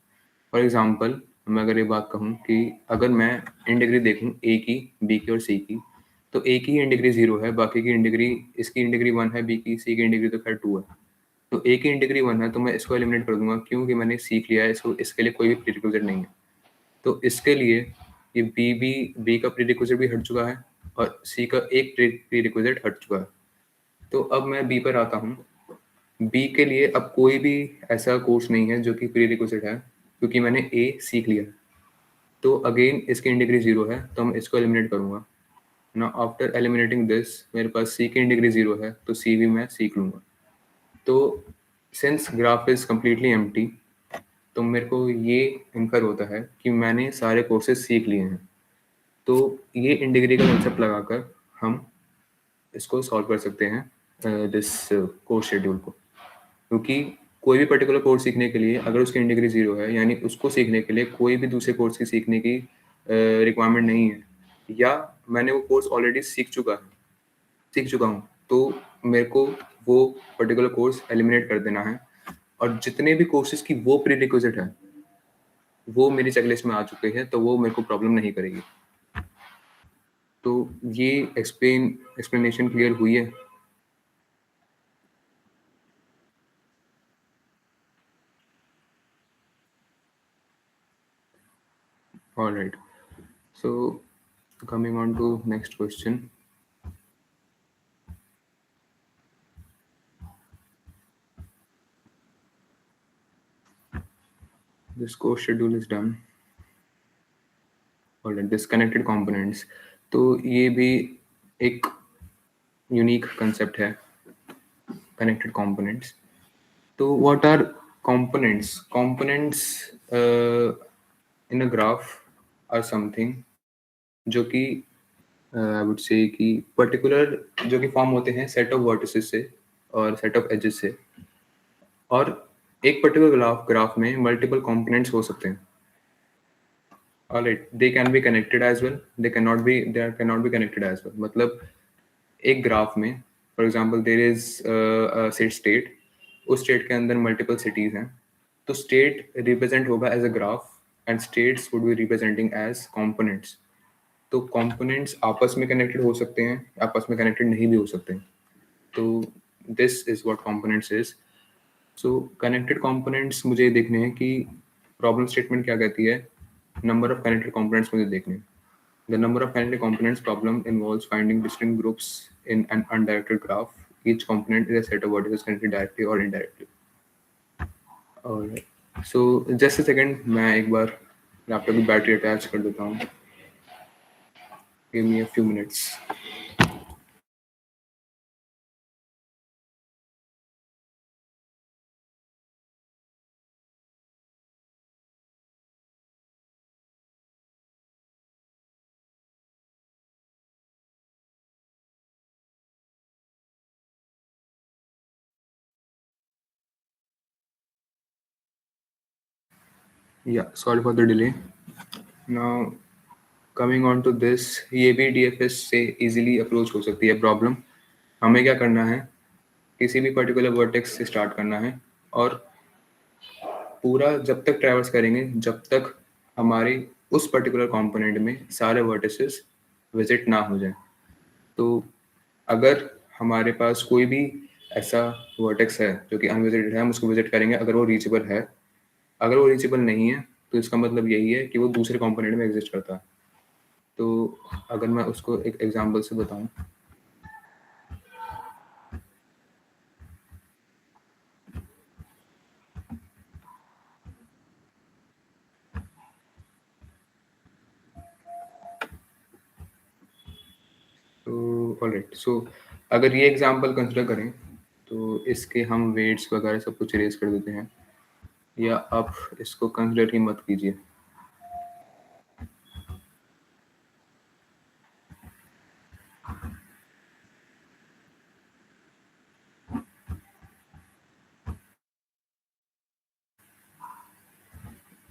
फॉर एग्जांपल, मैं अगर ये बात कहूँ कि अगर मैं इन डिग्री देखूँ ए की, बी की और सी की, तो ए की इन डिग्री 0 है, बाकी की इन डिग्री, इसकी इन डिग्री 1 है, बी की, सी की इन डिग्री तो खैर 2 है। तो ए की इन डिग्री 1 है, तो मैं इसको एलिमिनेट कर दूंगा क्योंकि मैंने सीख लिया है इसको, इसके लिए कोई भी प्रीरिक्विजिट नहीं है। तो इसके लिए ये बी का प्रीरिक्विजिट भी हट चुका है और सी का एक प्रीरिक्विजिट हट चुका है। तो अब मैं बी पर आता हूँ। बी के लिए अब कोई भी ऐसा कोर्स नहीं है जो कि प्रीरिक्विजिट है, क्योंकि मैंने ए सीख लिया है। तो अगेन इसकी इन डिग्री 0 है, तो मैं इसको एलिमिनेट करूंगा। नाउ आफ्टर एलिमिनेटिंग दिस, मेरे पास सी की इन डिग्री 0 है, तो सी भी मैं सीख लूंगा। तो since graph is completely empty, तो मेरे को ये इनफर होता है कि मैंने सारे कोर्सेज सीख लिए हैं। तो ये इन डिग्री का कंसेप्ट लगाकर हम इसको सॉल्व कर सकते हैं दिस कोर्स शेड्यूल को। क्योंकि कोई भी पर्टिकुलर कोर्स सीखने के लिए अगर उसकी इन डिग्री 0 है, यानी उसको सीखने के लिए कोई भी दूसरे कोर्स की सीखने की रिक्वायरमेंट नहीं है, या मैंने वो कोर्स ऑलरेडी सीख चुका हूँ, तो मेरे को वो पर्टिकुलर कोर्स एलिमिनेट कर देना है, और जितने भी कोर्सेज की वो प्री रिक्विजिट है वो मेरी चेकलिस्ट में आ चुके हैं, तो वो मेरे को प्रॉब्लम नहीं करेगी। तो ये एक्सप्लेनेशन क्लियर हुई है? All right. So coming on to next question. This course schedule is done. All right. Disconnected components. तो ये भी एक यूनिक कंसेप्ट है, कनेक्टेड कंपोनेंट्स। तो what are components? Components in a graph are something जो कि आई वुड से कि पर्टिकुलर जो कि फॉर्म होते हैं सेट ऑफ वर्टिसेस से और सेट ऑफ एजेस से, और एक पर्टिकुलर ग्राफ में मल्टीपल कंपोनेंट्स हो सकते हैं। Alright, they can be connected as well, they can not be connected as well. मतलब एक ग्राफ में for example there is set state, उस स्टेट के अंदर मल्टीपल सिटीज हैं, तो स्टेट रिप्रेजेंट होगा as a graph and states would be representing as components. तो कंपोनेंट्स आपस में कनेक्टेड हो सकते हैं, आपस में कनेक्टेड नहीं भी हो सकते हैं। तो this is what components is. So connected components मुझे देखने हैं कि प्रॉब्लम स्टेटमेंट क्या कहती है, नंबर ऑफ कनेक्टेड कंपोनेंट्स मुझे देखने हैं। The number of connected components problem involves finding distinct groups in an undirected graph. Each component is a set of vertices connected directly or indirectly. Alright. So just a second, मैं एक बार लैपटॉप की बैटरी अटैच कर देता हूँ। Give me a few minutes. Yeah, sorry for the delay. Now coming on to this, ये भी DFS से easily approach हो सकती है प्रॉब्लम। हमें क्या करना है, किसी भी पर्टिकुलर वर्टेक्स से स्टार्ट करना है और पूरा जब तक ट्रैवर्स करेंगे जब तक हमारे उस पर्टिकुलर कंपोनेंट में सारे वर्टिसेस विजिट ना हो जाए। तो अगर हमारे पास कोई भी ऐसा वर्टेक्स है जो कि अनविजिटेड है, हम उसको विजिट करेंगे अगर वो रीचेबल है। अगर वो रीचेबल नहीं है तो इसका मतलब यही है कि वो दूसरे कंपोनेंट में एग्जिस्ट करता है। तो अगर मैं उसको एक एग्जांपल से बताऊं, तो ऑलराइट, सो अगर ये एग्जांपल कंसिडर करें तो इसके हम वेट्स वगैरह सब कुछ इरेज कर देते हैं, या आप इसको कंसिडर ही मत कीजिए।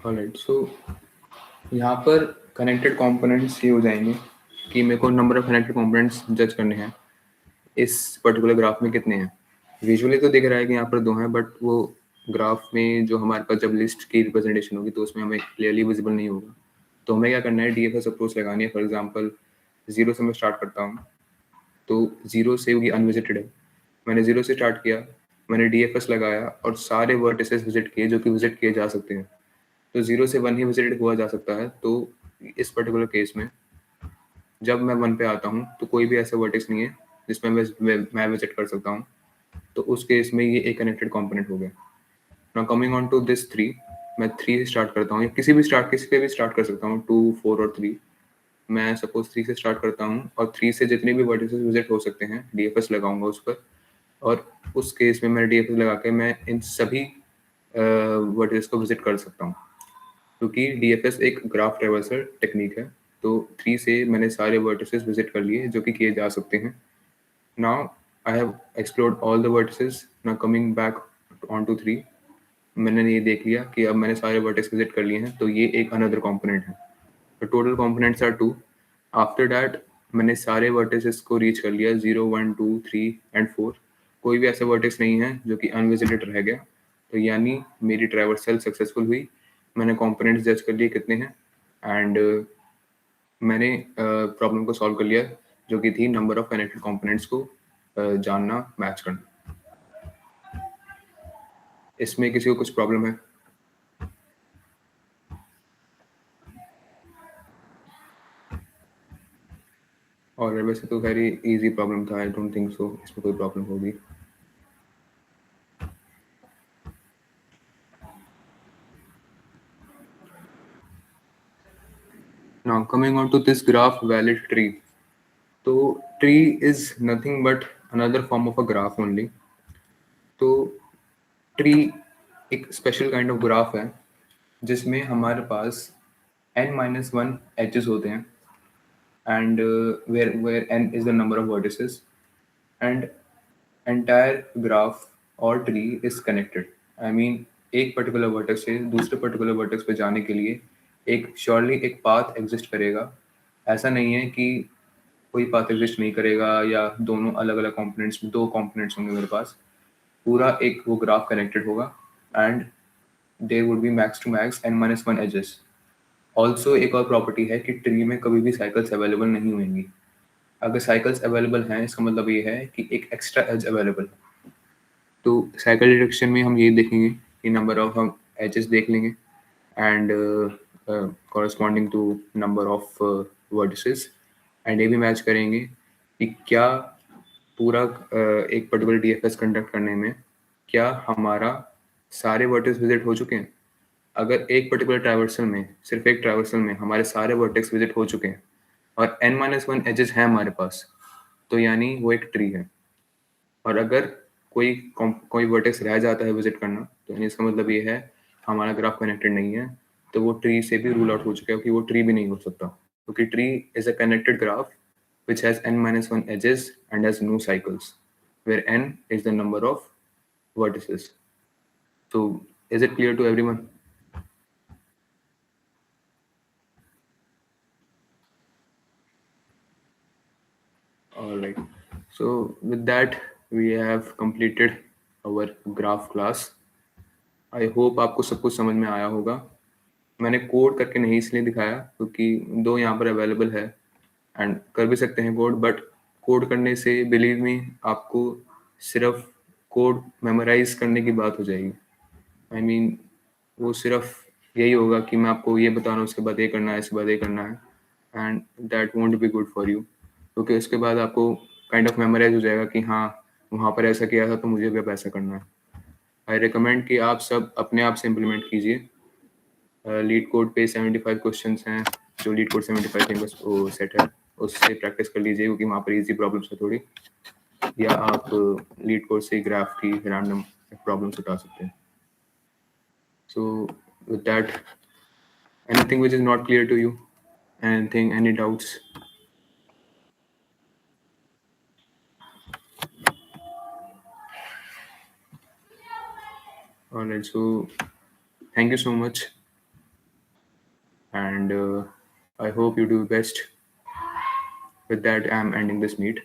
ऑलराइट, सो यहाँ पर कनेक्टेड कंपोनेंट्स ये हो जाएंगे कि मेरे को नंबर ऑफ कनेक्टेड कंपोनेंट्स जज करने हैं इस पर्टिकुलर ग्राफ में कितने हैं। विजुअली तो दिख रहा है कि यहाँ पर 2 हैं, बट वो ग्राफ में जो हमारे पास जब लिस्ट की रिप्रेजेंटेशन होगी तो उसमें हमें क्लियरली विजिबल नहीं होगा। तो हमें क्या करना है, डीएफएस अप्रोच लगानी है। फॉर एग्जांपल 0 से मैं स्टार्ट करता हूँ, तो 0 से ये अनविजिटेड है। मैंने 0 से स्टार्ट किया, मैंने डीएफएस लगाया और सारे वर्टिसेस विजिट किए जो कि विजिट किए जा सकते हैं। तो 0 से 1 ही विजिट हुआ जा सकता है। तो इस पर्टिकुलर केस में जब मैं 1 पे आता हूँ तो कोई भी ऐसा वर्टेक्स नहीं है जिसमें मैं विजिट कर सकता हूँ। तो उस केस में ये एक कनेक्टेड कंपोनेंट हो गया। Now coming on to this 3, मैं 3 से स्टार्ट करता हूँ या किसी पे भी स्टार्ट कर सकता हूँ, 2, 4 और 3। मैं सपोज 3 से स्टार्ट करता हूँ और 3 से जितने भी वर्टिसेस विजिट हो सकते हैं डीएफएस लगाऊंगा उस पर, और उस केस में मैं डीएफएस लगा के मैं इन सभी वर्टिसेस को विजिट कर सकता हूँ, क्योंकि डीएफएस एक ग्राफ ट्रेवर्सल टेक्निक है। तो 3 से मैंने सारे वर्टिसेस विजिट कर लिए जो कि किए जा सकते हैं। Now I have explored all the vertices. Now coming back on to 3, मैंने ये देख लिया कि अब मैंने सारे वर्टेक्स विजिट कर लिए हैं, तो ये एक अनदर कंपोनेंट है। तो total components are 2। After that मैंने सारे वर्टिसेस को रीच कर लिया, 0, 1, 2, 3 एंड 4। कोई भी ऐसा वर्टेक्स नहीं है जो कि अनविजिटेड रह गया। तो यानी मेरी ट्रैवर्सल सक्सेसफुल हुई। मैंने कंपोनेंट्स जज कर लिए कितने हैं, एंड मैंने प्रॉब्लम को सॉल्व कर लिया जो कि थी नंबर ऑफ कनेक्टेड कंपोनेंट्स को जानना, मैच करना। इसमें किसी को कुछ प्रॉब्लम है? और वैसे तो वेरी इजी प्रॉब्लम था, आई डोंट थिंक सो इसमें कोई प्रॉब्लम होगी। Now coming on to this graph valid tree. So tree is nothing but another form of a graph only. तो ट्री एक स्पेशल काइंड ऑफ ग्राफ है जिसमें हमारे पास n-1 एजेस होते हैं, and where n is the number of vertices, and entire graph or tree is connected. I mean एक पर्टिकुलर वर्टेक्स से दूसरे पर्टिकुलर वर्टेक्स पे जाने के लिए एक श्योरली एक पाथ एग्जिस्ट करेगा। ऐसा नहीं है कि कोई पाथ एग्जिस्ट नहीं करेगा या दोनों अलग अलग कंपोनेंट्स, 2 कंपोनेंट्स होंगे मेरे पास। पूरा एक वो ग्राफ कनेक्टेड होगा and there would be max to max n-1 edges. Also एक और प्रॉपर्टी है कि ट्री में कभी भी साइकिल्स अवेलेबल नहीं होंगी। अगर साइकिल्स अवेलेबल हैं इसका मतलब ये है कि एक एक्स्ट्रा एज अवेलेबल है। तो साइकिल डिटेक्शन में हम ये देखेंगे कि नंबर ऑफ, हम एजेस देख लेंगे and corresponding to number of vertices, and ये भी मैच करेंगे कि क्या पूरा एक पर्टिकुलर डीएफएस कंडक्ट करने में क्या हमारा सारे वर्टेक्स विजिट हो चुके हैं। अगर एक पर्टिकुलर ट्रैवर्सल में, सिर्फ एक ट्रैवर्सल में हमारे सारे वर्टेक्स विजिट हो चुके हैं और n-1 एजेस हैं हमारे पास, तो यानी वो एक ट्री है। और अगर कोई वर्टेक्स रह जाता है विजिट करना, तो यानी इसका मतलब ये है हमारा ग्राफ कनेक्टेड नहीं है। तो वो ट्री से भी रूल आउट हो चुका है कि वो ट्री भी नहीं हो सकता, क्योंकि tree is a connected graph which has n-1 edges and has no cycles, where n is the number of vertices. So is it clear to everyone? All right, so with that we have completed our graph class. I hope आपको सब कुछ समझ में आया होगा। मैंने कोड करके नहीं इसलिए दिखाया क्योंकि 2 यहाँ पर अवेलेबल है एंड कर भी सकते हैं कोड, बट कोड करने से बिलीव मी आपको सिर्फ कोड मेमोराइज करने की बात हो जाएगी। आई मीन वो सिर्फ यही होगा कि मैं आपको ये बता रहा हूँ उसके बाद ये करना है, इसके बाद ये करना है, and that won't be good for you, क्योंकि उसके बाद आपको काइंड ऑफ मेमोराइज हो जाएगा कि हाँ वहाँ पर ऐसा किया था तो मुझे भी अब ऐसा करना है। आई रिकमेंड कि आप सब अपने आप से इम्प्लीमेंट कीजिए। लीड कोड पे 75 क्वेश्चंस हैं, जो लीड कोड 75 फेमस वो सेट है उससे प्रैक्टिस कर लीजिए, क्योंकि वहाँ पर इजी प्रॉब्लम्स है थोड़ी, या आप लीड कोड से ग्राफ की रैंडम प्रॉब्लम्स उठा सकते हैं। So with that, anything which is not clear to you, anything, any doubts? Alright, so thank you so much. and I hope you do best. With that, I'm ending this meet.